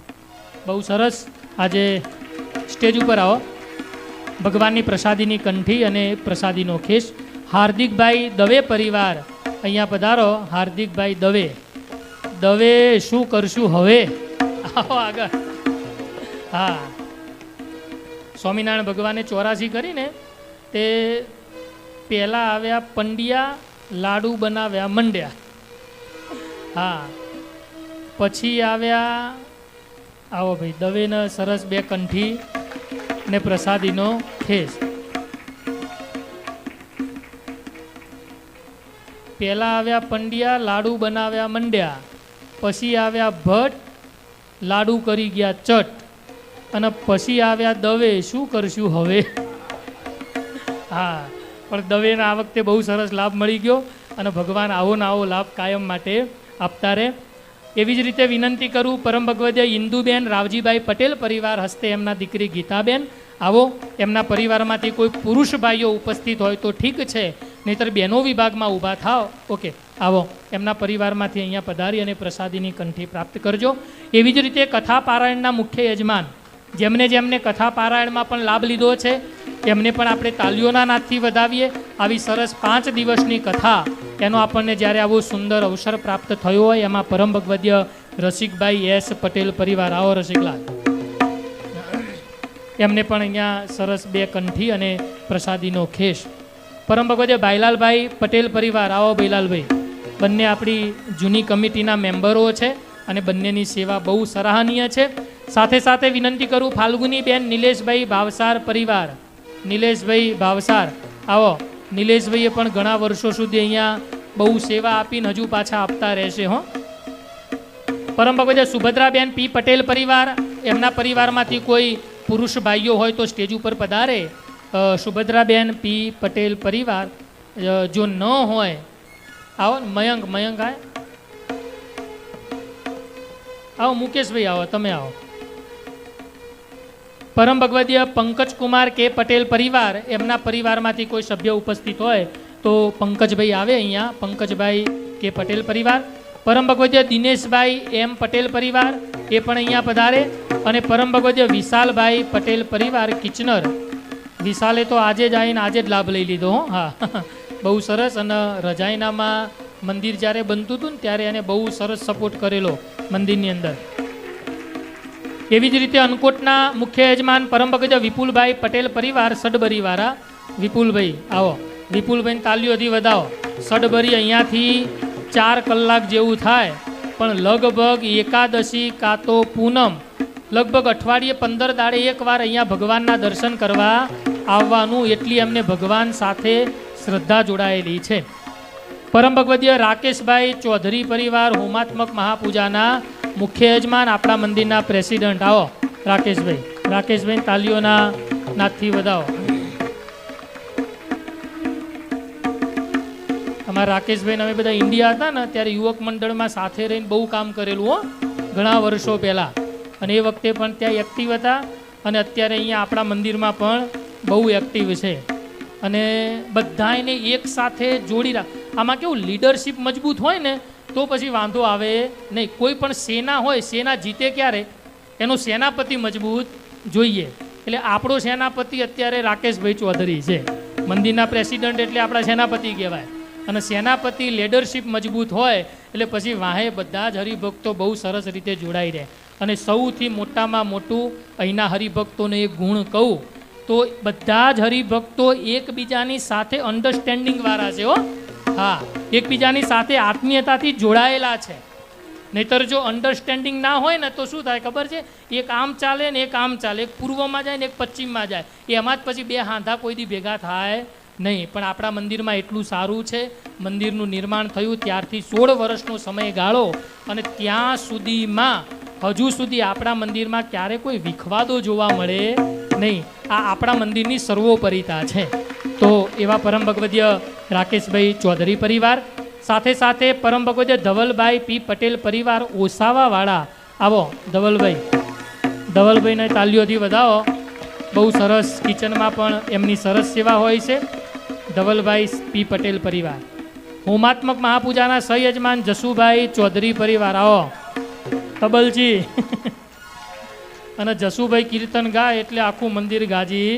બહુ સરસ. આજે સ્ટેજ ઉપર આવો. ભગવાનની પ્રસાદીની કંઠી અને પ્રસાદીનો ખેસ. હાર્દિકભાઈ દવે પરિવાર અહીંયા પધારો. હાર્દિકભાઈ દવે. દવે શું કરશું હવે? આવો આગળ. હા, સ્વામિનારાયણ ભગવાને 84 કરીને તે પહેલાં આવ્યા પંડ્યા, લાડુ બનાવ્યા મંડ્યા. હા, પછી આવ્યા, આવો ભાઈ દવેને સરસ બે કંઠી ને પ્રસાદીનો ખેસ. પહેલાં આવ્યા પંડ્યા, લાડુ બનાવ્યા મંડ્યા. પછી આવ્યા ભટ્ટ, લાડુ કરી ગયા ચટ. અને પછી આવ્યા દવે, શું કરશું હવે? હા, પણ દવેને આ વખતે બહુ સરસ લાભ મળી ગયો અને ભગવાન આવો ને આવો લાભ કાયમ માટે આપતા રહે. એવી જ રીતે વિનંતી કરું પરમ ભગવદ્ય ઇન્દુબેન રાવજીભાઈ પટેલ પરિવાર હસ્તે એમના દીકરી ગીતાબેન. આવો. એમના પરિવારમાંથી કોઈ પુરુષ ભાઈઓ ઉપસ્થિત હોય તો ઠીક છે, નહીંતર બહેનો વિભાગમાં ઊભા થાવ. ઓકે, આવો. એમના પરિવારમાંથી અહીંયા પધારી અને પ્રસાદીની કંઠી પ્રાપ્ત કરજો. એવી જ રીતે કથા પારાયણના મુખ્ય યજમાન, જેમને જેમને કથા પારાયણમાં પણ લાભ લીધો છે એમને પણ આપણે તાલીઓના નાદથી વધાવીએ. આવી સરસ 5 દિવસની કથા, એનો આપણને જ્યારે આવો સુંદર અવસર પ્રાપ્ત થયો હોય, એમાં પરમ ભગવદ્ય રસિકભાઈ એસ પટેલ પરિવાર. આવો રસિકલાલ. એમને પણ અહીંયા સરસ બે કંઠી અને પ્રસાદીનો ખેસ. પરમ ભગવદ્ય ભાઈલાલભાઈ પટેલ પરિવાર. આવો ભાઈલાલભાઈ. બંને આપણી જૂની કમિટીના મેમ્બરો છે અને બંનેની સેવા બહુ સરાહનીય છે. સાથે સાથે વિનંતી કરું ફાલ્ગુની બેન નિલેશભાઈ ભાવસાર પરિવાર. નિલેશભાઈ ભાવસાર. આવો. નિલેશભાઈએ પણ ઘણા વર્ષો સુધી અહીંયા બહુ સેવા આપીને હજુ પાછા આપતા રહેશે. પરમ ભગવદ્ય સુભદ્રાબેન પી પટેલ પરિવાર. એમના પરિવારમાંથી કોઈ પુરુષ ભાઈઓ હોય તો સ્ટેજ ઉપર પધારે. સુભદ્રાબેન પી પટેલ પરિવાર. જો ન હોય, આવો. મયંક આય. આવો મુકેશભાઈ, આવો. તમે આવો. પરમ ભગવદ્ય પંકજકુમાર કે પટેલ પરિવાર. એમના પરિવારમાંથી કોઈ સભ્ય ઉપસ્થિત હોય તો પંકજભાઈ આવે અહીંયા. પંકજભાઈ કે પટેલ પરિવાર. પરમ ભગવદ્ય દિનેશભાઈ એમ પટેલ પરિવાર, એ પણ અહીંયા પધારે. અને પરમ ભગવદ્ય વિશાલભાઈ પટેલ પરિવાર કિચનર. વિશાલે તો આજે જ આવીને આજે જ લાભ લઈ લીધો. હા, બહુ સરસ. અને રજાઈનામાં મંદિર જ્યારે બનતું હતું ને ત્યારે એને બહુ સરસ સપોર્ટ કરેલો મંદિરની અંદર. એવી જ રીતે અનકોટના મુખ્ય યજમાન પરમ ભગત વિપુલભાઈ પટેલ પરિવાર સડબરીવાળા. વિપુલભાઈ આવો, વિપુલભાઈને તાલીઓથી વધાવો. સડબરી અહીંયાથી 4 કલાક જેવું થાય, પણ લગભગ એકાદશી કાં તો પૂનમ લગભગ અઠવાડિયે 15 દાડે એકવાર અહીંયા ભગવાનના દર્શન કરવા આવવાનું, એટલી એમને ભગવાન સાથે શ્રદ્ધા જોડાયેલી છે. પરમ ભગવદીય રાકેશભાઈ ચૌધરી પરિવાર હોમાત્મક મહાપૂજાના મુખ્ય યજમાન, આપણા મંદિરના પ્રેસિડન્ટ. આવો રાકેશભાઈ, રાકેશભાઈ તાલીઓના નાદથી વધાવો. અમારા રાકેશભાઈને અમે બધા ઇન્ડિયા હતા ને ત્યારે યુવક મંડળમાં સાથે રહીને બહુ કામ કરેલું હો, ઘણા વર્ષો પહેલાં. અને એ વખતે પણ ત્યાં એક્ટિવ હતા અને અત્યારે અહીંયા આપણા મંદિરમાં પણ બહુ એક્ટિવ છે. અને બધાને એક સાથે જોડી રાખ. આમાં કેવું લીડરશિપ મજબૂત હોય ને તો પછી વાંધો આવે નહીં. કોઈ પણ સેના હોય, સેના જીતે ક્યારે? એનો સેનાપતિ મજબૂત જોઈએ. એટલે આપણો સેનાપતિ અત્યારે રાકેશભાઈ ચૌધરી છે, મંદિરના પ્રેસિડન્ટ, એટલે આપણા સેનાપતિ કહેવાય. અને સેનાપતિ લીડરશિપ મજબૂત હોય એટલે પછી વાહે બધા જ હરિભક્તો બહુ સરસ રીતે જોડાઈ રહે. અને સૌથી મોટામાં મોટું અહીંના હરિભક્તોને એક ગુણ કહું તો બધા જ હરિભક્તો એકબીજાની સાથે અન્ડરસ્ટેન્ડિંગવાળા છે હો. હા, એકબીજાની સાથે આત્મીયતાથી જોડાયેલા છે. નહીતર જો અન્ડરસ્ટેન્ડિંગ ના હોય ને તો શું થાય ખબર છે? એક આમ ચાલે ને એક આમ ચાલે, એક પૂર્વમાં જાય ને એક પશ્ચિમમાં જાય, એમાં જ પછી બે હાંધા કોઈ દી ભેગા થાય નહીં. પણ આપણા મંદિરમાં એટલું સારું છે, મંદિરનું નિર્માણ થયું ત્યારથી 16 વર્ષનો સમયગાળો, અને ત્યાં સુધીમાં હજુ સુધી આપણા મંદિરમાં ક્યારે કોઈ વિખવાદો જોવા મળે નહીં. આ આપણા મંદિરની સર્વોપરિતા છે. તો એવા પરમ ભગવદીય રાકેશભાઈ ચૌધરી પરિવાર, સાથે સાથે પરમ ભગવદીય ધવલભાઈ પી પટેલ પરિવાર ઓસાવાવાળા. આવો ધવલભાઈ, ધવલભાઈને તાલીઓથી વધાવો. બહુ સરસ, કિચનમાં પણ એમની સરસ સેવા હોય છે. ધવલભાઈ પી પટેલ પરિવાર. હોમાત્મક મહાપૂજાના સહયજમાન જસુભાઈ ચૌધરી પરિવાર. આવો તબલજી. અને જસુભાઈ કીર્તન ગાય એટલે આખું મંદિર ગાજી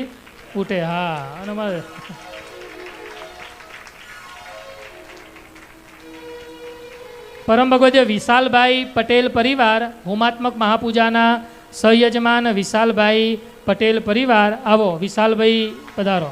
ઉઠે. હા, અને અમારે પરમ ભગવદીય વિશાલભાઈ પટેલ પરિવાર, હોમાત્મક મહાપૂજાના સહયજમાન વિશાલભાઈ પટેલ પરિવાર. આવો વિશાલભાઈ, પધારો.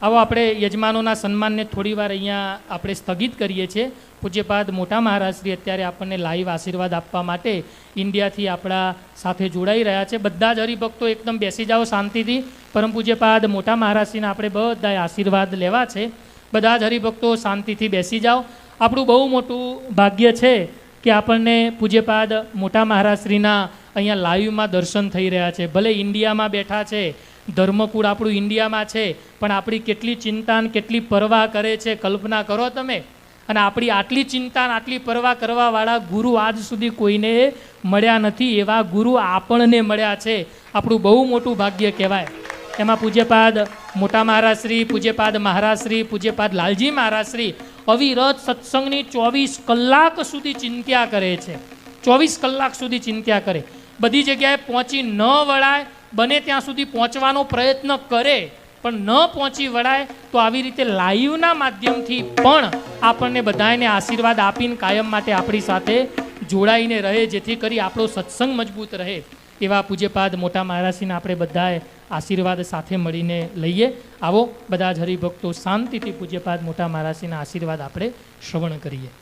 આવો આપણે યજમાનોના સન્માનને થોડીવાર અહીંયા આપણે સ્થગિત કરીએ છીએ. પૂજ્યપાદ મોટા મહારાજશ્રી અત્યારે આપણને લાઈવ આશીર્વાદ આપવા માટે ઇન્ડિયાથી આપણા સાથે જોડાઈ રહ્યા છે. બધા જ હરિભક્તો એકદમ બેસી જાઓ શાંતિથી. પરમ પૂજ્યપાદ મોટા મહારાજશ્રીના આપણે બધાએ આશીર્વાદ લેવા છે. બધા જ હરિભક્તો શાંતિથી બેસી જાઓ. આપણું બહુ મોટું ભાગ્ય છે કે આપણને પૂજ્યપાદ મોટા મહારાજશ્રીના અહીંયા લાઈવમાં દર્શન થઈ રહ્યા છે. ભલે ઇન્ડિયામાં બેઠા છે, ધર્મકુળ આપણું ઇન્ડિયામાં છે, પણ આપણી કેટલી ચિંતા ને કેટલી પરવા કરે છે, કલ્પના કરો તમે. અને આપણી આટલી ચિંતા આટલી પરવા કરવાવાળા ગુરુ આજ સુધી કોઈને મળ્યા નથી. એવા ગુરુ આપણને મળ્યા છે. આપણું બહુ મોટું ભાગ્ય કહેવાય. એમાં પૂજ્યપાદ મોટા મહારાજશ્રી, પૂજ્યપાદ મહારાજશ્રી, પૂજ્યપાદ લાલજી મહારાજશ્રી અવિરત સત્સંગની 24 કલાક સુધી ચિંત્યા કરે છે. 24 કલાક સુધી ચિંત્યા કરે. બધી જગ્યાએ પહોંચી ન વળાય, બને ત્યાં સુધી પહોંચવાનો પ્રયત્ન કરે, પણ ન પહોંચી વળાય તો આવી રીતે લાઈવના માધ્યમથી પણ આપણને બધાને આશીર્વાદ આપીને કાયમ માટે આપણી સાથે જોડાઈને રહે, જેથી કરી આપણો સત્સંગ મજબૂત રહે. એવા પૂજ્યપાદ મોટા મહારાજશ્રીના આપણે બધાએ આશીર્વાદ સાથે મળીને લઈએ. આવો બધા જ હરિભક્તો શાંતિથી પૂજ્યપાદ મોટા મહારાજશ્રીના આશીર્વાદ આપણે શ્રવણ કરીએ.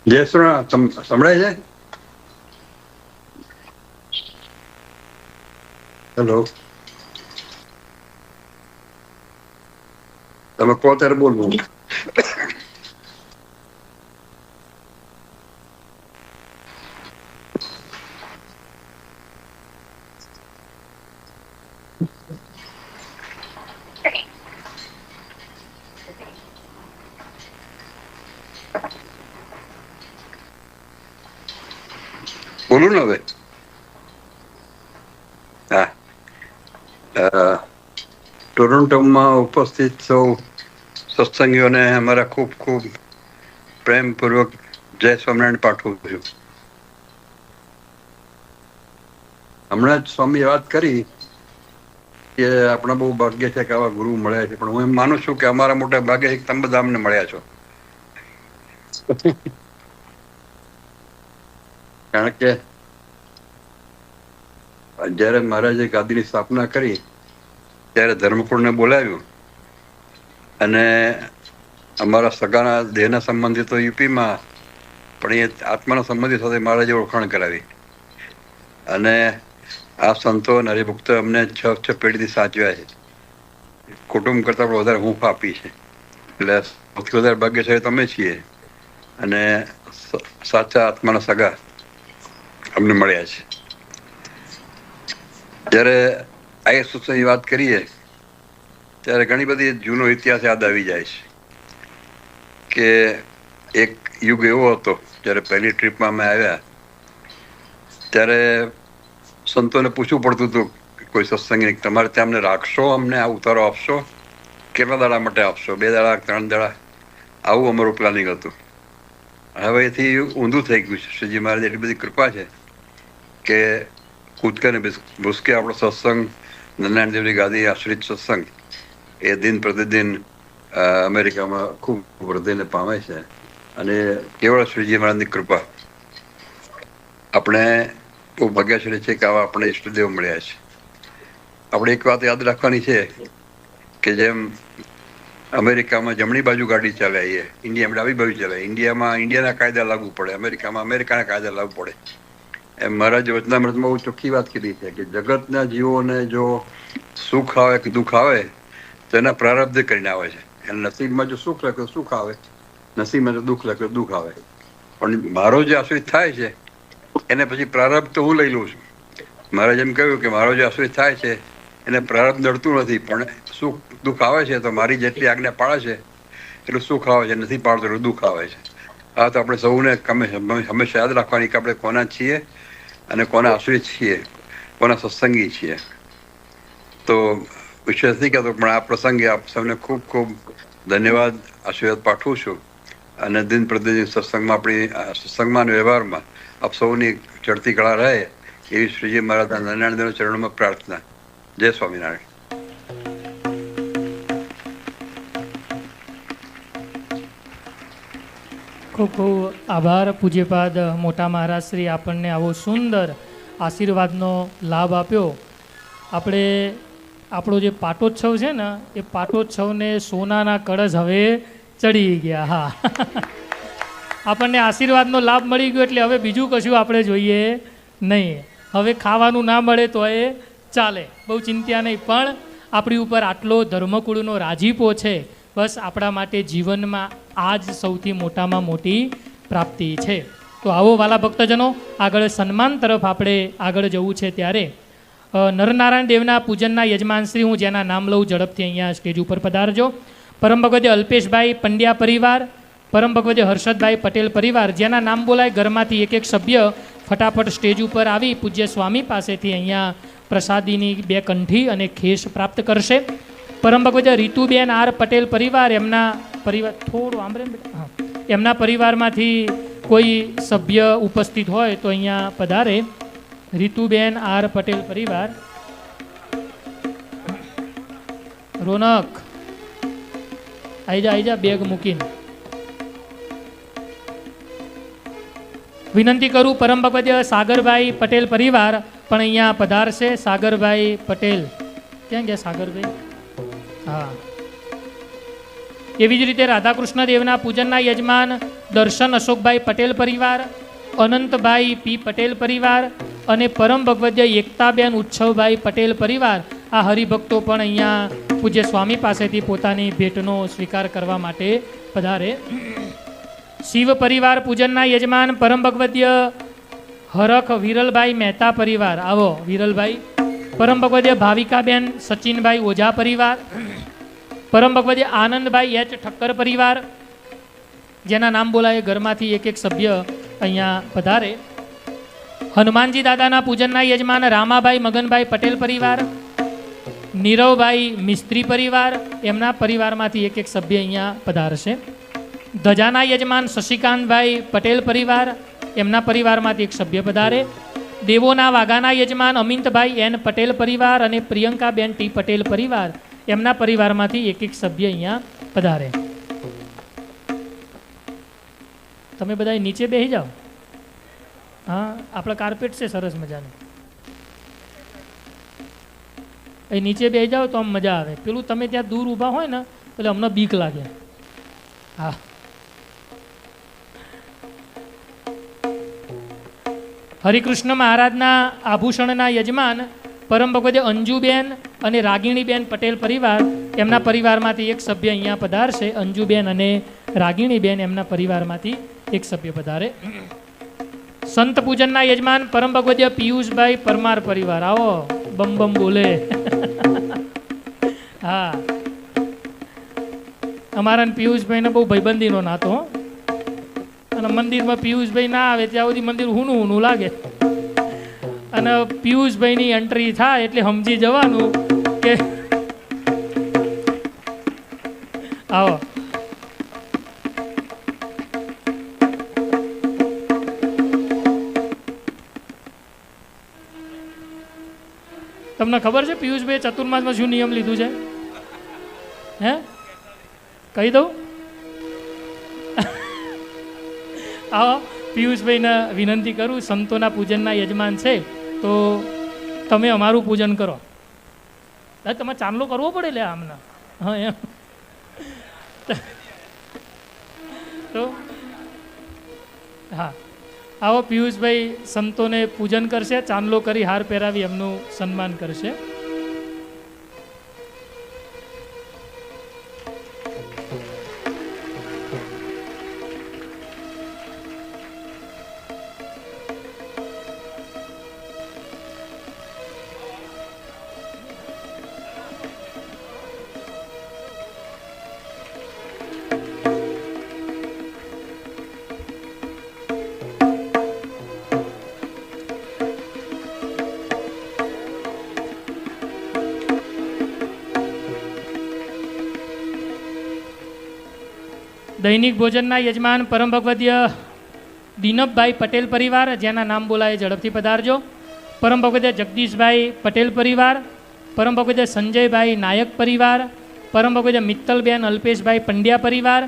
જય શ્રી રામ. સંભળાય છે? હેલો, તમે કહો ત્યારે બોલવું. બોલું ને હવે? હા, ટોરોન્ટોમાં ઉપસ્થિત સૌ સત્સંગીઓને અમારા ખૂબ ખૂબ પ્રેમપૂર્વક જય સ્વામિનારાયણ પાઠવું છું. હમણાં જ સ્વામી વાત કરી કે આપણા બહુ ભાગ્ય છે કે આવા ગુરુ મળ્યા છે, પણ હું એમ માનું છું કે અમારા મોટા ભાગે એક તમે બધા અમને મળ્યા છો. કારણ કે જયારે મહારાજે ગાદીની સ્થાપના કરી ત્યારે ધર્મકુળને બોલાવ્યું અને અમારા સગાના દેહના સંબંધી તો યુપીમાં, પણ એ આત્માના સંબંધી સાથે મહારાજે ઓળખાણ કરાવી અને આ સંતો અને હરિભક્તો અમને 6 પેઢીથી સાચવ્યા છે. કુટુંબ કરતા પણ વધારે હૂંફ આપી છે. એટલે સૌથી વધારે ભાગ્યશાળી તમે છીએ અને સાચા આત્માના સગા અમને મળ્યા છે. જ્યારે આઈએસની વાત કરીએ ત્યારે ઘણી બધી જૂનો ઇતિહાસ યાદ આવી જાય છે કે એક યુગ એવો હતો જ્યારે પહેલી ટ્રીપમાં અમે આવ્યા ત્યારે સંતોને પૂછવું પડતું હતું કોઈ સત્સંગી, તમારે ત્યાં અમને રાખશો, અમને આ ઉતારો આપશો, કેટલા દાડા માટે આપશો, 2 દાડા 3 દાડા, આવું અમારું પ્લાનિંગ હતું. હવે એથી ઊંધું થઈ ગયું છે. શ્રીજી મહારાજ એટલી બધી કૃપા છે કે કૂદકે ને ભૂસકે આપણો સત્સંગ, નારાયણ દેવની ગાદી આશ્રિત સત્સંગ એ દિન પ્રતિદિન અમેરિકામાં ખૂબ વૃદ્ધિને પામે છે અને કેવળ શ્રીજી મહારાજની કૃપા. આપણે બહુ ભાગ્યશાળી છે કે આવા આપણે ઈષ્ટદેવ મળ્યા છે. આપણે એક વાત યાદ રાખવાની છે કે જેમ અમેરિકામાં જમણી બાજુ ગાડી ચલાવીએ, ઇન્ડિયામાં ડાબી બાજુ ચલાવીએ. ઇન્ડિયામાં ઇન્ડિયાના કાયદા લાગુ પડે, અમેરિકામાં અમેરિકાના કાયદા લાગુ પડે. એમ મહારાજ વચનામૃતમાં બહુ ચોખ્ખી વાત કરી છે કે જગતના જીવોને જો સુખ આવે કે દુઃખ આવે તો એના પ્રારબ્ધ કરીને આવે છે. એના નસીબમાં જો સુખ લખે તો સુખ આવે, નસીબમાં જો દુઃખ લખે તો દુઃખ આવે. પણ મારો જે આશ્રિત થાય છે એને પછી પ્રારબ્ધ તો હું લઈ લઉં છું. મહારાજ એમ કહ્યું કે મારો જે આશ્રિત થાય છે એને પ્રારબ્ધ નડતું નથી, પણ સુખ દુઃખ આવે છે તો મારી જેટલી આજ્ઞા પાળે છે એટલું સુખ આવે છે, નથી પાડતો એટલું દુઃખ આવે છે. આ તો આપણે સૌને હંમેશા યાદ રાખવાની કે આપણે કોના છીએ અને કોના આશ્રિત છીએ, કોના સત્સંગી છીએ. તો વિશેષ નથી કહેતો, પણ આ પ્રસંગે આપ સૌને ખૂબ ખૂબ ધન્યવાદ, આશીર્વાદ પાઠવું છું અને દિન પ્રતિદિન સત્સંગમાં, આપણી સત્સંગમાં અને વ્યવહારમાં આપ સૌની ચડતી કળા રહે એવી શ્રીજી મહારાજના નારાયણ દેવના ચરણોમાં પ્રાર્થના. જય સ્વામિનારાયણ. ખૂબ ખૂબ આભાર પૂજ્યપાદ મોટા મહારાજ શ્રી આપણને આવો સુંદર આશીર્વાદનો લાભ આપ્યો. આપણે આપણો જે પાટોત્સવ છે ને એ પાટોત્સવને સોનાના કળશ હવે ચડી ગયા. હા, આપણને આશીર્વાદનો લાભ મળી ગયો એટલે હવે બીજું કશું આપણે જોઈએ નહીં. હવે ખાવાનું ના મળે તો એ ચાલે, બહુ ચિંતા નહીં. પણ આપણી ઉપર આટલો ધર્મકુળનો રાજીપો છે, બસ આપણા માટે જીવનમાં આ જ સૌથી મોટામાં મોટી પ્રાપ્તિ છે. તો આવો વાલા ભક્તજનો, આગળ સન્માન તરફ આપણે આગળ જવું છે. ત્યારે નરનારાયણ દેવના પૂજનના યજમાનશ્રી, હું જેના નામ લઉં ઝડપથી અહીંયા સ્ટેજ ઉપર પધારજો. પરમ ભગવદ્ય અલ્પેશભાઈ પંડ્યા પરિવાર, પરમ ભગવદ્ય હર્ષદભાઈ પટેલ પરિવાર, જેના નામ બોલાય ઘરમાંથી એક એક સભ્ય ફટાફટ સ્ટેજ ઉપર આવી પૂજ્ય સ્વામી પાસેથી અહીંયા પ્રસાદીની 2 કંઠી અને ખેસ પ્રાપ્ત કરશે. પરમ ભગવદ્ય રીતુબેન આર પટેલ પરિવાર, એમના પરિવાર થોડું આંબરે, હા, એમના પરિવારમાંથી કોઈ સભ્ય ઉપસ્થિત હોય તો અહીંયા પધારે. રીતુબેન આર પટેલ પરિવાર. રોનક આઈ જા બેગ મૂકીને. વિનંતી કરું પરમ ભગવદ્ય સાગરભાઈ પટેલ પરિવાર પણ અહીંયા પધારશે. સાગરભાઈ પટેલ ક્યાં ગયા સાગરભાઈ? હા. એવી જ રીતે રાધાકૃષ્ણ દેવના પૂજનના યજમાન દર્શન અશોકભાઈ પટેલ પરિવાર, અનંતભાઈ પી પટેલ પરિવાર અને પરમ ભગવદ્ય એકતાબેન ઉત્સવભાઈ પટેલ પરિવાર, આ હરિભક્તો પણ અહીંયા પૂજ્ય સ્વામી પાસેથી પોતાની ભેટનો સ્વીકાર કરવા માટે પધારે. શિવ પરિવાર પૂજનના યજમાન પરમ ભગવદ્ય હરખ વિરલભાઈ મહેતા પરિવાર, આવો વિરલભાઈ. પરમ ભગવદ્ય ભાવિકાબેન સચિનભાઈ ઓઝા પરિવાર, પરમ ભગવદ્ય આનંદભાઈ એચ ઠક્કર પરિવાર, જેના નામ બોલાય ઘરમાંથી એક એક સભ્ય અહીંયા પધારે. હનુમાનજી દાદાના પૂજનના યજમાન રામાભાઈ મગનભાઈ પટેલ પરિવાર, નીરવભાઈ મિસ્ત્રી પરિવાર, એમના પરિવારમાંથી એક સભ્ય અહીંયા પધારશે. ધજાના યજમાન શશિકાંતભાઈ પટેલ પરિવાર, એમના પરિવારમાંથી એક સભ્ય પધારે. દેવોના વાઘાના યજમાન અમિતભાઈ એન પટેલ પરિવાર અને પ્રિયંકાબેન ટી પટેલ પરિવાર, એમના પરિવારમાંથી એક સભ્ય અહીંયા પધારે. તમે બધા નીચે બેસી જાઓ. હા, આપણા કાર્પેટ છે સરસ મજાનું. એ નીચે બેસી જાઓ તો આમ મજા આવે. પેલું તમે ત્યાં દૂર ઊભા હોય ને એટલે અમને બીક લાગે. હા, હરિકૃષ્ણ મહારાજના આભૂષણના યજમાન પરમ ભગવતે અંજુબેન અને રાગીણીબેન પટેલ પરિવાર, એમના પરિવારમાંથી એક સભ્ય અહીંયા પધારશે. અંજુબેન અને રાગીણીબેન, એમના પરિવારમાંથી એક સભ્ય પધારે. સંત પૂજનના યજમાન પરમ ભગવદીય પિયુષભાઈ પરમાર પરિવાર, આવો બમ બમ બોલે. હા, અમારા પિયુષભાઈને બહુ ભાઈબંધીનો નાતો, અને મંદિરમાં પિયુષભાઈ ના આવે ત્યાં સુધી મંદિર હુનું હુનું લાગે. અને પિયુષભાઈની એન્ટ્રી થાય એટલે સમજી જવાનું કે આવો. તમને ખબર છે પિયુષભાઈ ચતુર્માસમાં શું નિયમ લીધું છે? હે, કહી દઉં? આવો, પિયુષભાઈને વિનંતી કરું, સંતોના પૂજનના યજમાન છે તો તમે અમારું પૂજન કરો. તમારે ચાંદલો કરવો પડે લે આમના. હા, એમ તો હા, આવો પિયુષભાઈ સંતોને પૂજન કરશે, ચાંદલો કરી હાર પહેરાવી એમનું સન્માન કરશે. દૈનિક ભોજનના યજમાન પરમ ભગવદીય દિનપભાઈ પટેલ પરિવાર, જેના નામ બોલાય ઝડપથી પધારજો. પરમ ભગવદીય જગદીશભાઈ પટેલ પરિવાર, પરમ ભગવદીય સંજયભાઈ નાયક પરિવાર, પરમ ભગવદીય મિત્તલબેન અલ્પેશભાઈ પંડ્યા પરિવાર,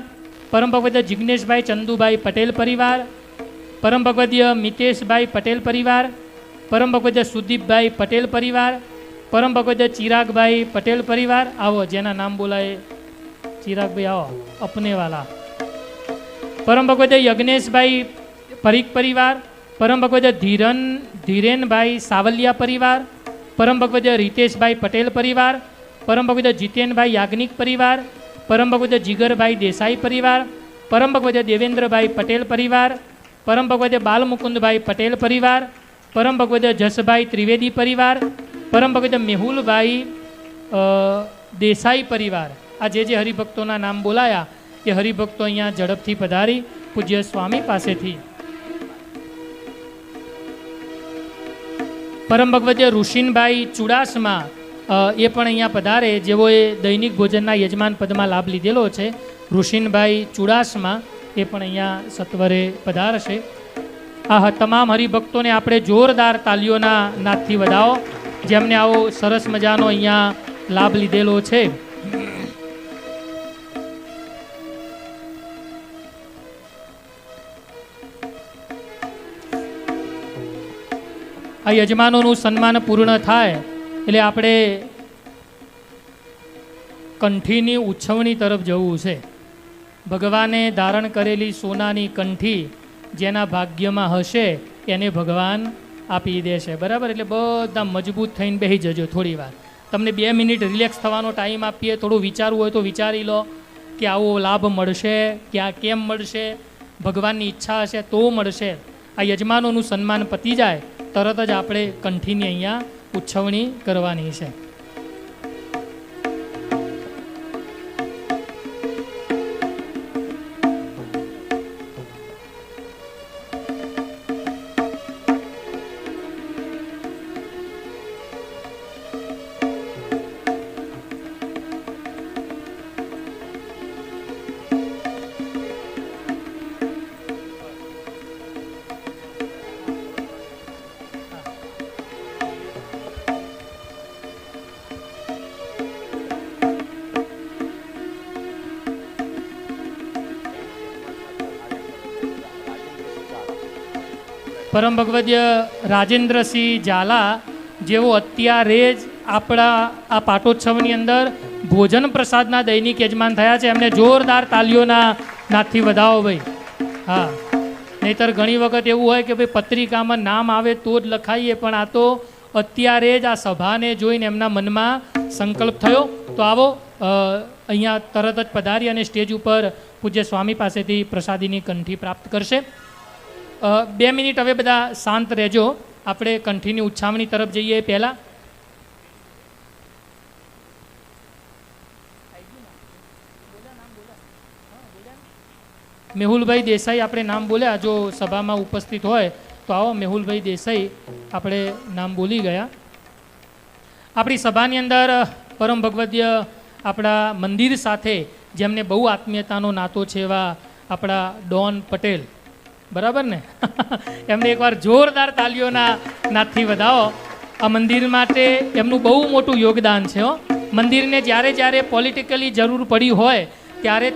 પરમ ભગવદીય જિજ્ઞેશભાઈ ચંદુભાઈ પટેલ પરિવાર, પરમ ભગવદીય મિતેશભાઈ પટેલ પરિવાર, પરમ ભગવદીય સુદીપભાઈ પટેલ પરિવાર, પરમ ભગવદીય ચિરાગભાઈ પટેલ પરિવાર. આવો, જેના નામ બોલાય ચિરાગભાઈ, આવો અપનેવાલા. પરમ ભગવદીય યજ્ઞેશભાઈ પરીખ પરિવાર, પરમ ભગવદીય ધીરેનભાઈ સાવલિયા પરિવાર, પરમ ભગવદીય રીતેશભાઈ પટેલ પરિવાર, પરમ ભગવદીય જીતેનભાઈ યાજ્ઞિક પરિવાર, પરમ ભગવદીય જીગરભાઈ દેસાઈ પરિવાર, પરમ ભગવદીય દેવેન્દ્રભાઈ પટેલ પરિવાર, પરમ ભગવદીય બાલમુકુંદભાઈ પટેલ પરિવાર, પરમ ભગવદીય જસભાઈ ત્રિવેદી પરિવાર, પરમ ભગવદીય મેહુલભાઈ દેસાઈ પરિવાર. આ જે હરિભક્તોના નામ બોલાયા એ હરિભક્તો અહીંયા ઝડપથી પધારી પૂજ્ય સ્વામી પાસેથી. પરમ ભગવદીય ઋષિનભાઈ ચુડાસમા એ પણ અહીંયા પધારે, જેઓએ દૈનિક ભોજનના યજમાન પદમાં લાભ લીધેલો છે. ઋષિનભાઈ ચુડાસમા એ પણ અહીંયા સત્વરે પધારશે. આ તમામ હરિભક્તોને આપણે જોરદાર તાલીઓના નાદથી વધાવો, જેમને આવો સરસ મજાનો અહીંયા લાભ લીધેલો છે. આ યજમાનોનું સન્માન પૂર્ણ થાય એટલે આપણે કંઠીની ઉછવણી તરફ જવું છે. ભગવાને ધારણ કરેલી સોનાની કંઠી જેના ભાગ્યમાં હશે એને ભગવાન આપી દેશે. બરાબર? એટલે બધા મજબૂત થઈને બેસી જજો. થોડી વાર તમને 2 મિનિટ રિલેક્સ થવાનો ટાઈમ આપીએ. થોડું વિચારવું હોય તો વિચારી લો કે આવો લાભ મળશે, ક્યાં કેમ મળશે, ભગવાનની ઈચ્છા હશે તો મળશે. આ યજમાનોનું સન્માન પતી જાય તરત જ આપણે કંઠીની અહીંયા ઉછવણી કરવાની છે. પરમ ભગવદ્ય રાજેન્દ્રસિંહ ઝાલા જેઓ અત્યારે જ આપણા આ પાટોત્સવની અંદર ભોજન પ્રસાદના દૈનિક યજમાન થયા છે. એમને જોરદાર તાલીઓના નાદથી વધાવો ભાઈ. હા, નહીંતર ઘણી વખત એવું હોય કે ભાઈ પત્રિકામાં નામ આવે તો જ લખાઈએ, પણ આ તો અત્યારે જ આ સભાને જોઈને એમના મનમાં સંકલ્પ થયો. તો આવો અહીંયા તરત જ પધારી અને સ્ટેજ ઉપર પૂજ્ય સ્વામી પાસેથી પ્રસાદીની કંઠી પ્રાપ્ત કરશે. 2 મિનિટ હવે બધા શાંત રહેજો. આપણે કંઠીની ઉછામણી તરફ જઈએ પહેલાં. મેહુલભાઈ દેસાઈ આપણે નામ બોલ્યા, જો સભામાં ઉપસ્થિત હોય તો આવો. મેહુલભાઈ દેસાઈ આપણે નામ બોલી ગયા. આપણી સભાની અંદર પરમ ભગવદ્ય આપણા મંદિર સાથે જેમને બહુ આત્મીયતાનો નાતો છે એવા આપણા ડોન પટેલ, બરાબર ને? એમને એકવાર જોરદાર તાલીઓના નાદથી વધાવો. આ મંદિર માટે એમનું બહુ મોટું યોગદાન છે. મંદિરને જ્યારે જ્યારે પોલિટિકલી જરૂર પડી હોય ત્યારે